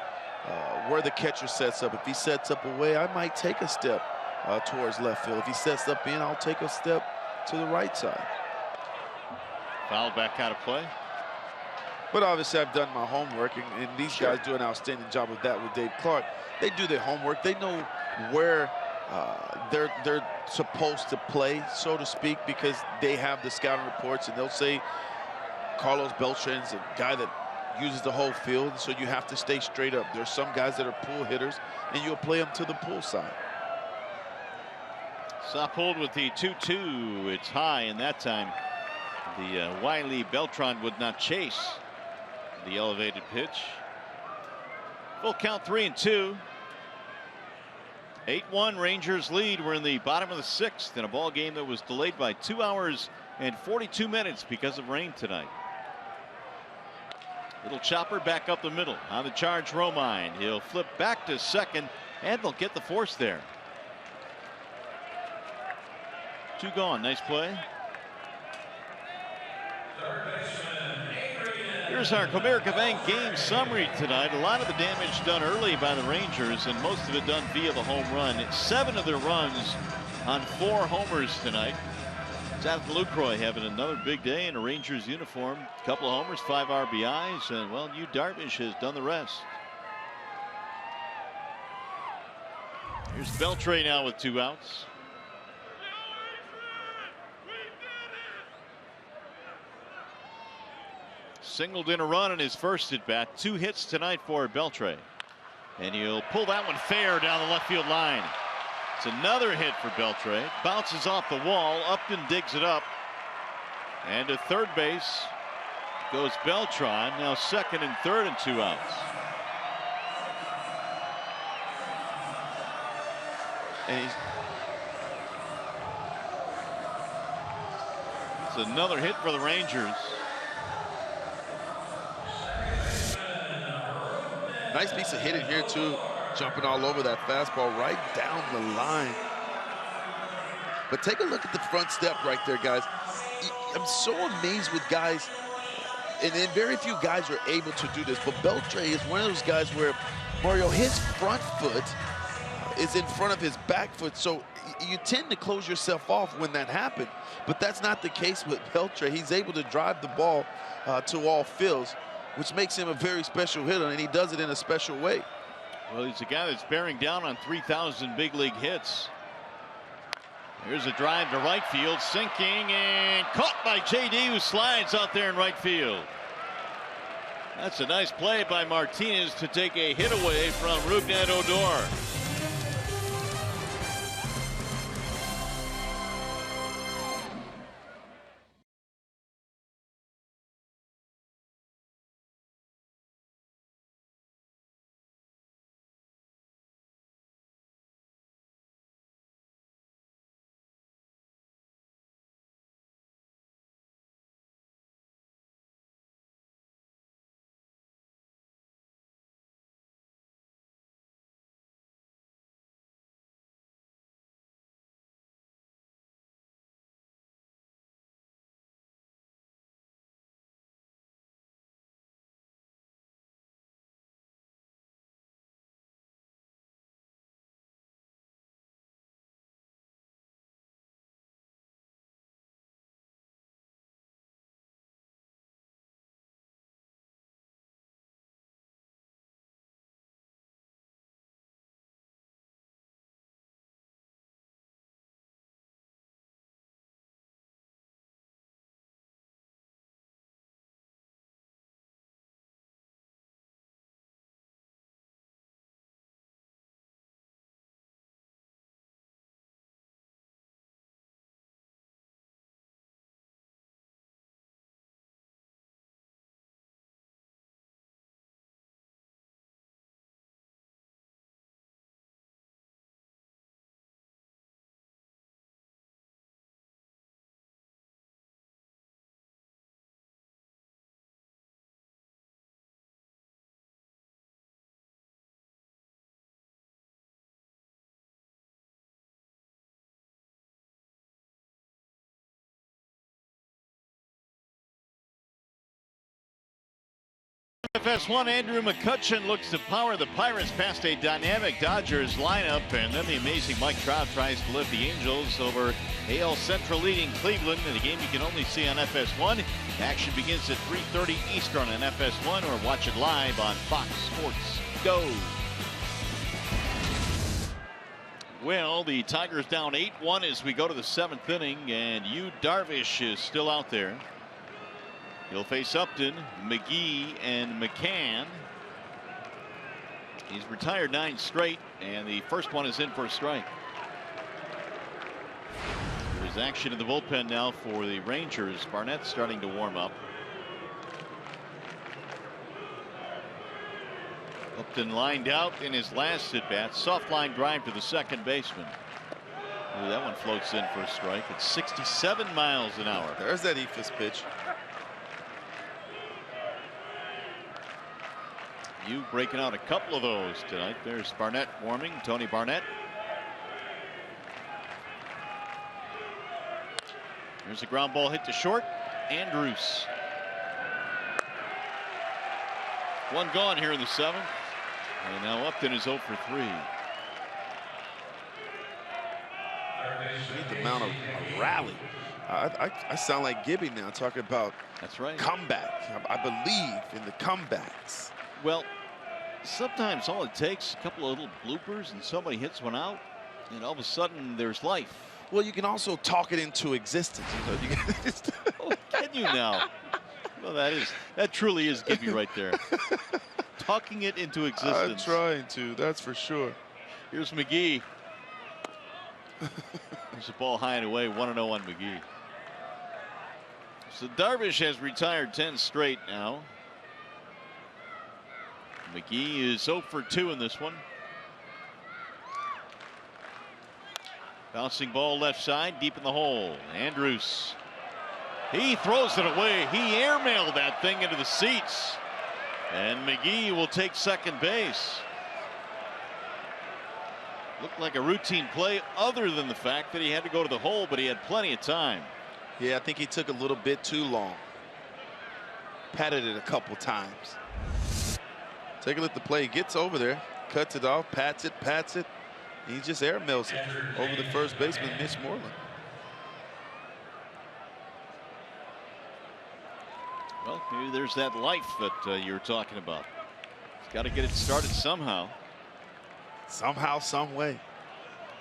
where the catcher sets up. If he sets up away, I might take a step towards left field. If he sets up in, I'll take a step to the right side. Foul back out of play. But obviously, I've done my homework, and these guys do an outstanding job of that with Dave Clark. They do their homework. They know where they're supposed to play, so to speak, because they have the scouting reports, and they'll say Carlos Beltran's a guy that uses the whole field, so you have to stay straight up. There's some guys that are pull hitters, and you'll play them to the pull side. Saupold with the 2-2. It's high, and that time the wily Beltran would not chase the elevated pitch. Full count, 3-2. 8-1 Rangers lead. We're in the bottom of the 6th in a ball game that was delayed by 2 hours and 42 minutes because of rain tonight. Little chopper back up the middle on the charge. Romine. He'll flip back to second, and they'll get the force there. 2 gone. Nice play. Here's our Comerica Bank game summary tonight. A lot of the damage done early by the Rangers, and most of it done via the home run. 7 of their runs on 4 homers tonight. Jonathan Lucroy having another big day in a Rangers uniform. A couple of homers, 5 RBIs, and, well, Yu Darvish has done the rest. Here's Beltran now with 2 outs. Singled in a run in his first at bat. 2 hits tonight for Beltran. And he'll pull that one fair down the left field line. It's another hit for Beltran. Bounces off the wall. Upton digs it up. And to third base goes Beltran. Now second and third and 2 outs. And it's another hit for the Rangers. nice piece of hitting here, too. Jumping all over that fastball right down the line. But take a look at the front step right there, guys. I'm so amazed with guys, and then very few guys are able to do this, but Beltran is one of those guys where, Mario, his front foot is in front of his back foot, so you tend to close yourself off when that happens. But that's not the case with Beltran. He's able to drive the ball to all fields, which makes him a very special hitter, and he does it in a special way. Well, he's a guy that's bearing down on 3,000 big league hits. Here's a drive to right field, sinking and caught by JD, who slides out there in right field. That's a nice play by Martinez to take a hit away from Rougned Odor. FS1, Andrew McCutcheon looks to power the Pirates past a dynamic Dodgers lineup, and then the amazing Mike Trout tries to lift the Angels over AL Central leading Cleveland in a game you can only see on FS1. Action begins at 3:30 Eastern on FS1, or watch it live on Fox Sports Go. Well, the Tigers down 8-1 as we go to the 7th inning, and Yu Darvish is still out there. He'll face Upton, McGee, and McCann. He's retired 9 straight, and the first one is in for a strike. There's action in the bullpen now for the Rangers. Barnett's starting to warm up. Upton lined out in his last at bat. Soft line drive to the second baseman. Ooh, that one floats in for a strike. It's 67 miles an hour. There's that Eephus pitch. You breaking out a couple of those tonight. There's Barnett warming. Tony Barnett. There's a ground ball hit to short. Andrus. One gone here in the 7th. And now Upton is 0 for 3. You need to mount a rally. I sound like Gibby now talking about That's right. comeback. I believe in the comebacks. Well, sometimes all it takes, a couple of little bloopers and somebody hits one out, and all of a sudden there's life. Well, you can also talk it into existence. You know, you can Oh, can you now? Well, that truly is Gibby right there. Talking it into I'm existence. trying to, that's for sure. Here's McGee. There's a ball high and away, 1-0 on McGee. So Darvish has retired 10 straight now. McGee is 0 for 2 in this one. Bouncing ball left side, deep in the hole. Andrus. He throws it away. He airmailed that thing into the seats. And McGee will take second base. Looked like a routine play other than the fact that he had to go to the hole, but he had plenty of time. Yeah, I think he took a little bit too long. Patted it a couple times. Take a look at the play. He gets over there, cuts it off, pats it. He just airmails it over the first baseman, Mitch Moreland. Well, maybe there's that life that you were talking about. He's got to get it started somehow. Somehow, some way.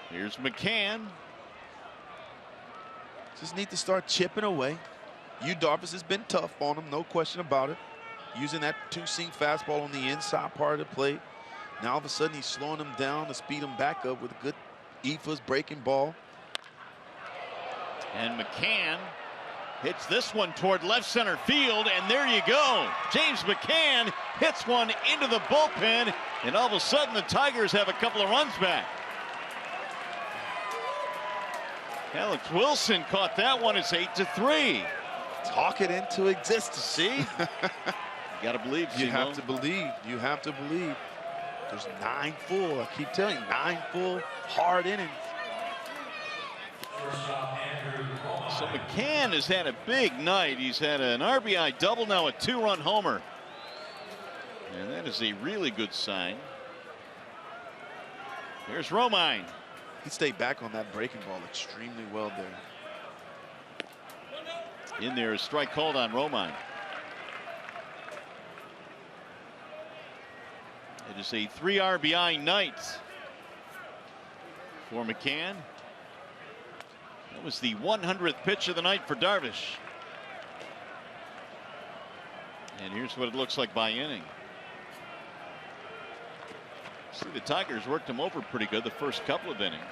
Here's McCann. Just need to start chipping away. Yu Darvish has been tough on him, no question about it. Using that two-seam fastball on the inside part of the plate. Now all of a sudden he's slowing him down to speed him back up with a good Eephus breaking ball. And McCann hits this one toward left center field, and there you go. James McCann hits one into the bullpen, and all of a sudden the Tigers have a couple of runs back. Alex Wilson caught that one. It's 8-3. Talk it into existence. See? You got to believe, You Simo. have to believe. You have to believe. There's 9 full. I keep telling you, 9 full hard innings. So McCann has had a big night. He's had an RBI double, now a 2-run homer. And that is a really good sign. Here's Romine. He stayed back on that breaking ball extremely well there. In there, a strike called on Romine. It is a 3 RBI night for McCann. That was the 100th pitch of the night for Darvish. And here's what it looks like by inning. See, the Tigers worked him over pretty good the first couple of innings.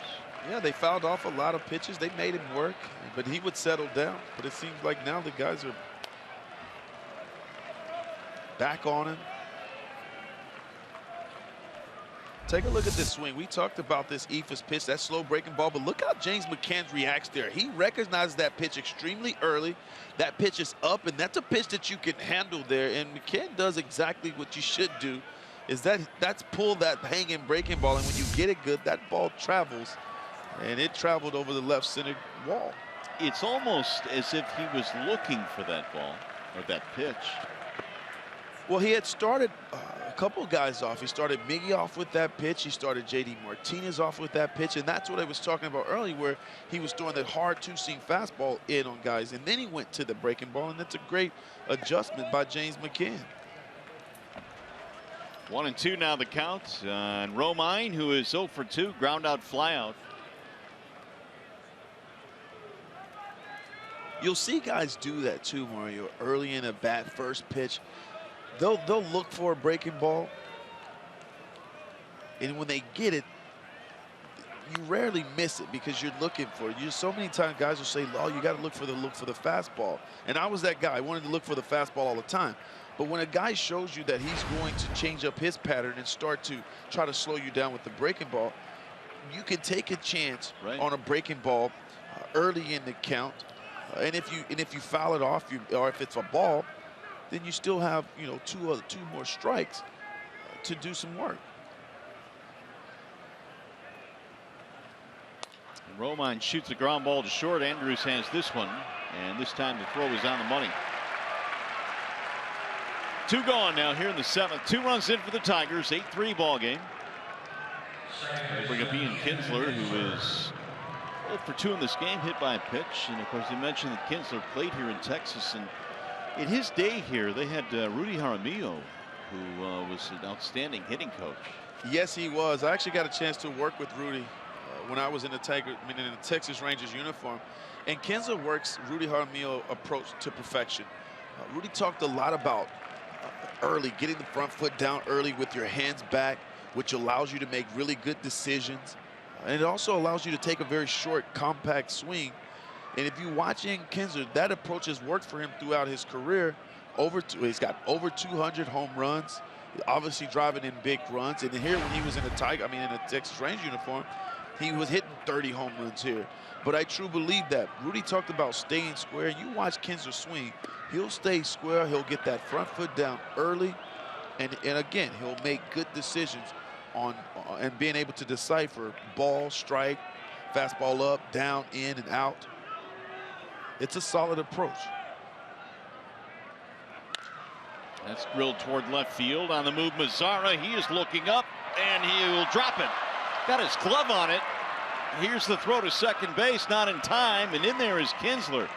Yeah, they fouled off a lot of pitches. They made him work, but he would settle down. But it seems like now the guys are back on him. Take a look at this swing. We talked about this Eephus pitch, that slow breaking ball, but look how James McCann reacts there. He recognizes that pitch extremely early. That pitch is up, and that's a pitch that you can handle there. And McCann does exactly what you should do, is that's pull that hanging breaking ball, and when you get it good, that ball travels, and it traveled over the left center wall. It's almost as if he was looking for that ball or that pitch. Well, he had started a couple guys off. He started Miggy off with that pitch. He started J.D. Martinez off with that pitch. And that's what I was talking about earlier, where he was throwing that hard two-seam fastball in on guys. And then he went to the breaking ball, and that's a great adjustment by James McCann. 1-2 now the count. And Romine, who is 0 for 2, ground out, fly out. You'll see guys do that too, Mario. Early in a bat, first pitch, they'll look for a breaking ball, and when they get it, you rarely miss it because you're looking for it. So many times guys will say, "Oh, you got to look for the fastball," and I was that guy. I wanted to look for the fastball all the time. But when a guy shows you that he's going to change up his pattern and start to try to slow you down with the breaking ball, you can take a chance on a breaking ball early in the count. And if you foul it off, or if it's a ball, then you still have two more strikes to do some work. And Romine shoots a ground ball to short. Andrews has this one, and this time the throw is on the money. 2 gone now here in the 7th. 2 runs in for the Tigers. 8-3 ball game. They bring up Ian Kinsler, who is 0 for 2 in this game, hit by a pitch. And of course, you mentioned that Kinsler played here in Texas, and in his day here, they had Rudy Jaramillo, who was an outstanding hitting coach. Yes, he was. I actually got a chance to work with Rudy when I was in the Texas Rangers uniform. And Kinsler works Rudy Jaramillo approach to perfection. Rudy talked a lot about early, getting the front foot down early with your hands back, which allows you to make really good decisions. And it also allows you to take a very short, compact swing. And if you watch Ian Kinsler, that approach has worked for him throughout his career. He's got over 200 home runs, obviously driving in big runs. And here, when he was in a Texas Rangers uniform, he was hitting 30 home runs here. But I truly believe that. Rudy talked about staying square. You watch Kinsler swing, he'll stay square. He'll get that front foot down early. And again, he'll make good decisions and being able to decipher ball, strike, fastball up, down, in, and out. It's a solid approach. That's drilled toward left field. On the move, Mazara. He is looking up, and he will drop it. Got his glove on it. Here's the throw to second base, not in time, and in there is Kinsler.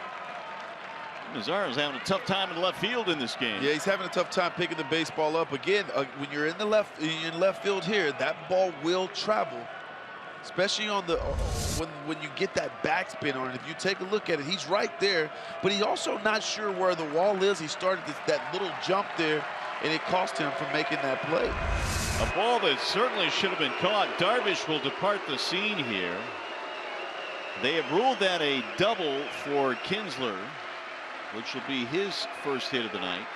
Mazara's having a tough time in left field in this game. Yeah, he's having a tough time picking the baseball up. Again, when you're in left field here, that ball will travel, especially on the when you get that backspin on it. If you take a look at it, he's right there, but he's also not sure where the wall is. He started that little jump there, and it cost him from making that play. A ball that certainly should have been caught. Darvish will depart the scene here. They have ruled that a double for Kinsler, which will be his first hit of the night.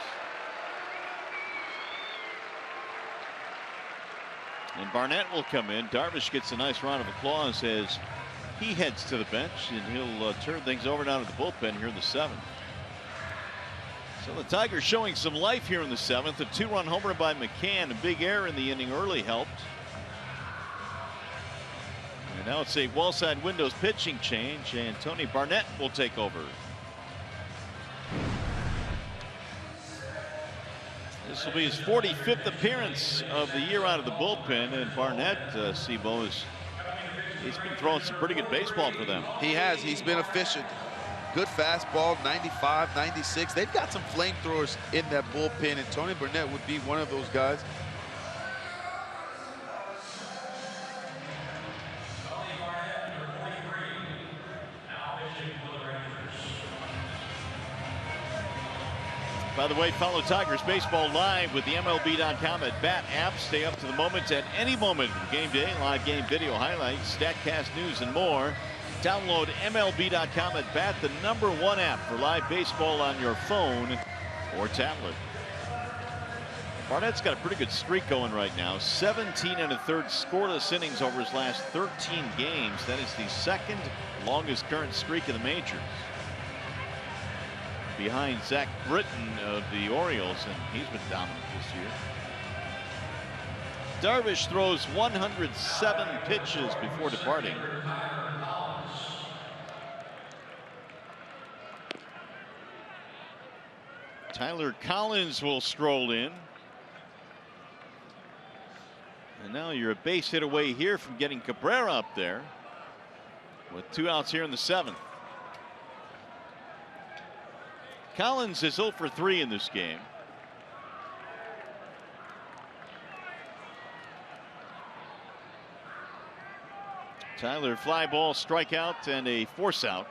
And Barnett will come in. Darvish gets a nice round of applause as he heads to the bench, and he'll turn things over down to the bullpen here in the 7th. So the Tigers showing some life here in the 7th. A 2-run homer by McCann. A big error in the inning early helped. And now it's a wall side windows pitching change, and Tony Barnett will take over. This will be his 45th appearance of the year out of the bullpen, and Barnett, Sebo, he's been throwing some pretty good baseball for them. He has. He's been efficient. Good fastball, 95, 96. They've got some flamethrowers in that bullpen, and Tony Barnett would be one of those guys. By the way, follow Tigers Baseball live with the MLB.com at Bat app. Stay up to the moment at any moment of game day. Live game video highlights, StatCast news, and more. Download MLB.com at Bat, the #1 app for live baseball on your phone or tablet. Barnett's got a pretty good streak going right now. 17 1/3 scoreless innings over his last 13 games. That is the second longest current streak in the majors, behind Zach Britton of the Orioles, and he's been dominant this year. Darvish throws 107 pitches before departing. Tyler Collins will stroll in. And now you're a base hit away here from getting Cabrera up there with 2 outs here in the 7th. Collins is 0 for 3 in this game. Tyler, fly ball, strikeout, and a force out.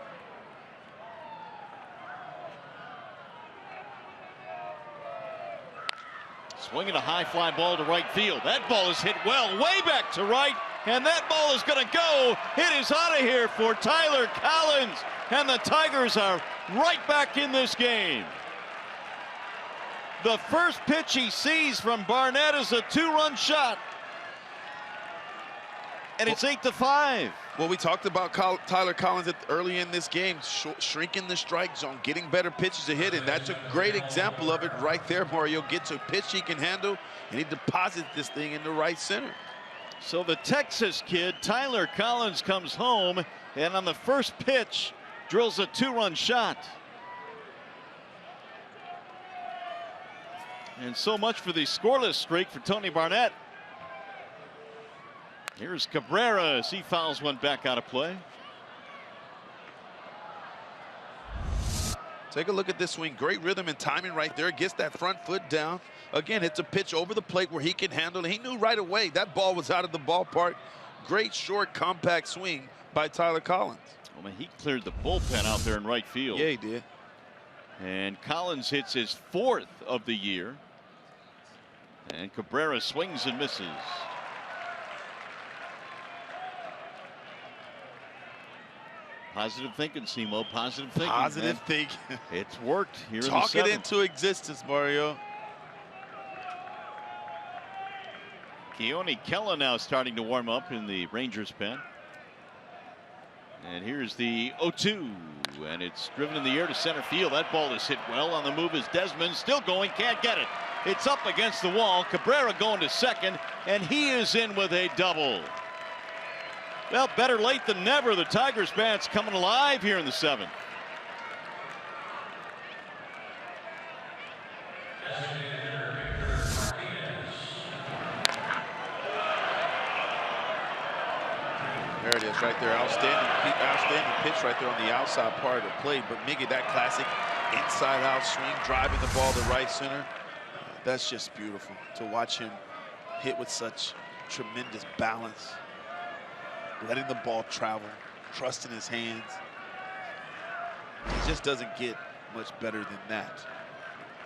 Swinging a high fly ball to right field. That ball is hit well, way back to right, and that ball is going to go. It is out of here for Tyler Collins, and the Tigers are right back in this game. The first pitch he sees from Barnett is a 2-run shot. And it's 8-5. Well, we talked about Tyler Collins early in this game, shrinking the strike zone, getting better pitches to hit, and that's a great example of it right there. Mario gets a pitch he can handle, and he deposits this thing in the right center. So the Texas kid, Tyler Collins, comes home, and on the first pitch, drills a 2-run shot. And so much for the scoreless streak for Tony Barnett. Here's Cabrera as he fouls one back out of play. Take a look at this swing. Great rhythm and timing right there. Gets that front foot down. Again, it's a pitch over the plate where he can handle it. He knew right away that ball was out of the ballpark. Great short, compact swing by Tyler Collins. Oh, man, he cleared the bullpen out there in right field. Yeah, he did. And Collins hits his 4th of the year. And Cabrera swings and misses. Positive thinking, Simo. Positive thinking. Positive thinking. It's worked here in the 7th. Talk it into existence, Mario. Keone Kela now starting to warm up in the Rangers pen. And here's the 0-2, and it's driven in the air to center field. That ball is hit well. On the move is Desmond, still going, can't get it. It's up against the wall. Cabrera going to second, and he is in with a double. Well, better late than never. The Tigers bats coming alive here in the 7th. There it is right there. Outstanding pitch right there on the outside part of the plate. But Miggy, that classic inside out swing, driving the ball to right center. That's just beautiful to watch him hit with such tremendous balance. Letting the ball travel, trusting his hands. It just doesn't get much better than that.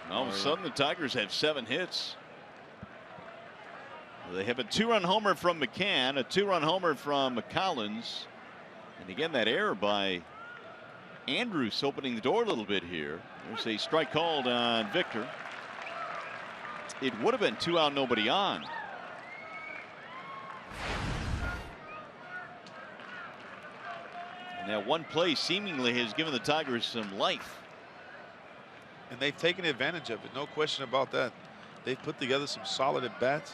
All of a sudden, the Tigers have 7 hits. They have a 2-run homer from McCann, a 2-run homer from Collins. And again, that error by Andrus opening the door a little bit here. There's a strike called on Victor. It would have been 2 out, nobody on. And that one play seemingly has given the Tigers some life. And they've taken advantage of it, no question about that. They've put together some solid at-bats.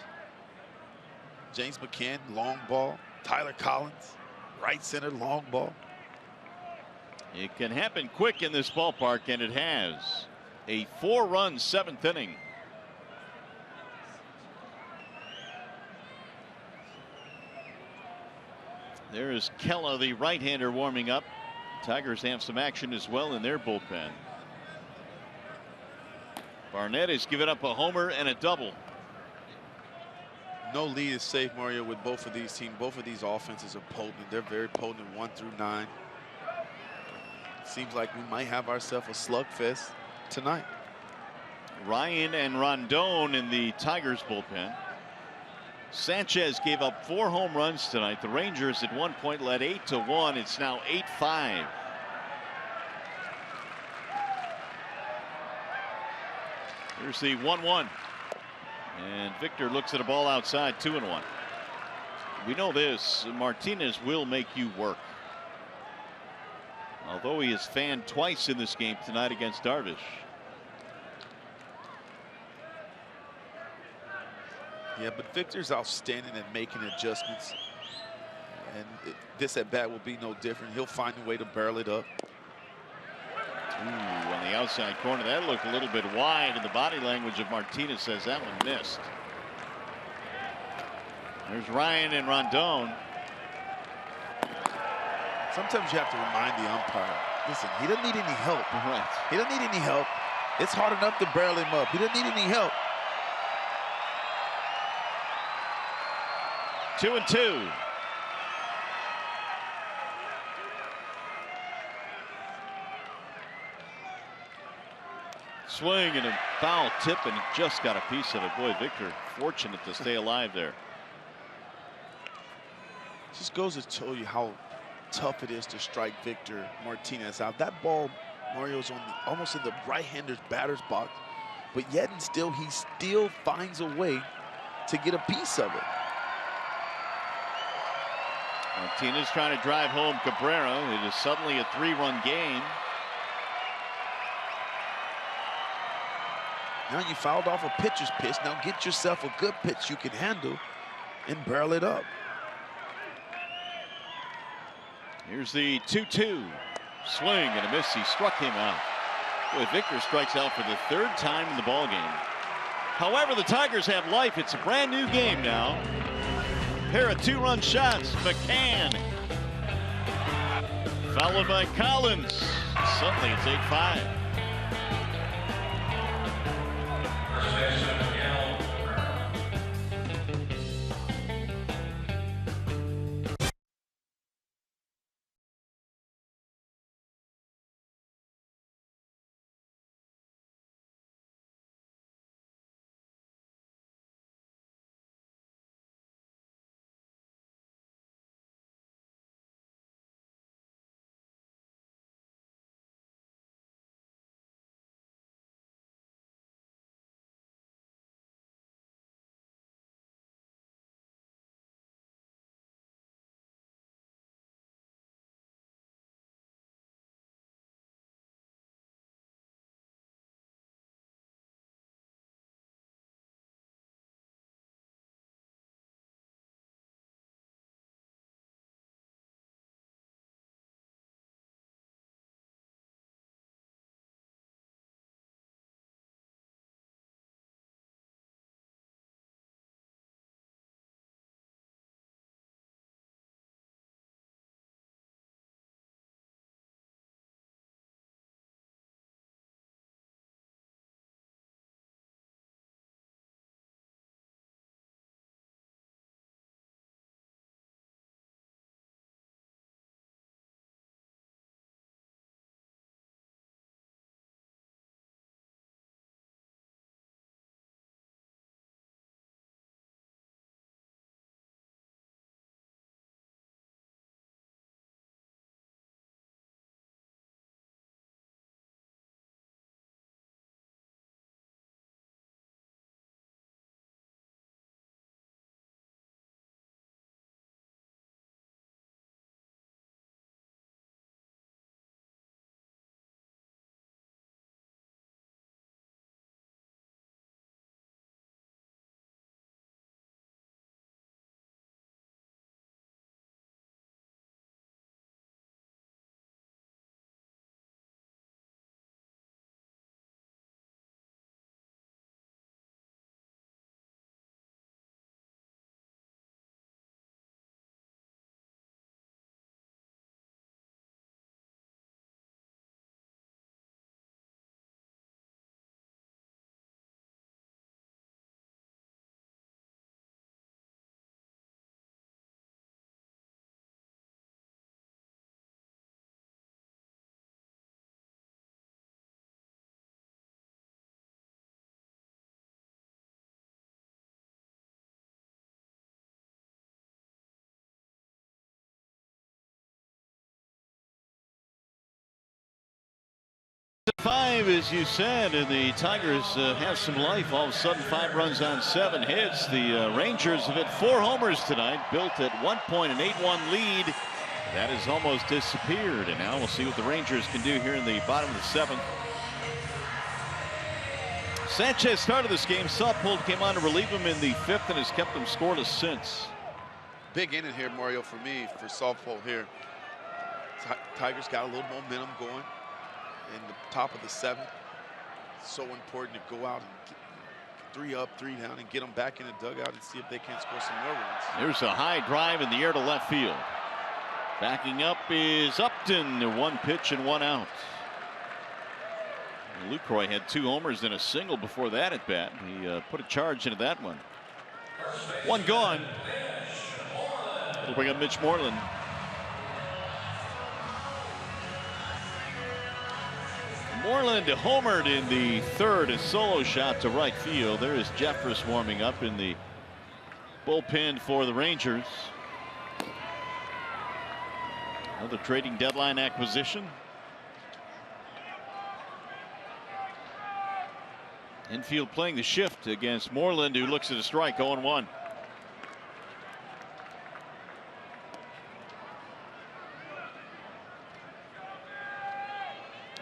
James McCann, long ball. Tyler Collins, right center, long ball. It can happen quick in this ballpark, and it has. A 4-run 7th inning. There is Kela, the right-hander, warming up. Tigers have some action as well in their bullpen. Barnett has given up a homer and a double. No lead is safe, Mario, with both of these teams. Both of these offenses are potent. They're very potent 1 through 9. Seems like we might have ourselves a slugfest tonight. Ryan and Rondon in the Tigers bullpen. Sanchez gave up 4 home runs tonight. The Rangers at one point led 8-1. It's now 8-5. Here's the 1-1. And Victor looks at a ball outside, 2-1. We know this, Martinez will make you work. Although he is fanned twice in this game tonight against Darvish. Yeah, but Victor's outstanding at making adjustments. And this at bat will be no different. He'll find a way to barrel it up. Ooh, on the outside corner. That looked a little bit wide, and the body language of Martinez says that one missed. There's Ryan and Rondon. Sometimes you have to remind the umpire, listen, he doesn't need any help. Right. He doesn't need any help. It's hard enough to barrel him up. He doesn't need any help. 2-2. Swing and a foul tip, and just got a piece of it. Boy, Victor, fortunate to stay alive there. Just goes to show you how tough it is to strike Victor Martinez out. That ball, Mario's on almost in the right-hander's batter's box, but yet and still, he still finds a way to get a piece of it. Martinez trying to drive home Cabrera. It is suddenly a 3-run game. Now you fouled off a pitcher's pitch. Now get yourself a good pitch you can handle and barrel it up. Here's the 2-2. Swing and a miss. He struck him out. Boy, Victor strikes out for the 3rd time in the ball game. However, the Tigers have life. It's a brand new game now. Pair of 2-run shots. McCann followed by Collins. Suddenly it's 8-5. Five, as you said, and the Tigers have some life. All of a sudden, 5 runs on 7 hits. The Rangers have hit 4 homers tonight, built at one point an 8-1 lead. That has almost disappeared, and now we'll see what the Rangers can do here in the bottom of the 7th. Sanchez started this game. Southpole came on to relieve him in the 5th and has kept them scoreless since. Big inning here, Mario, for me, for Southpole here. Tigers got a little momentum going. in the top of the 7th. So important to go out and get 3 up, 3 down, and get them back in the dugout and see if they can't score some more runs. Here's a high drive in the air to left field. Backing up is Upton. 1 pitch and 1 out. Lucroy had 2 homers and a single before that at bat. He put a charge into that one. 1 gone. It'll bring up Mitch Moreland. Moreland homered in the 3rd, a solo shot to right field. There is Jeffress warming up in the bullpen for the Rangers. Another trading deadline acquisition. Infield playing the shift against Moreland, who looks at a strike. 0-1.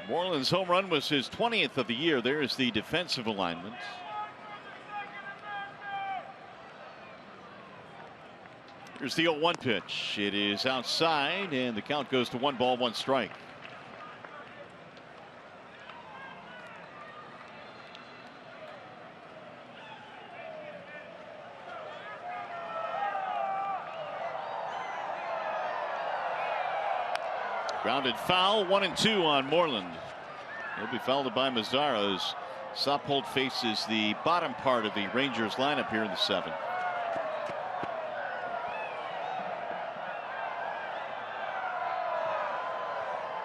Moreland's home run was his 20th of the year. There's the defensive alignment. Here's the 0-1 pitch. It is outside, and the count goes to 1 ball, 1 strike. Grounded foul, 1-2 on Moreland. He'll be fouled by Mazara as Sappold faces the bottom part of the Rangers lineup here in the 7th.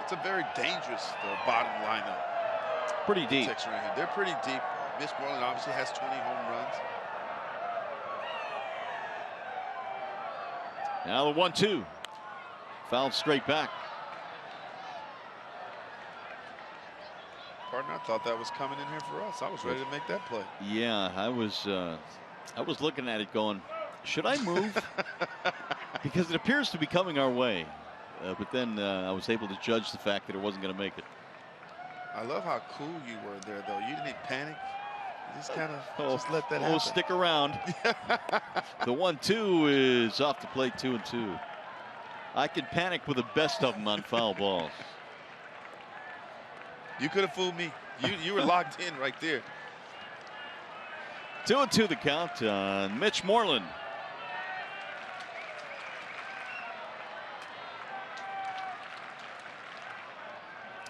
It's a very dangerous bottom lineup. Pretty deep. They're pretty deep. Mitch Moreland obviously has 20 home runs. Now the 1-2. Fouled straight back. Partner, I thought that was coming in here for us. I was ready to make that play. Yeah, I was looking at it going, should I move? Because it appears to be coming our way. But then I was able to judge the fact that it wasn't going to make it. I love how cool you were there, though. You didn't panic. You just kind of just let that happen. Stick around. The 1-2 is off the plate, 2-2. I could panic with the best of them on foul balls. You could have fooled me. You were locked in right there. 2-2 the count on Mitch Moreland.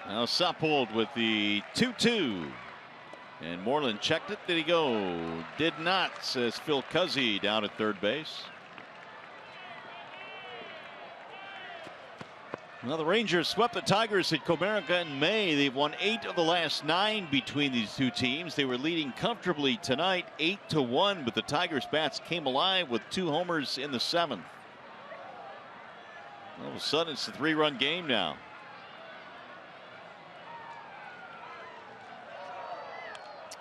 Now Sappold with the 2-2. And Moreland checked it. Did he go? Did not, says Phil Cuzzy down at 3rd base. Well, the Rangers swept the Tigers at Comerica in May. They've won 8 of the last 9 between these 2 teams. They were leading comfortably tonight, 8-1, but the Tigers bats came alive with 2 homers in the 7th. All of a sudden, it's a 3-run game now.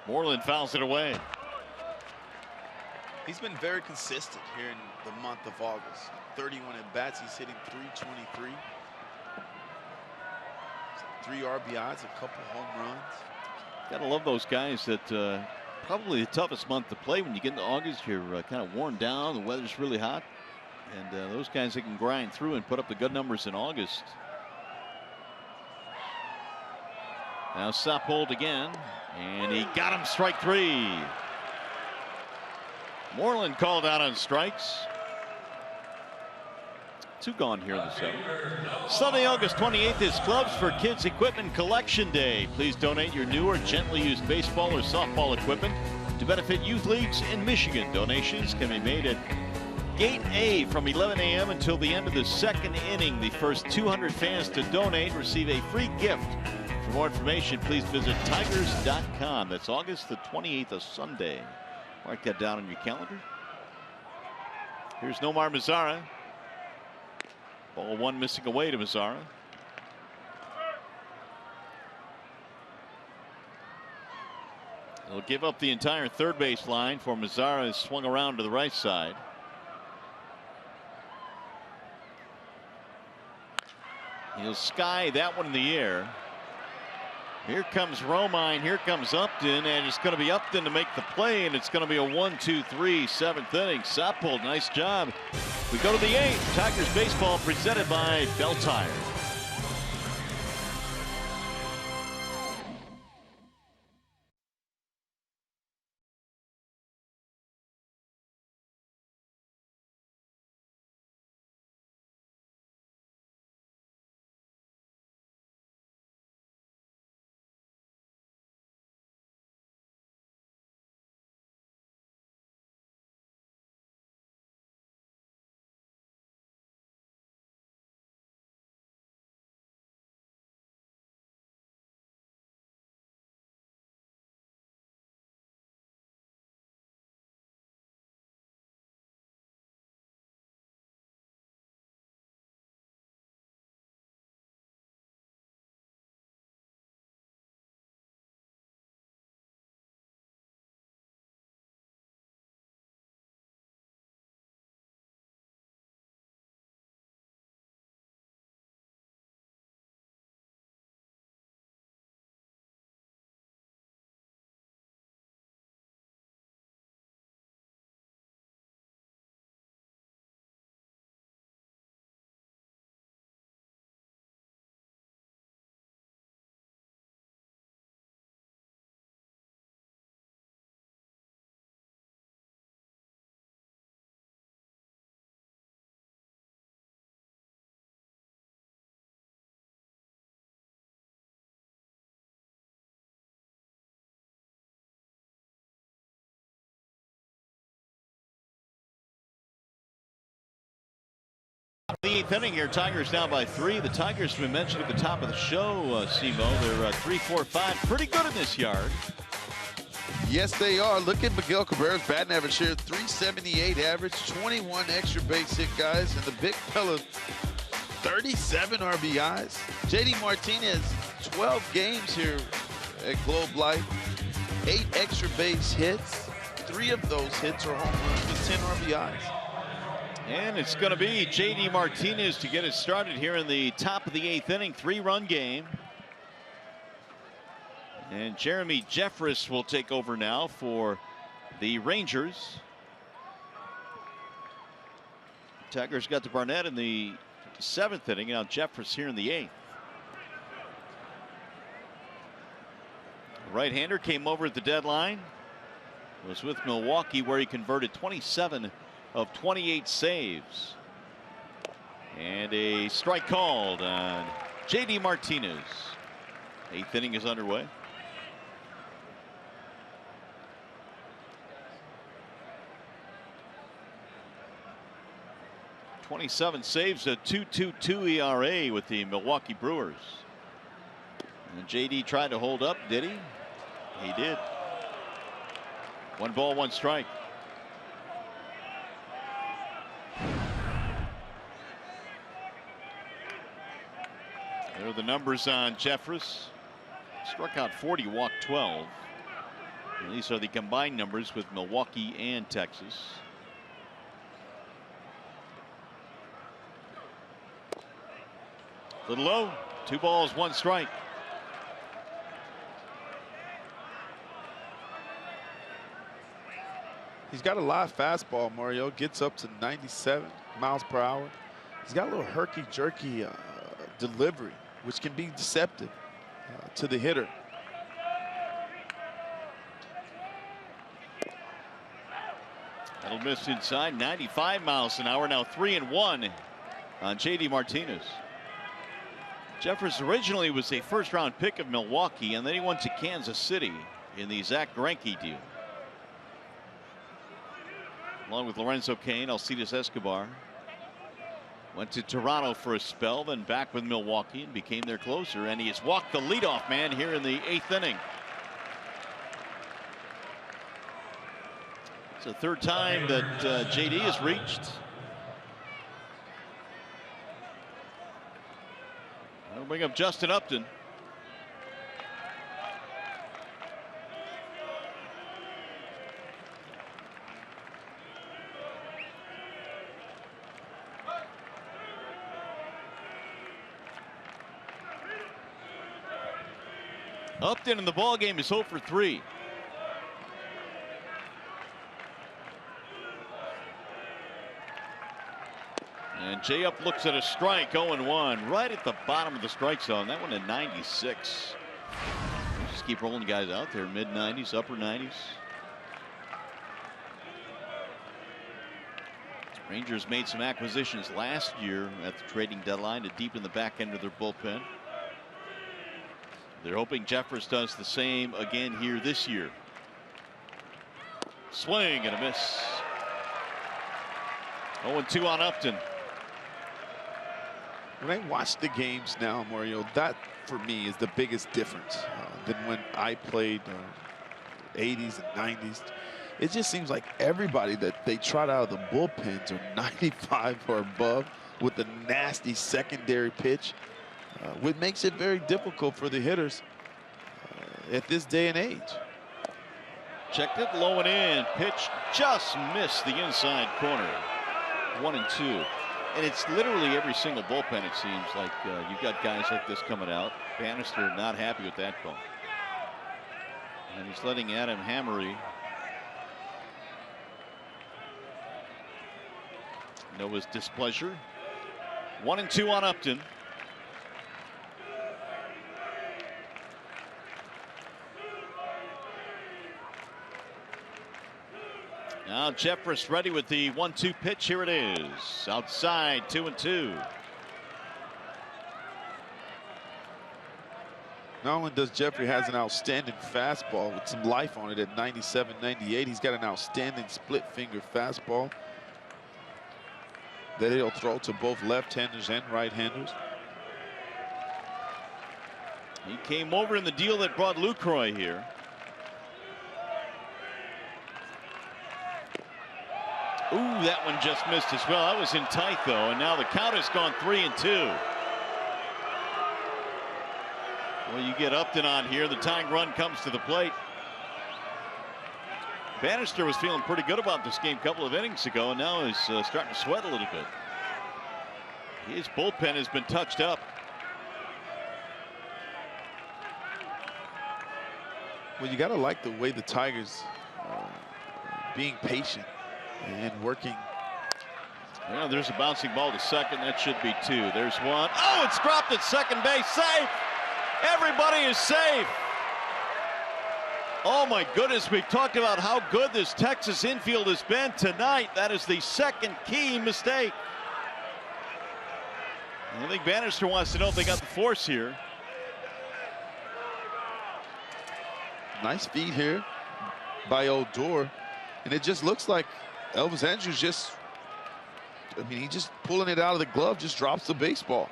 Moreland fouls it away. He's been very consistent here in the month of August. 31 at bats. He's hitting .323. 3 RBIs, a couple home runs. Gotta love those guys that probably the toughest month to play. When you get into August, you're kind of worn down. The weather's really hot. And those guys that can grind through and put up the good numbers in August. Now Sappold again. And he got him, strike 3. Moreland called out on strikes. 2 gone here in the 7th. Sunday, August 28th is Clubs for Kids Equipment Collection Day. Please donate your new or gently used baseball or softball equipment to benefit youth leagues in Michigan. Donations can be made at Gate A from 11 a.m. until the end of the 2nd inning. The first 200 fans to donate receive a free gift. For more information, please visit Tigers.com. That's August the 28th, a Sunday. Mark that down on your calendar. Here's Nomar Mazara. Ball 1 missing away to Mazara. He'll give up the entire 3rd base line for Mazara. Is swung around to the right side. He'll sky that one in the air. Here comes Romine, here comes Upton, and it's going to be Upton to make the play, and it's going to be a 1-2-3 7th inning. Sappold, nice job. We go to the 8th. Tigers baseball presented by Bell Tire. the 8th inning here. Tigers down by 3. The Tigers, we mentioned at the top of the show, Simo, they're 3-4-5. Pretty good in this yard. Yes, they are. Look at Miguel Cabrera's batting average here. 378 average, 21 extra base hit guys, and the big fella, 37 RBIs. JD Martinez, 12 games here at Globe Life, 8 extra base hits. 3 of those hits are home runs with 10 RBIs. And it's going to be JD Martinez to get it started here in the top of the 8th inning. 3-run game. And Jeremy Jeffress will take over now for the Rangers. Tigers got to Barnett in the 7th inning. Now Jeffress here in the 8th. Right-hander came over at the deadline. Was with Milwaukee, where he converted 27 of 28 saves. And a strike called on JD Martinez. 8th inning is underway. .27 saves, a 2.22 ERA with the Milwaukee Brewers. And JD tried to hold up, did he? He did. 1 ball, 1 strike. There are the numbers on Jeffress. Struck out 40, walked 12. And these are the combined numbers with Milwaukee and Texas. Little low. 2 balls, 1 strike. He's got a live fastball, Mario. Gets up to 97 miles per hour. He's got a little herky-jerky delivery, which can be deceptive to the hitter. That'll miss inside. 95 miles an hour. Now 3-1 on JD Martinez. Jeffress originally was a first-round pick of Milwaukee, and then he went to Kansas City in the Zach Greinke deal. Along with Lorenzo Cain, Alcides Escobar. Went to Toronto for a spell, then back with Milwaukee and became their closer. And he has walked the leadoff man here in the 8th inning. It's the 3rd time that JD has reached. That'll bring up Justin Upton. Upton in the ball game is 0 for 3. And Jay Up looks at a strike, 0-1, right at the bottom of the strike zone. That one at 96. We'll just keep rolling guys out there, mid-90s, upper 90s. Rangers made some acquisitions last year at the trading deadline to deepen the back end of their bullpen. They're hoping Jeffress does the same again here this year. Swing and a miss. 0-2 on Upton. When I watch the games now, Mario, that for me is the biggest difference than when I played 80s and 90s. It just seems like everybody that they trot out of the bullpens are 95 or above with a nasty secondary pitch, which makes it very difficult for the hitters at this day and age. Checked it low and in. Pitch just missed the inside corner. 1-2. And it's literally every single bullpen, it seems like. You've got guys like this coming out. Bannister not happy with that call. And he's letting Adam Hammery know his displeasure. 1-2 on Upton. Now Jeffress ready with the 1-2 pitch. Here it is. Outside, 2-2. Not only does Jeffrey has an outstanding fastball with some life on it at 97, 98, he's got an outstanding split finger fastball. that he'll throw to both left-handers and right-handers. He came over in the deal that brought Lucroy here. Ooh, that one just missed as well. That was in tight, though, and now the count has gone 3-2. Well, you get Upton on here. The tying run comes to the plate. Bannister was feeling pretty good about this game a couple of innings ago, and now is starting to sweat a little bit. His bullpen has been touched up. Well, you got to like the way the Tigers being patient and working. Yeah, there's a bouncing ball to second. That should be 2. There's 1. Oh, it's dropped at second base. Safe. Everybody is safe. Oh, my goodness. We've talked about how good this Texas infield has been tonight. That is the second key mistake. I think Bannister wants to know if they got the force here. Nice feed here by Odor. And it just looks like Elvis Andrus just, I mean, he just pulling it out of the glove, just drops the baseball.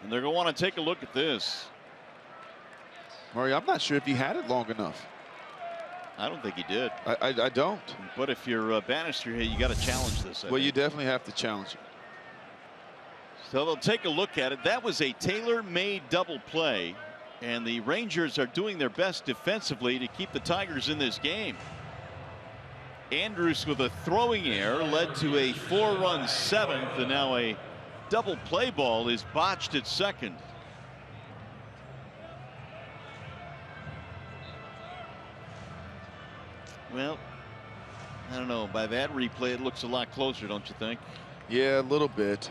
And they're going to want to take a look at this. Murray, I'm not sure if he had it long enough. I don't think he did. I don't. But if you're Bannister here, you got to challenge this. Well, you definitely have to challenge it. So they'll take a look at it. That was a tailor-made double play, and the Rangers are doing their best defensively to keep the Tigers in this game. Andrus with a throwing error led to a 4-run 7th, and now a double play ball is botched at second. Well, I don't know. By that replay, it looks a lot closer, don't you think? Yeah, a little bit.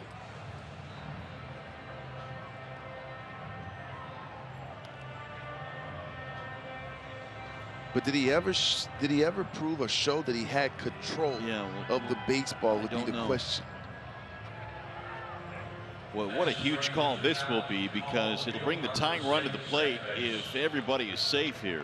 But did he ever prove or show that he had control of the baseball would be the question. Well, what a huge call this will be, because it'll bring the tying run to the plate if everybody is safe here.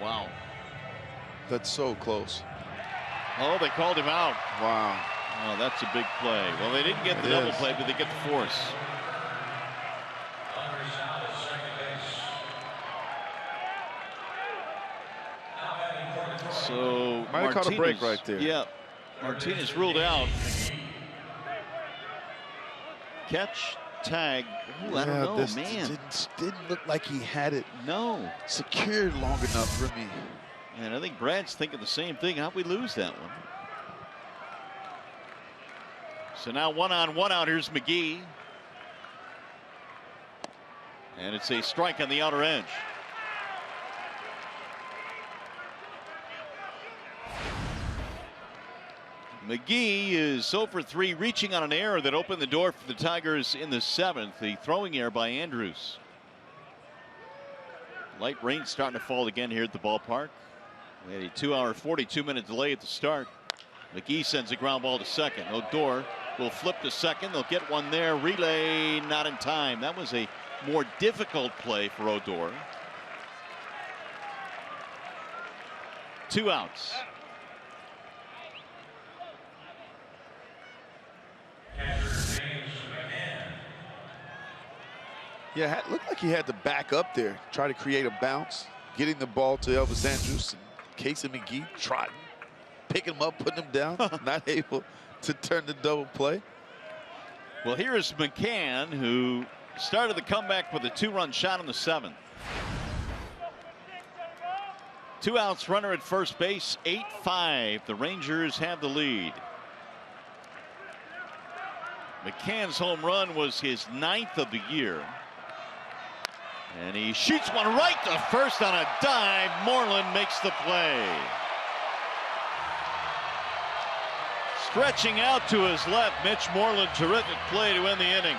Wow. That's so close. Oh, they called him out. Wow. Oh, that's a big play. Well, they didn't get the double play, but they get the force. So might have caught a break right there. Yeah, Martinez ruled out. Catch, tag. Ooh, I don't know, this man. Didn't look like he had it secured long enough for me. And I think Brad's thinking the same thing. How'd we lose that one? So now 1-on-1 out. Here's McGee. And it's a strike on the outer edge. McGee is 0 for 3, reaching on an error that opened the door for the Tigers in the 7th. The throwing error by Andrus. Light rain starting to fall again here at the ballpark. We had a 2-hour 42-minute delay at the start. McGee sends a ground ball to second. Odor will flip to second. They'll get one there. Relay not in time. That was a more difficult play for Odor. 2 outs. Yeah, it looked like he had to back up there, try to create a bounce, getting the ball to Elvis Andrus, and Casey McGee trotting, picking him up, putting him down, not able to turn the double play. Well, here's McCann, who started the comeback with a 2-run shot in the 7th. 2 outs, runner at first base, 8-5. The Rangers have the lead. McCann's home run was his 9th of the year. And he shoots one right to first on a dive. Moreland makes the play. Stretching out to his left, Mitch Moreland, terrific play to end the inning.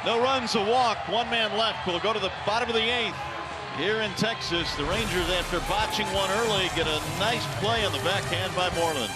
No runs, a walk, 1 man left. We'll go to the bottom of the 8th. Here in Texas, the Rangers, after botching one early, get a nice play on the backhand by Moreland.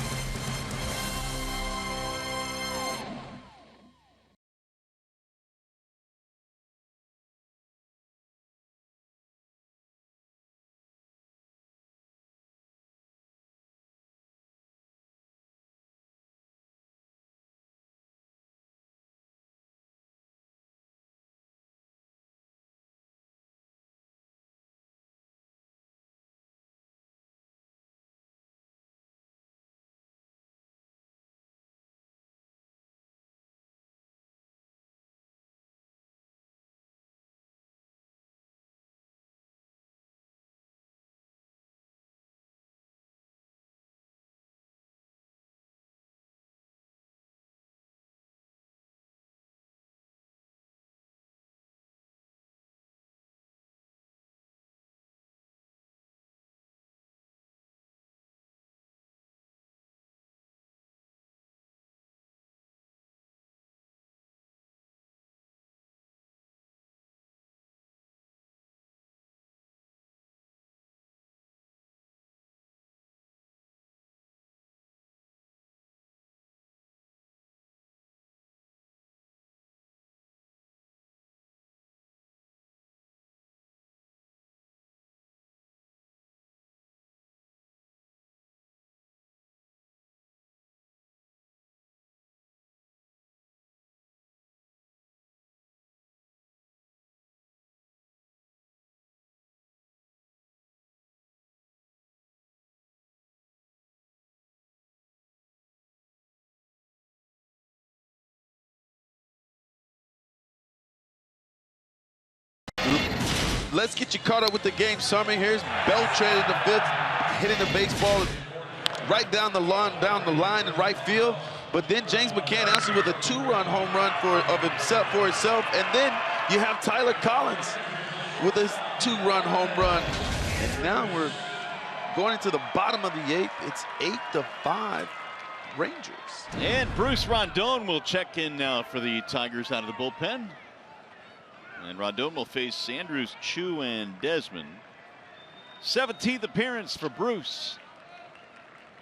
Let's get you caught up with the game, Summer. Here's Beltran in the fifth, hitting the baseball right down the line in right field. But then James McCann answers with a 2-run home run for himself. And then you have Tyler Collins with his 2-run home run. And now we're going into the bottom of the 8th. It's 8-5 Rangers. And Bruce Rondon will check in now for the Tigers out of the bullpen. And Rondon will face Andrews, Choo, and Desmond. 17th appearance for Bruce.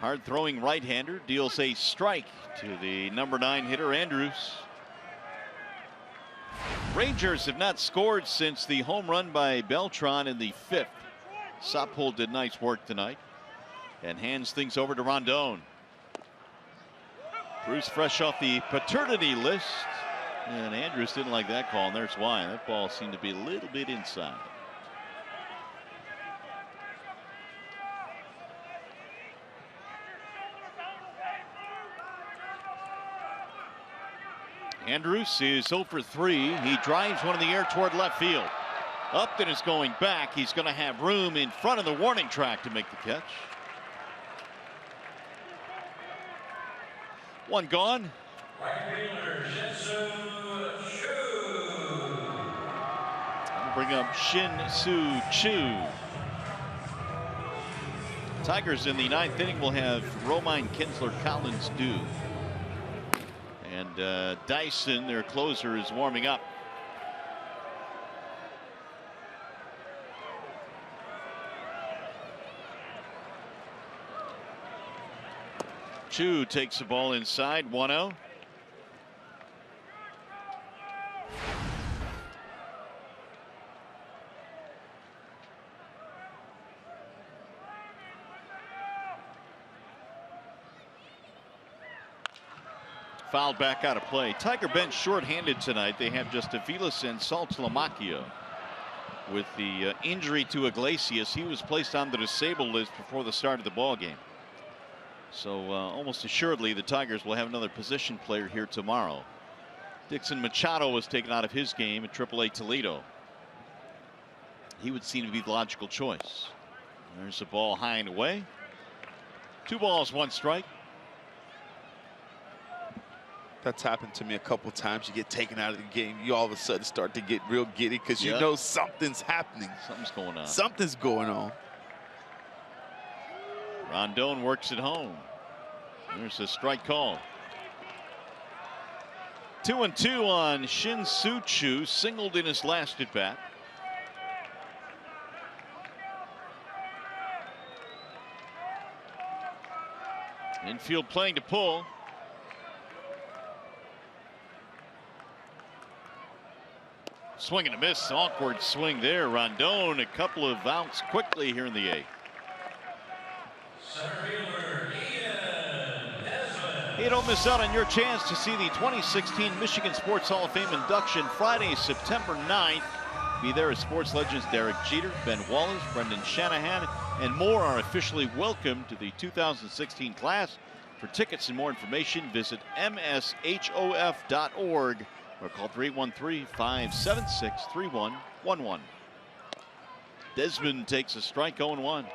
Hard-throwing right-hander deals a strike to the number 9 hitter, Andrews. Rangers have not scored since the home run by Beltran in the 5th. Sopel did nice work tonight and hands things over to Rondon. Bruce fresh off the paternity list. And Andrews didn't like that call, and there's why. That ball seemed to be a little bit inside. Andrews is 0 for 3. He drives one in the air toward left field. Upton is going back. He's going to have room in front of the warning track to make the catch. One gone. Bring up Shin-Soo Choo. Tigers in the 9th inning will have Romine, Kinsler, Collins due. And Dyson, their closer, is warming up. Choo takes the ball inside, 1-0. Fouled back out of play. Tiger bench shorthanded tonight. They have just Aviles and Saltalamacchia. With the injury to Iglesias, he was placed on the disabled list before the start of the ball game. So almost assuredly the Tigers will have another position player here tomorrow. Dixon Machado was taken out of his game at AAA Toledo. He would seem to be the logical choice. There's a ball high and away. 2 balls, 1 strike. That's happened to me a couple times. You get taken out of the game, you all of a sudden start to get real giddy because you know something's happening. Something's going on. Something's going on. Rondon works it home. There's a strike call. 2-2 on Shin-Soo Choo, singled in his last at bat. Infield playing to pull. Swing and a miss. Awkward swing there. Rondon a couple of outs quickly here in the 8th. Center fielder Ian Desmond. You don't miss out on your chance to see the 2016 Michigan Sports Hall of Fame induction Friday, September 9th. Be there as sports legends Derek Jeter, Ben Wallace, Brendan Shanahan, and more are officially welcome to the 2016 class. For tickets and more information, visit mshof.org or call 313-576-3111. Desmond takes a strike, 0-1.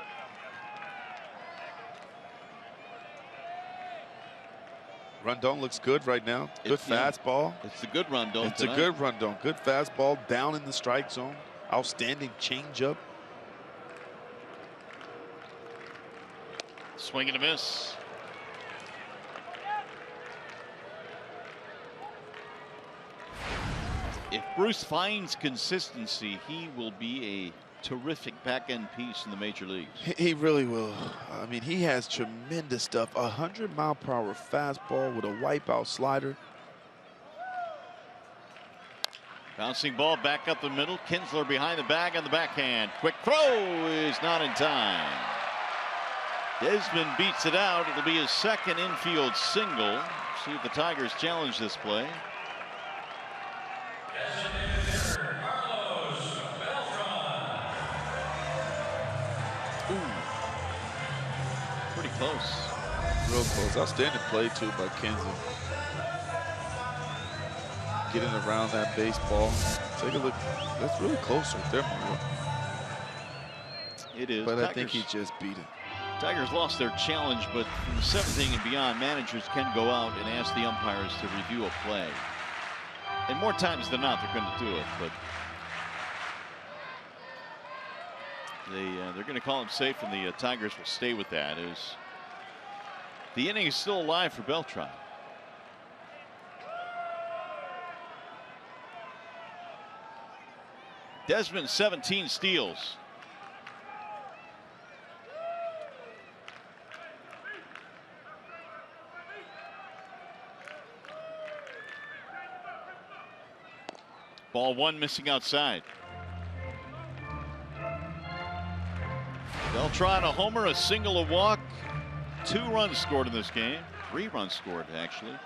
Rondon looks good right now. Good fastball. It's a good Rondon. It's a good Rondon. Good fastball down in the strike zone. Outstanding changeup. Swing and a miss. If Bruce finds consistency, he will be a terrific back-end piece in the major leagues. He really will. I mean, he has tremendous stuff. 100-mile-per-hour fastball with a wipeout slider. Bouncing ball back up the middle. Kinsler behind the bag on the backhand. Quick throw is not in time. Desmond beats it out. It'll be his second infield single. See if the Tigers challenge this play. Pretty close. Real close. Outstanding play, too, by Kinsler. Getting around that baseball. Take a look. That's really close right there, Mario. It is. But Tigers, I think he just beat it. Tigers lost their challenge, but from the 7th inning and beyond, managers can go out and ask the umpires to review a play. And more times than not, they're going to do it, but they're going to call him safe, and the Tigers will stay with that. As the inning is still alive for Beltran. Desmond 17 steals. Ball 1 missing outside. Beltran a homer, a single, a walk. 2 runs scored in this game. 3 runs scored, actually.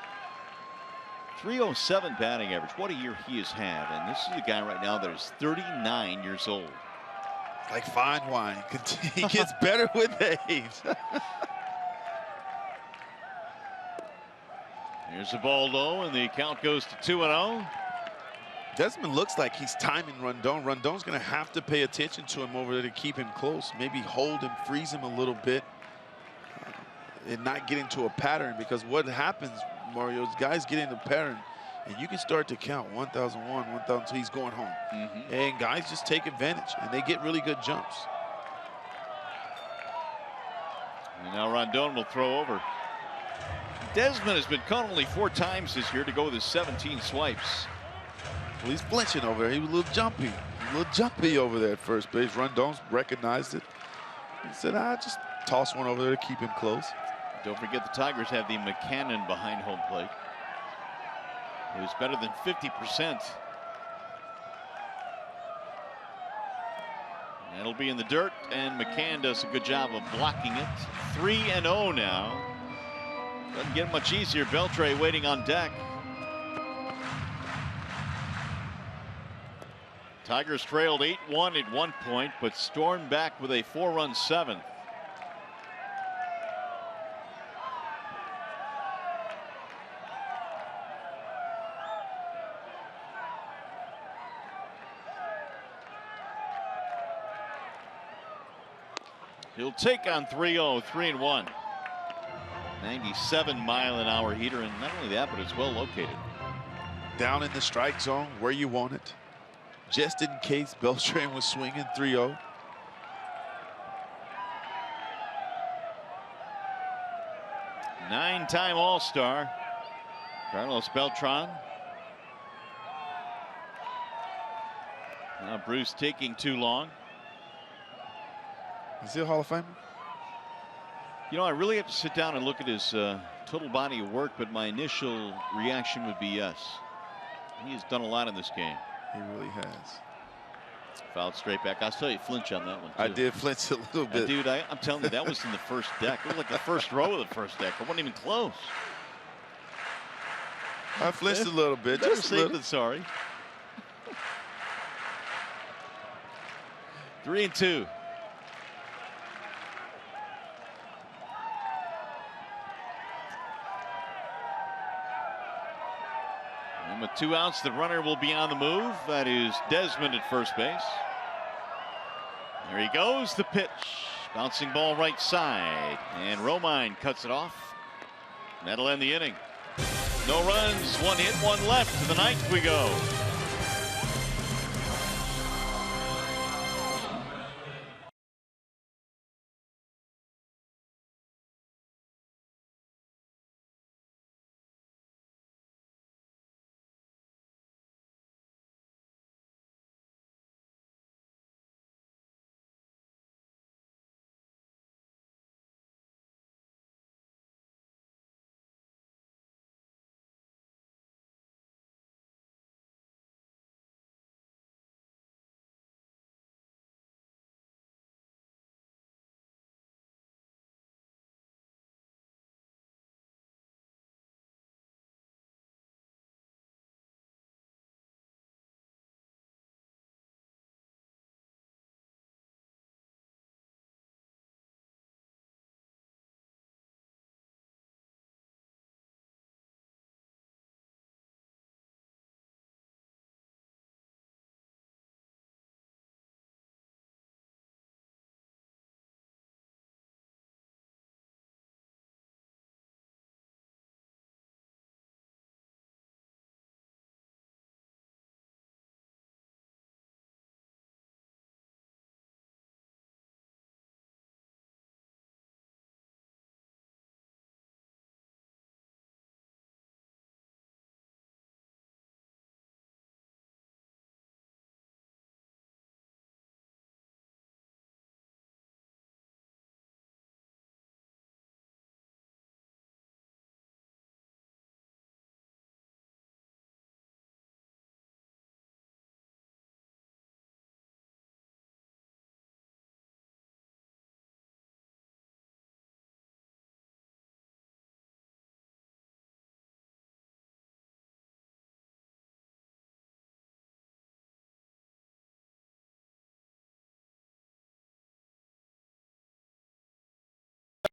307 batting average. What a year he has had. And this is a guy right now that is 39 years old. Like fine wine. He gets better with age. Here's the ball low, and the count goes to 2-0. Desmond looks like he's timing Rondon. Rondon's going to have to pay attention to him over there to keep him close. Maybe hold him, freeze him a little bit, and not get into a pattern. Because what happens, Mario, is guys get into a pattern, and you can start to count 1,001, 1,002. He's going home. And guys just take advantage, and they get really good jumps. And now Rondon will throw over. Desmond has been caught only 4 times this year to go with his 17 swipes. Well, he's flinching over there. He was a little jumpy. Over there at first base. Rondon recognized it. He said, just toss one over there to keep him close. Don't forget the Tigers have the McCannon behind home plate. It was better than 50%. That'll be in the dirt, and McCann does a good job of blocking it. 3-0 now. Doesn't get much easier. Beltre waiting on deck. Tigers trailed 8-1 at one point, but stormed back with a 4-run 7th. He'll take on 3-0, 3-1. 97-mile-an-hour heater, and not only that, but it's well located. Down in the strike zone where you want it. Just in case Beltran was swinging 3-0. Nine-time All-Star, Carlos Beltran. Now Bruce taking too long. Is he a Hall of Famer? You know, I really have to sit down and look at his total body of work, but my initial reaction would be yes. He has done a lot in this game. He really has. Fouled straight back. I saw you flinch on that one, too. I did flinch a little bit. Dude, I'm telling you, that was in the first deck. It was like the first row of the first deck. It wasn't even close. I flinched a little bit. Better Just a safe little. than sorry. 3-2. And with 2 outs, the runner will be on the move. That is Desmond at first base. There he goes, the pitch. Bouncing ball right side. And Romine cuts it off. That'll end the inning. No runs, 1 hit, 1 left. To the 9th we go.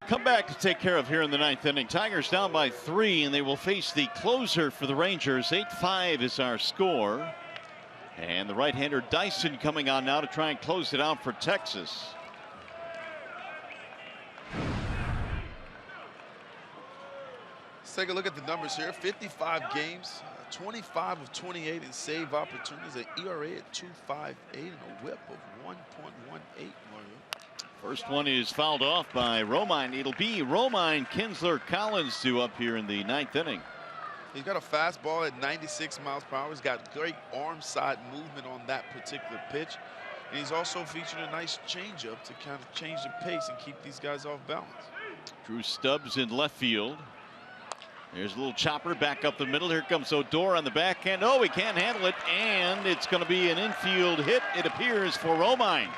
Come back to take care of here in the 9th inning. Tigers down by 3, and they will face the closer for the Rangers. 8-5 is our score. And the right-hander Dyson coming on now to try and close it out for Texas. Let's take a look at the numbers here. 55 games, 25 of 28 in save opportunities, an ERA at 2.58, and a whip of 1.18, Mario. First one is fouled off by Romine. It'll be Romine, Kinsler, Collins due up here in the 9th inning. He's got a fastball at 96 miles per hour. He's got great arm side movement on that particular pitch. And he's also featured a nice changeup to kind of change the pace and keep these guys off balance. Drew Stubbs in left field. There's a little chopper back up the middle. Here comes Odor on the backhand. Oh, he can't handle it. And it's going to be an infield hit, it appears, for Romine.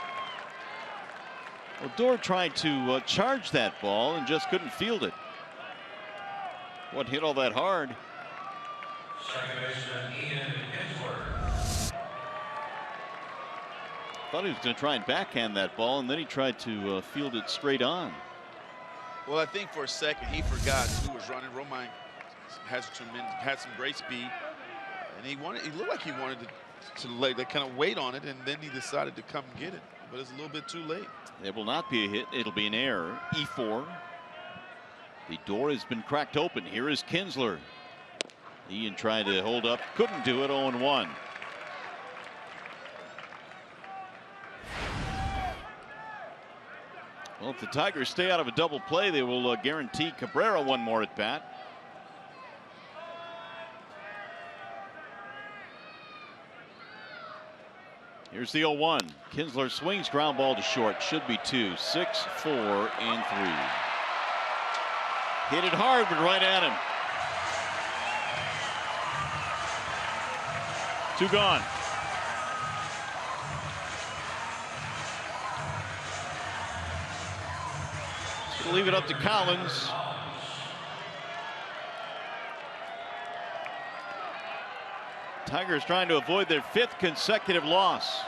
Odor tried to charge that ball and just couldn't field it. What hit all that hard? Thought he was going to try and backhand that ball, and then he tried to field it straight on. Well, I think for a second he forgot who was running. Romine had some great speed, and he looked like he wanted to kind of wait on it, and then he decided to come and get it. But it's a little bit too late. It will not be a hit. It'll be an error. E4. The door has been cracked open. Here is Kinsler. Ian tried to hold up. Couldn't do it. 0-1. Well, if the Tigers stay out of a double play, they will guarantee Cabrera one more at bat. Here's the 0-1. Kinsler swings, ground ball to short. Should be 2. 6, 4, and 3. Hit it hard, but right at him. 2 gone. So leave it up to Collins. Tigers trying to avoid their 5th consecutive loss.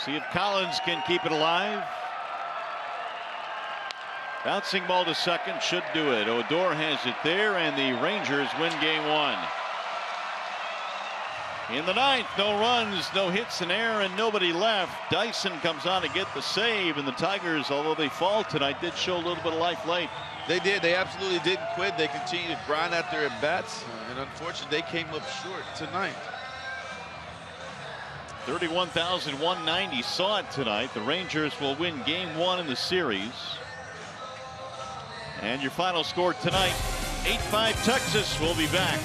See if Collins can keep it alive. Bouncing ball to second, should do it. Odor has it there, and the Rangers win game 1. In the 9th, no runs, no hits in air, and nobody left. Dyson comes on to get the save, and the Tigers, although they fall tonight, did show a little bit of life late. They did. They absolutely didn't quit. They continued to grind out their at-bats, and unfortunately, they came up short tonight. 31,190 saw it tonight. The Rangers will win game 1 in the series. And your final score tonight, 8-5 Texas. Will be back.